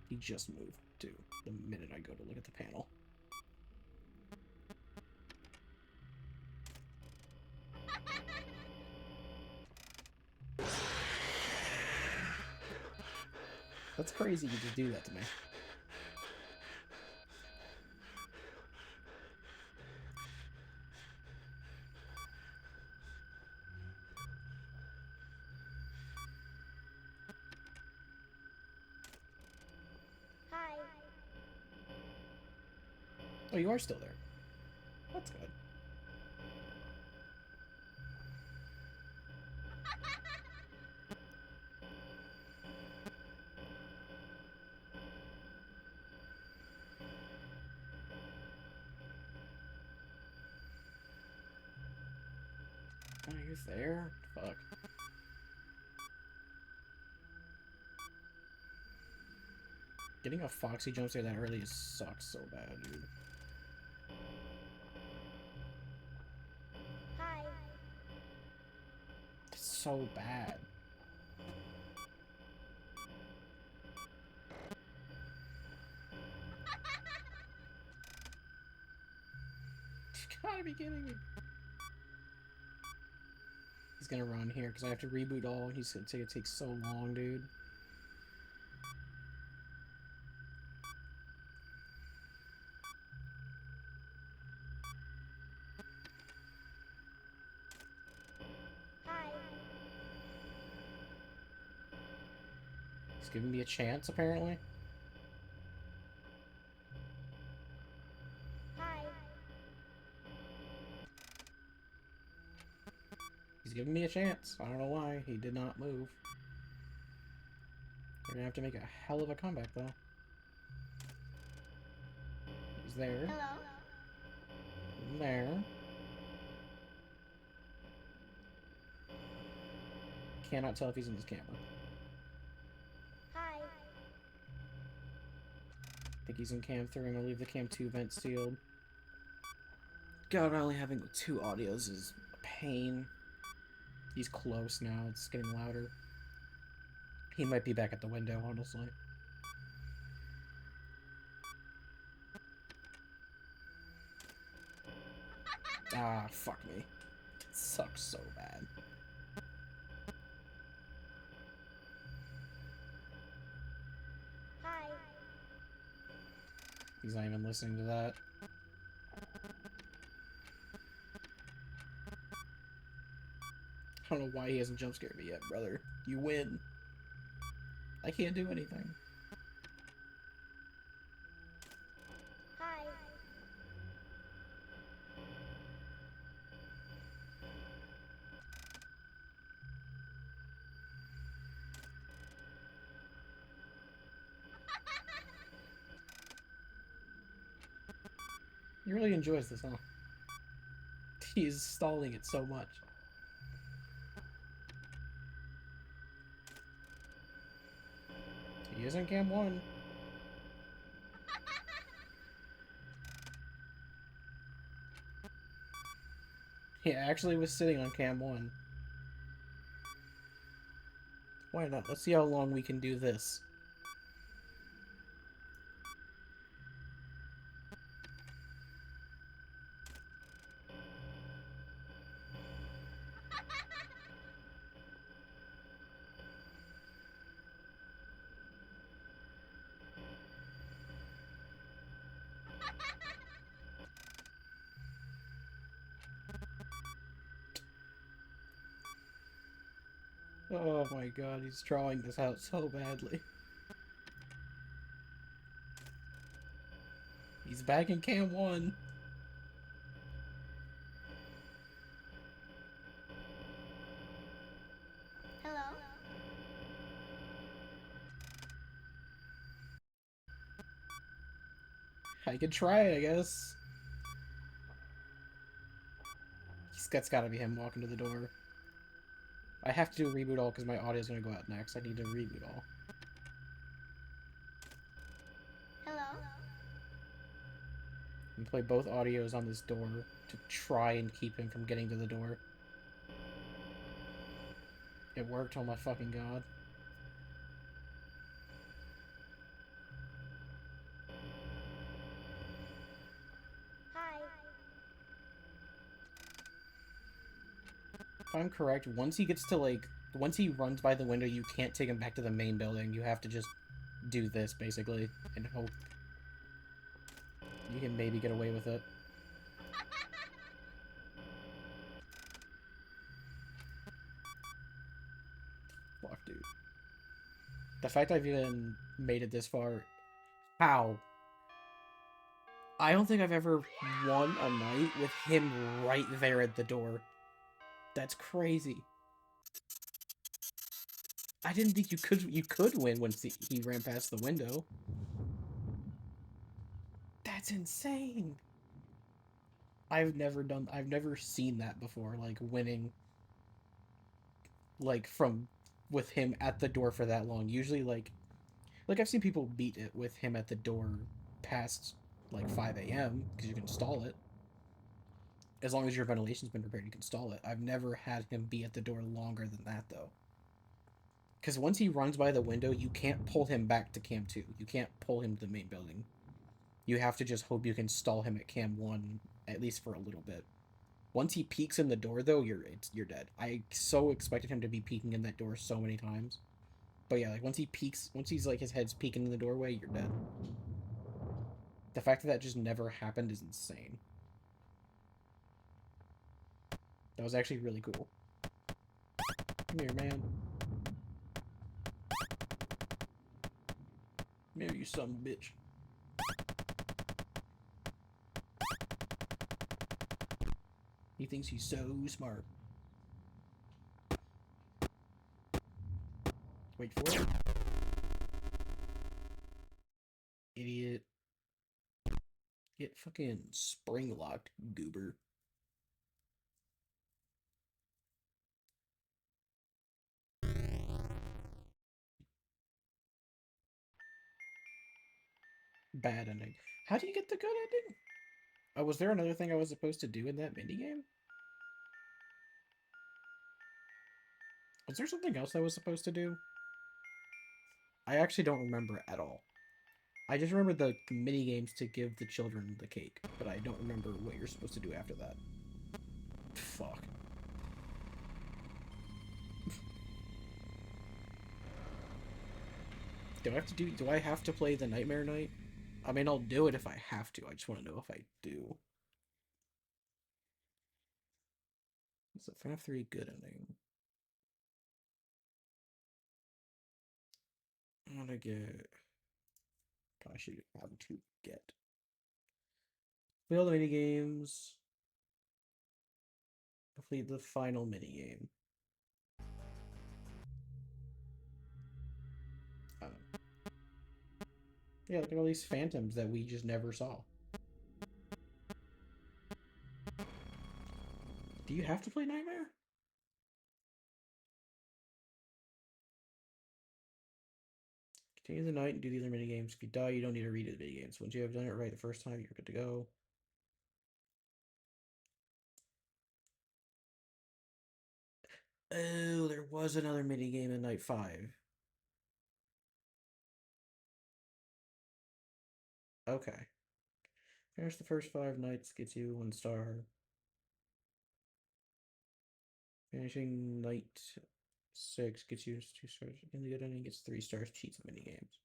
He just moved, too, the minute I go to look at the panel. That's crazy you just do that to me. Hi. Oh, you are still there. That's good. Oh, you're there? Fuck. Getting a Foxy jump scare that early sucks so bad, dude. Hi. so bad. You gotta be kidding me. He's gonna run here because I have to reboot all. He's gonna say it takes so long, dude. Hi. He's giving me a chance, apparently. Hi. He's giving me a chance. I don't know why. He did not move. They're gonna have to make a hell of a comeback, though. He's there. Hello. There. Cannot tell if he's in his camera. Hi. I think he's in cam 3. I'm gonna leave the cam 2 vent sealed. God, only having 2 audios is a pain. He's close now. It's getting louder. He might be back at the window, honestly. Ah, fuck me. It sucks so bad. Hi. He's not even listening to that. I don't know why he hasn't jump scared me yet, brother. You win. I can't do anything. Hi. He really enjoys this, huh? He's stalling it so much. He is in cam 1. He actually was sitting on cam 1. Why not? Let's see how long we can do this. Oh my god, he's drawing this out so badly. He's back in cam 1. Hello. I could try it, I guess. That's gotta be him walking to the door. I have to do a reboot all because my audio's gonna go out next. I need to reboot all. Hello. And play both audios on this door to try and keep him from getting to the door. It worked, oh my fucking god. Hi. If I'm correct, once he gets to, like, once he runs by the window, you can't take him back to the main building. You have to just do this, basically, and hope you can maybe get away with it. Fuck, dude. The fact I've even made it this far... How? I don't think I've ever won a night with him right there at the door. That's crazy. I didn't think you could win once he ran past the window. That's insane. I've never seen that before, like winning like from with him at the door for that long. Usually like I've seen people beat it with him at the door past like 5 a.m. because you can stall it. As long as your ventilation's been repaired, you can stall it. I've never had him be at the door longer than that, though. Because once he runs by the window, you can't pull him back to Cam 2. You can't pull him to the main building. You have to just hope you can stall him at Cam 1, at least for a little bit. Once he peeks in the door, though, you're dead. I so expected him to be peeking in that door so many times. But yeah, like, once he's, like, his head's peeking in the doorway, you're dead. The fact that just never happened is insane. That was actually really cool. Come here, man. Come here, you son of a bitch. He thinks he's so smart. Wait for it. Idiot. Get fucking spring locked, goober. Bad ending. How do you get the good ending? Oh, was there another thing I was supposed to do in that minigame? Was there something else I was supposed to do? I actually don't remember at all. I just remember the mini games to give the children the cake, but I don't remember what you're supposed to do after that. Fuck. Do I have to play the Nightmare Night? I mean, I'll do it if I have to. I just want to know if I do. Is it FNAF 3 good ending? I'm gonna get... I should have to get. Play all the mini games. Complete the final mini game. Yeah, look at all these phantoms that we just never saw. Do you have to play Nightmare? Continue the night and do the other minigames. If you die, you don't need to read the minigames. Once you have done it right the first time, you're good to go. Oh, there was another minigame in Night 5. Okay. Finish the first 5 nights gets you 1 star. Finishing Night 6 gets you 2 stars. In the good ending gets 3 stars. Cheats minigames.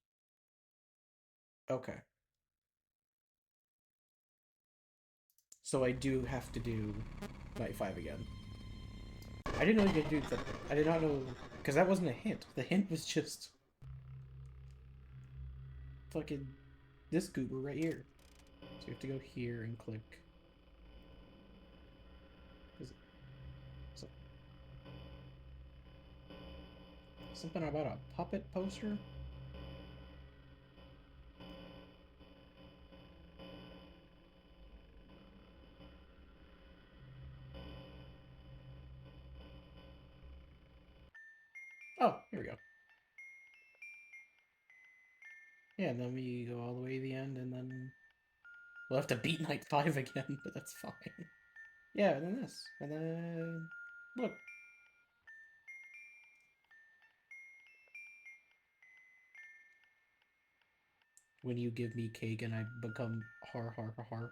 Okay. So I do have to do Night 5 again. I didn't know you could do that. I did not know, because that wasn't a hint. The hint was just fucking this goober right here. So you have to go here and click. Is it something about a puppet poster? Oh, here we go. Yeah, and then we go all the way to the end, and then we'll have to beat Night 5 again, but that's fine. Yeah, and then this. And then... Look. When you give me cake and I become har har har har.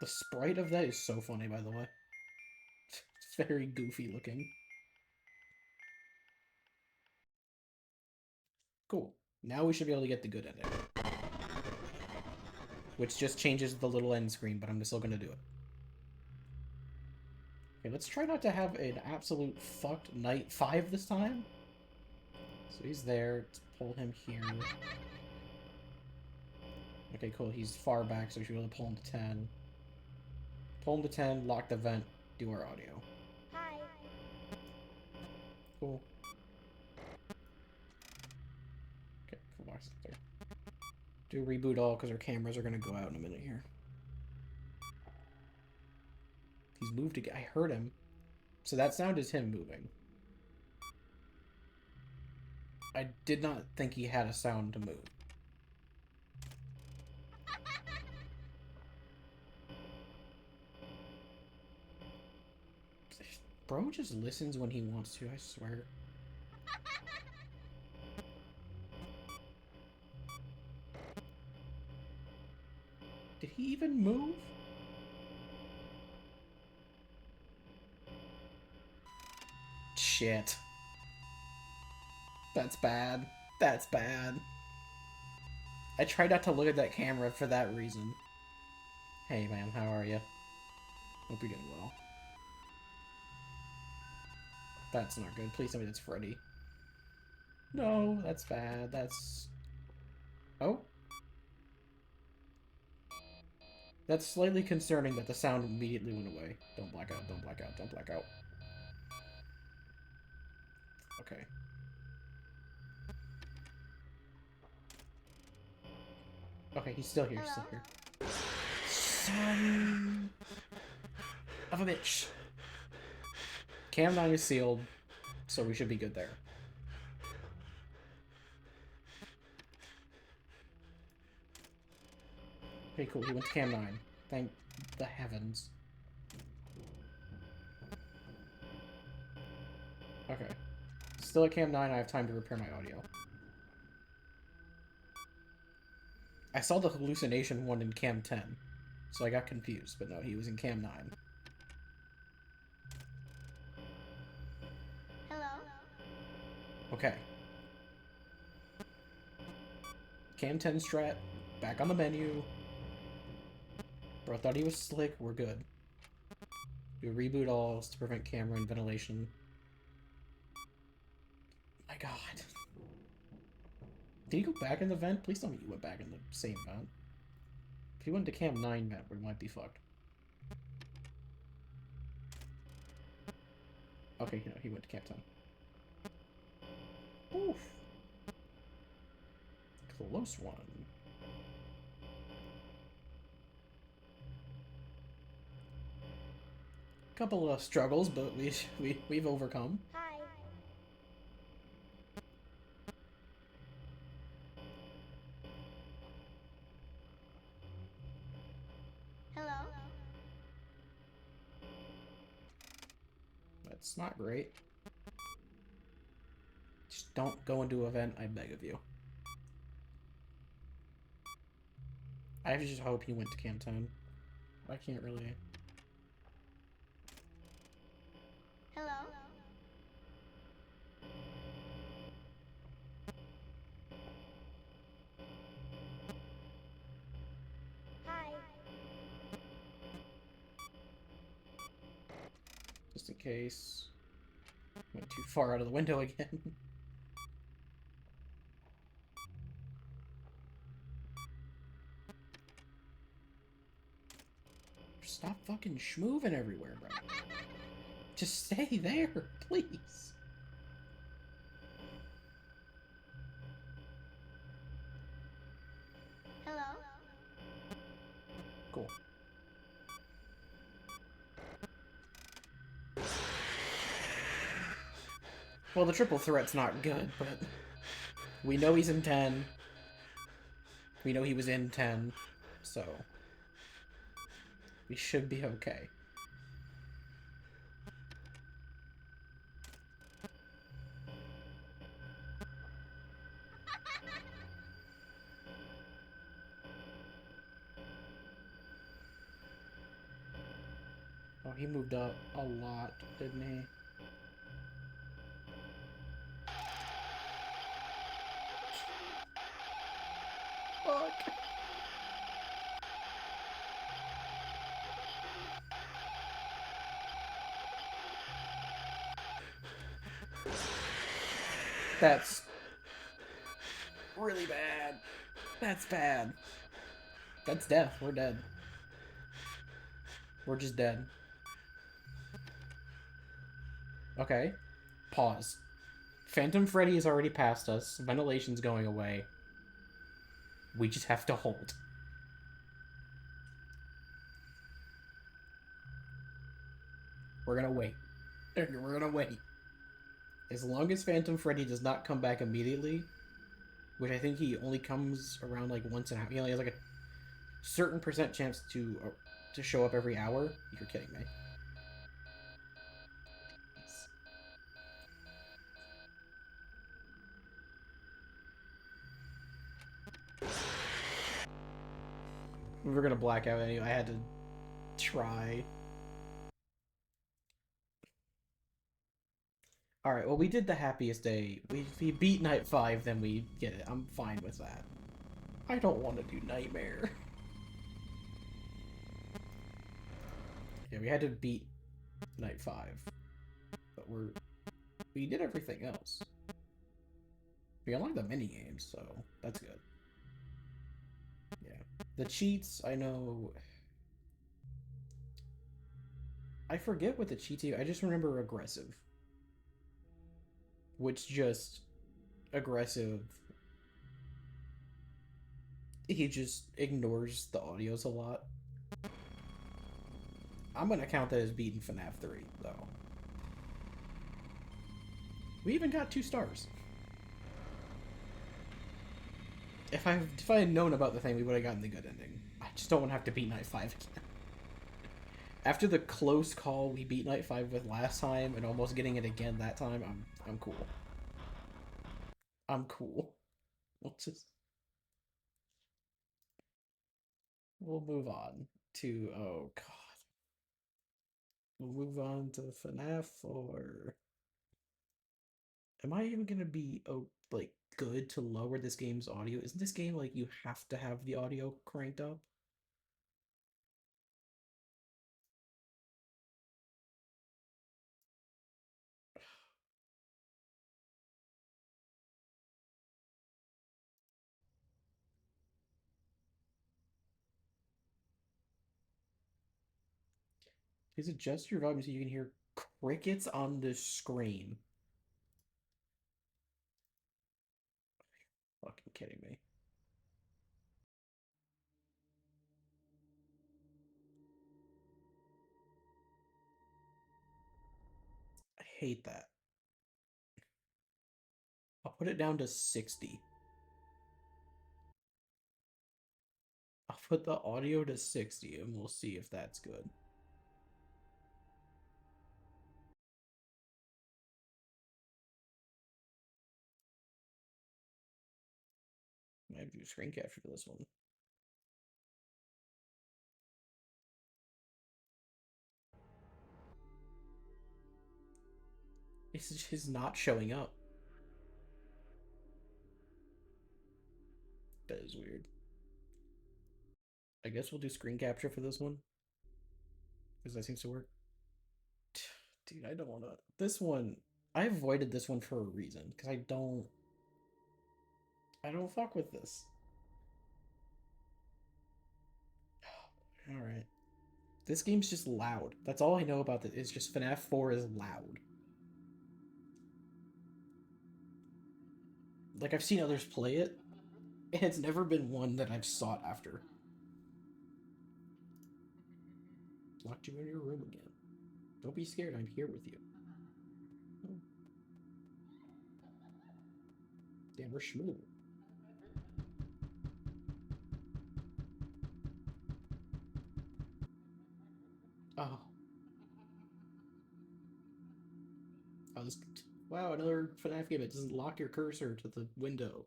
The sprite of that is so funny, by the way. It's very goofy looking. Cool. Now we should be able to get the good ending. Which just changes the little end screen, but I'm still gonna do it. Okay, let's try not to have an absolute fucked Night 5 this time. So he's there. Let's pull him here. Okay, cool. He's far back, so we should be able to pull him to 10. Pull him to 10, lock the vent, do our audio. Hi. Cool. Okay, cool. Box up there. Do reboot all, because our cameras are going to go out in a minute here. He's moved again. I heard him. So that sound is him moving. I did not think he had a sound to move. Bro just listens when he wants to, I swear. Did he even move? Shit. That's bad. That's bad. I tried not to look at that camera for that reason. Hey man, how are you? Hope you're doing well. That's not good. Please tell me that's Freddy. No, that's bad. That's... Oh? That's slightly concerning that the sound immediately went away. Don't black out, don't black out, don't black out. Okay. Okay, he's still here, still here. Son of a bitch. Cam 9 is sealed, so we should be good there. Okay, cool. He went to Cam 9. Thank the heavens. Okay. Still at Cam 9, I have time to repair my audio. I saw the hallucination one in Cam 10, so I got confused, but no, he was in Cam 9. Hello? Okay. Cam 10 strat, back on the menu. Bro, thought he was slick, we're good. Do reboot alls to prevent camera and ventilation. My god. Did he go back in the vent? Please tell me you went back in the same vent. If he went to Cam 9 vent, we might be fucked. Okay, no, he went to Cam 10. Oof. Close one. Couple of struggles, but we've overcome. Hi. Hello? That's not great. Just don't go into a vent, I beg of you. I just hope he went to Cam 10. I can't really... Hello? Hi. Just in case. Went too far out of the window again. Stop fucking schmooving everywhere, bro. Just stay there, please. Hello? Cool. Well, the triple threat's not good, but we know he's in 10. We know he was in 10, so we should be okay. Oh, he moved up a lot, didn't he? Fuck. That's really bad. That's bad. That's death. We're dead. We're just dead. Okay. Pause. Phantom Freddy is already past us. Ventilation's going away. We just have to hold. We're gonna wait. We're gonna wait. As long as Phantom Freddy does not come back immediately, which I think he only comes around like once an hour. He only has like a certain % chance to show up every hour. You're kidding me. We were gonna black out anyway. I had to try. Alright, well, we did the happiest day. We beat night 5, then we get it. I'm fine with that. I don't want to do Nightmare. Yeah, we had to beat night 5. But we did everything else. We unlocked the mini games, so that's good. Yeah. The cheats, I know. I forget what the cheats are. I just remember aggressive. Which just aggressive. He just ignores the audios a lot. I'm gonna count that as beating FNAF 3, though. We even got 2 stars. If I had known about the thing, we would have gotten the good ending. I just don't want to have to beat Night 5 again. After the close call we beat Night 5 with last time and almost getting it again that time, I'm cool. I'm cool. We'll move on to, oh god. We'll move on to FNAF, or am I even gonna be like good to lower this game's audio? Isn't this game like you have to have the audio cranked up? Please adjust your volume so you can hear crickets on the screen. Fucking kidding me. I hate that. I'll put it down to 60. I'll put the audio to 60 and we'll see if that's good. I have to do screen capture for this one. It's just not showing up. That is weird. I guess we'll do screen capture for this one. Because that seems to work. Dude, I don't want to. This one, I avoided this one for a reason. Because I don't fuck with this. Alright. This game's just loud. That's all I know about it. It's just FNAF 4 is loud. Like, I've seen others play it, and it's never been one that I've sought after. Locked you in your room again. Don't be scared, I'm here with you. Oh. Damn, we're schmoo. Oh. Oh, this... Wow, another FNAF game that doesn't lock your cursor to the window.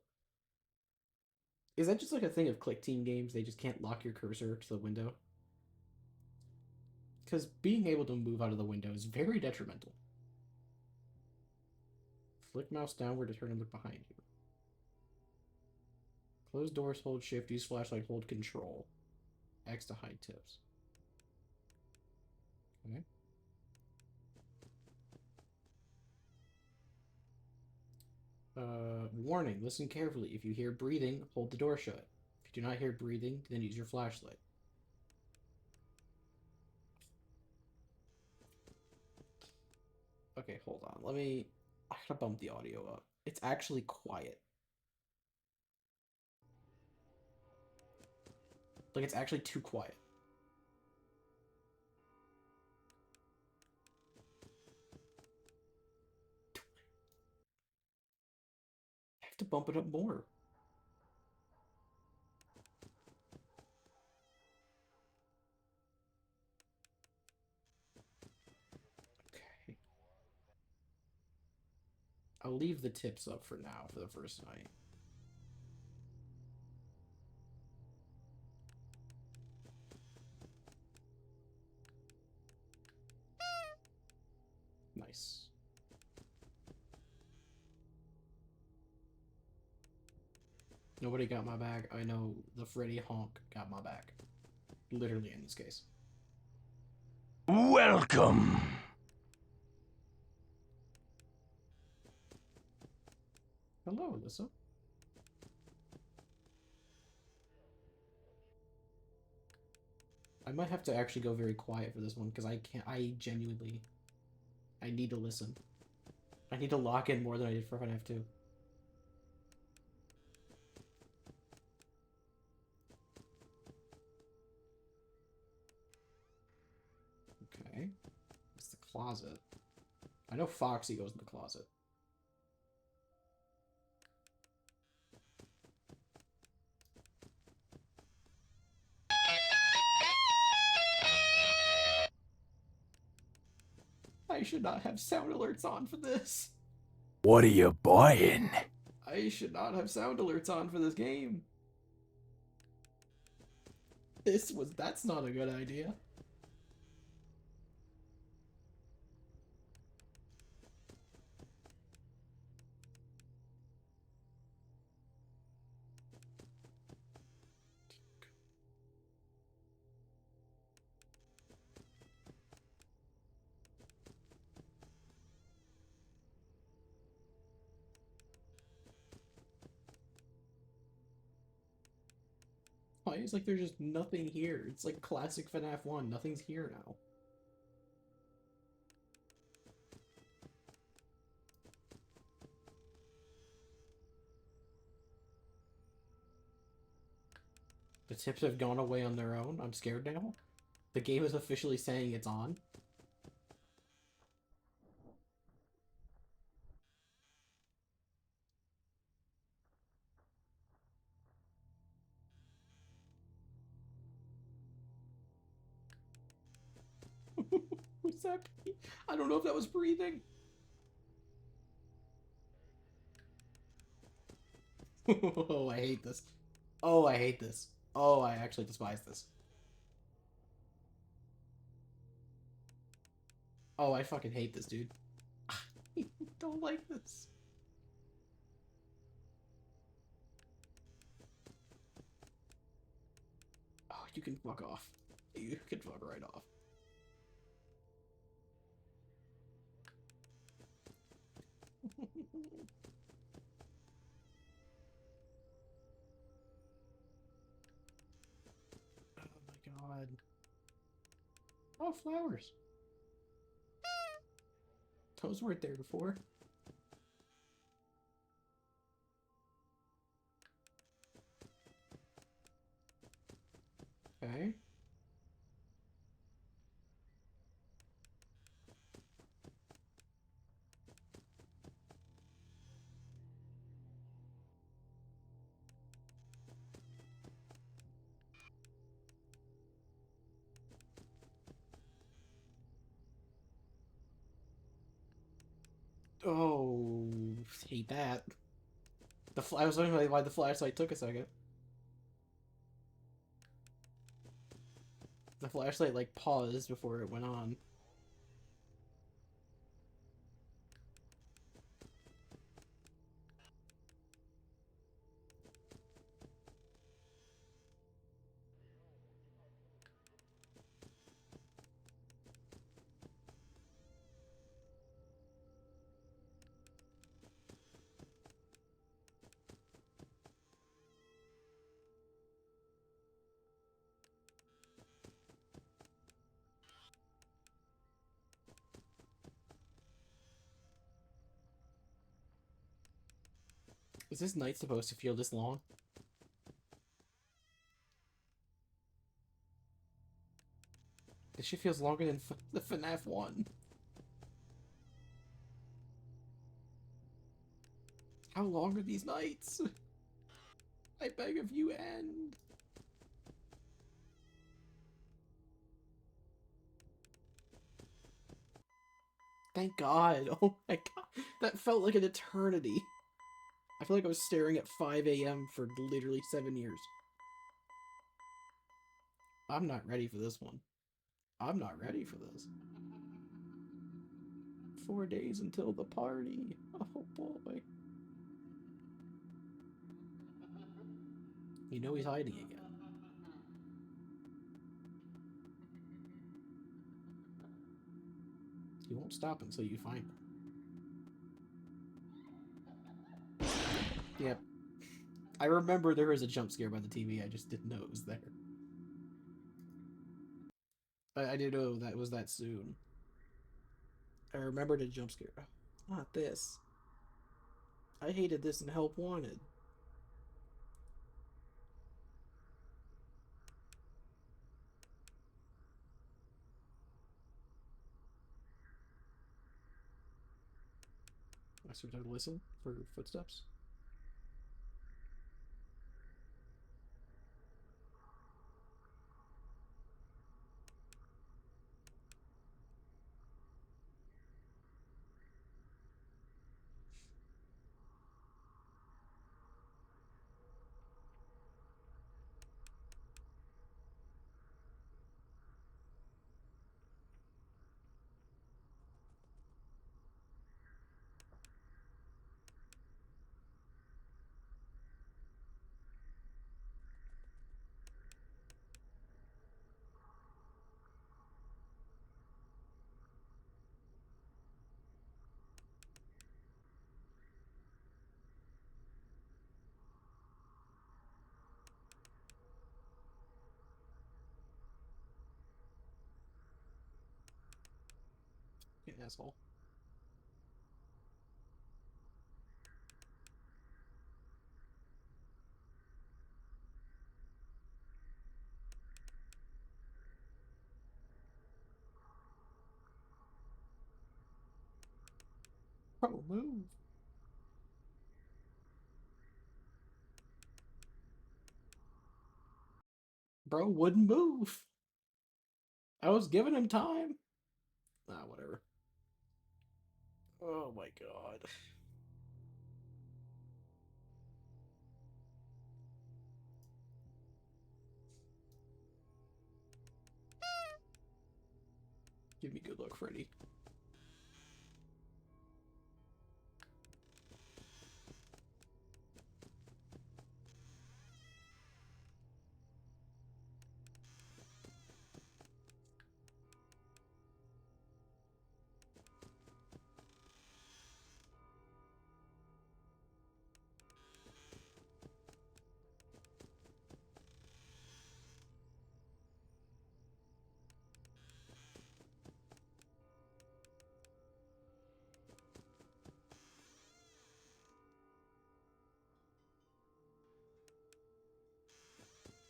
Is that just like a thing of click team games? They just can't lock your cursor to the window? Because being able to move out of the window is very detrimental. Flick mouse downward to turn and look behind you. Close doors, hold shift, use flashlight, hold control. X to hide tips. Okay. Warning, listen carefully. If you hear breathing, hold the door shut. If you do not hear breathing, then use your flashlight. Okay, hold on. I gotta bump the audio up. It's actually quiet. Like, it's actually too quiet. I have to bump it up more. Okay. I'll leave the tips up for now for the first night. Nice. Nobody got my back. I know the Freddy honk got my back. Literally in this case. Welcome. Hello, Alyssa. I might have to actually go very quiet for this one because I can't. I genuinely. I need to listen. I need to lock in more than I did for Fnaf 2. Okay. It's the closet. I know Foxy goes in the closet. I should not have sound alerts on for this. What are you buying? I should not have sound alerts on for this game. That's not a good idea. Why is like there's just nothing here? It's like classic FNAF 1. Nothing's here now. The tips have gone away on their own. I'm scared now. The game is officially saying it's on. What's that? I don't know if that was breathing. Oh, I hate this. Oh, I hate this. Oh, I actually despise this. Oh, I fucking hate this, dude. I don't like this. Oh, you can fuck off. You can fuck right off. Oh my god. Oh, flowers. Those weren't there before. Okay. Oh, hate that. I was wondering why the flashlight took a second. The flashlight like paused before it went on. Is this night supposed to feel this long? This shit feels longer than the FNAF 1. How long are these nights? I beg of you, end. Thank God. Oh my god. That felt like an eternity. I feel like I was staring at 5 a.m. for literally 7 years. I'm not ready for this one. I'm not ready for this. 4 days until the party. Oh boy. You know he's hiding again. You won't stop until you find him. Yep. I remember there was a jump scare by the TV, I just didn't know it was there. I didn't know that was that soon. I remembered a jump scare. Not this. I hated this in Help Wanted. I started to listen for footsteps. You asshole. Bro, move. Bro wouldn't move. I was giving him time. Ah, whatever. Oh my god. Give me good luck, Freddy.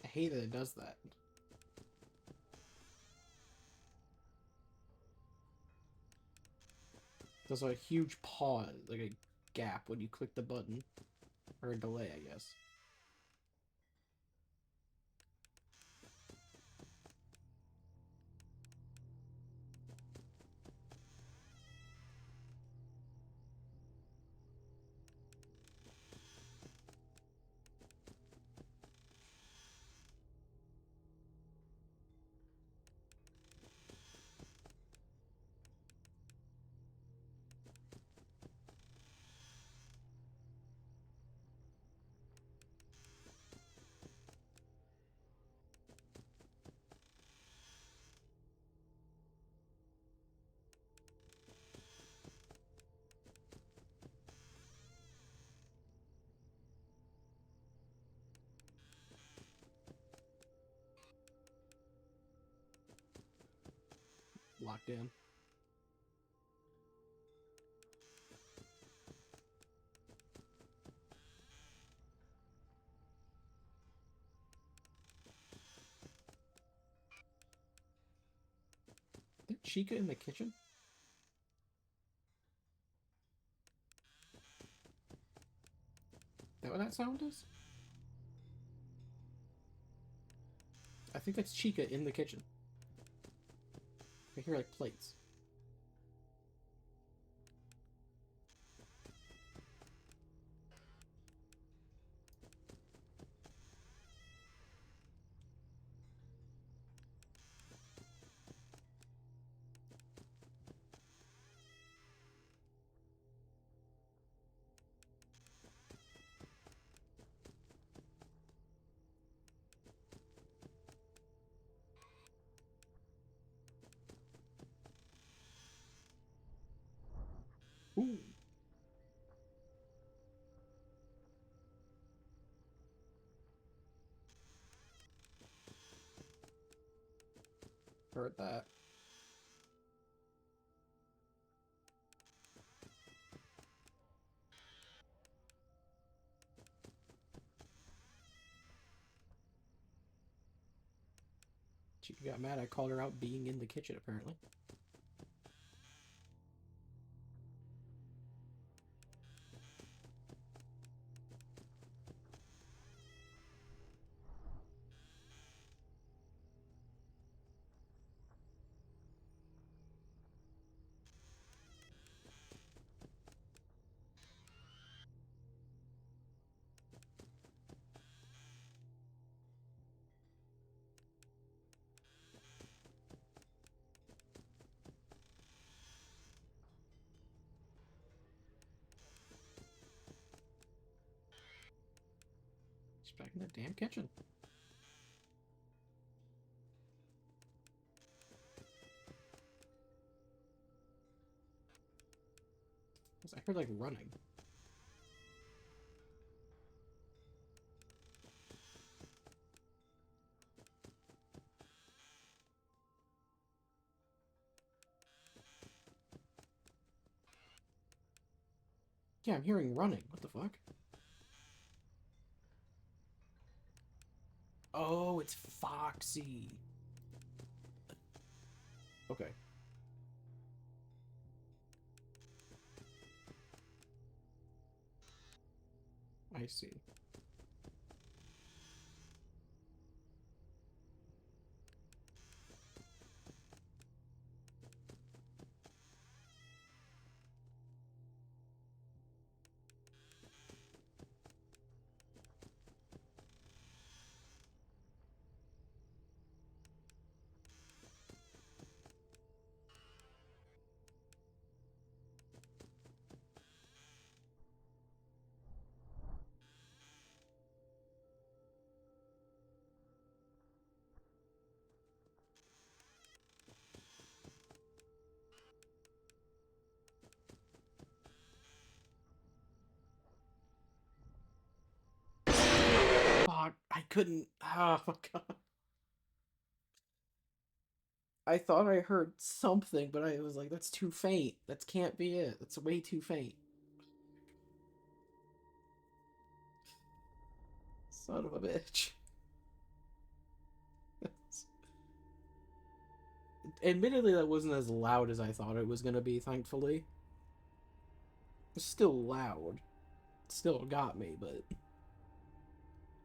I hate that it does that. There's a huge pause, like a gap when you click the button. Or a delay, I guess. Locked in. Is there Chica in the kitchen? Is that what that sound is? I think that's Chica in the kitchen. I hear like plates. heard that. She got mad. I called her out being in the kitchen, apparently. She's back in the damn kitchen. I heard like running. Yeah, I'm hearing running. What the fuck? Oh, it's Foxy. Okay. I see. Fuck, I couldn't. Oh my god. I thought I heard something, but I was like, that's too faint. That can't be it. That's way too faint. Son of a bitch. Admittedly, that wasn't as loud as I thought it was gonna be, thankfully. It's still loud. Still got me, but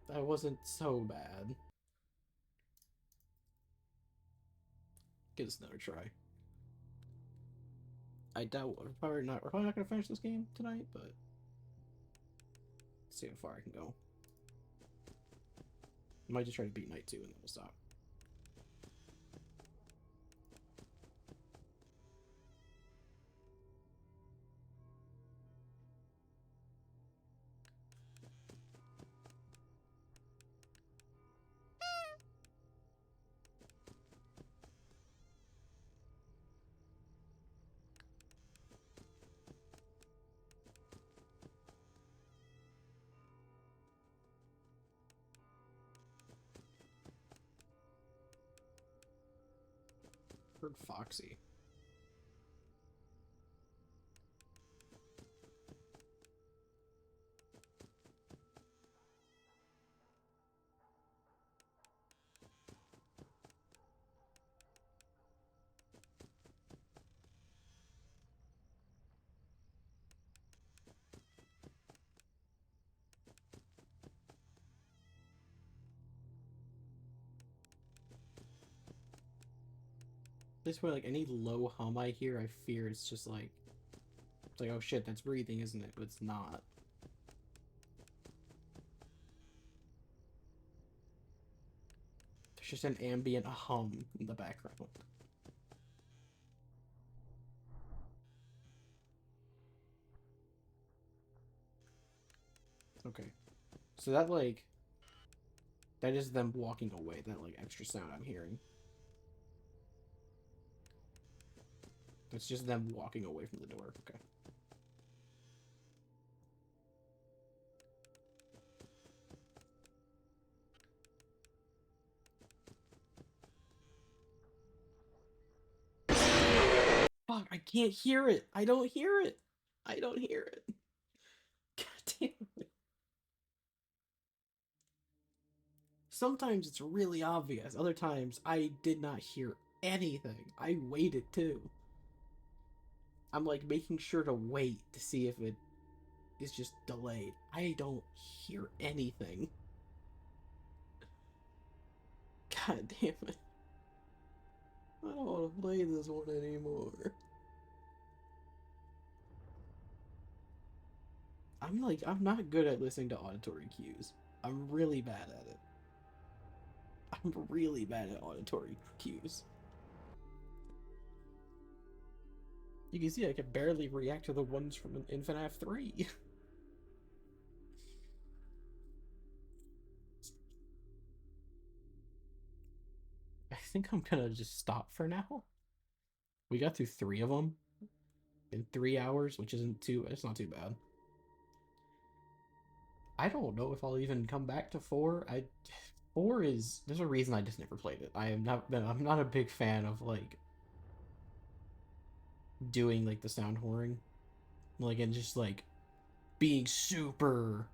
that wasn't so bad. Give us another try. I doubt we're probably not gonna finish this game tonight, but let's see how far I can go. I might just try to beat night 2 and then we'll stop. Heard Foxy. This way, like any low hum I hear, I fear it's just like, it's like, oh shit, that's breathing, isn't it? But it's not. There's just an ambient hum in the background. Okay. So that, like, that is them walking away, that, like, extra sound I'm hearing. It's just them walking away from the door. Okay. Fuck, I can't hear it. I don't hear it. I don't hear it. God damn it. Sometimes it's really obvious. Other times I did not hear anything. I waited too. I'm like making sure to wait to see if it is just delayed. I don't hear anything. God damn it. I don't want to play this one anymore. I'm not good at listening to auditory cues. I'm really bad at it. I'm really bad at auditory cues. You can see I can barely react to the ones from Fnaf 3. I think I'm gonna just stop for now. We got through 3 of them in 3 hours, which it's not too bad. I don't know if I'll even come back to 4. 4 there's a reason I just never played it. I'm not a big fan of like doing like the sound whoring. Like and just like being super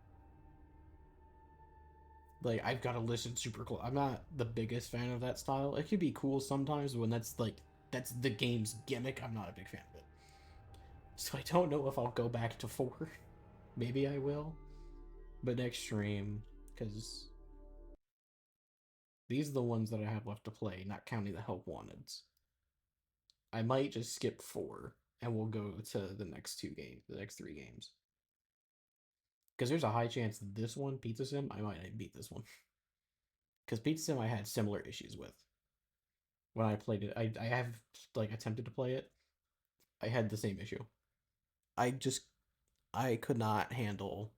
like I've got to listen super close. I'm not the biggest fan of that style. It could be cool sometimes when that's the game's gimmick. I'm not a big fan of it. So I don't know if I'll go back to 4. Maybe I will. But next stream, because these are the ones that I have left to play, not counting the Help Wanteds. I might just skip 4 and we'll go to the next 3 games. Because there's a high chance this one, Pizza Sim, I might not beat this one. Because Pizza Sim I had similar issues with. When I played it, I have like attempted to play it. I had the same issue. I could not handle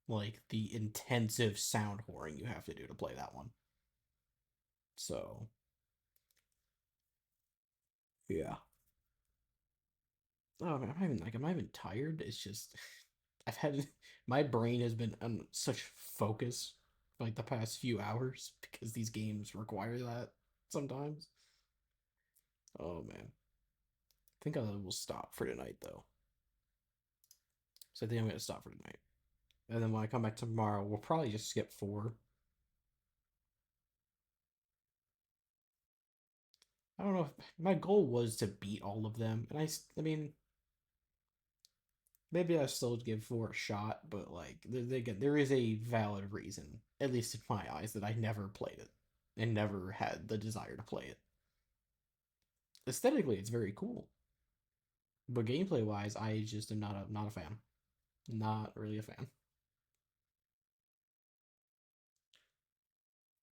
like the intensive sound whoring you have to do to play that one. So yeah. Oh man, I'm not even tired. It's just I've had my brain has been on such focus for like the past few hours because these games require that sometimes. Oh man. I think I will stop for tonight though. So I think I'm gonna stop for tonight. And then when I come back tomorrow, we'll probably just skip 4. I don't know if my goal was to beat all of them, and I mean, maybe I still give 4 a shot, but like, again, there is a valid reason, at least in my eyes, that I never played it and never had the desire to play it. Aesthetically, it's very cool, but gameplay wise, I just am not a fan. Not really a fan.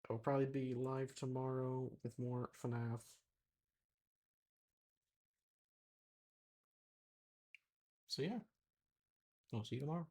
I'll probably be live tomorrow with more FNAF. So yeah, I'll see you tomorrow.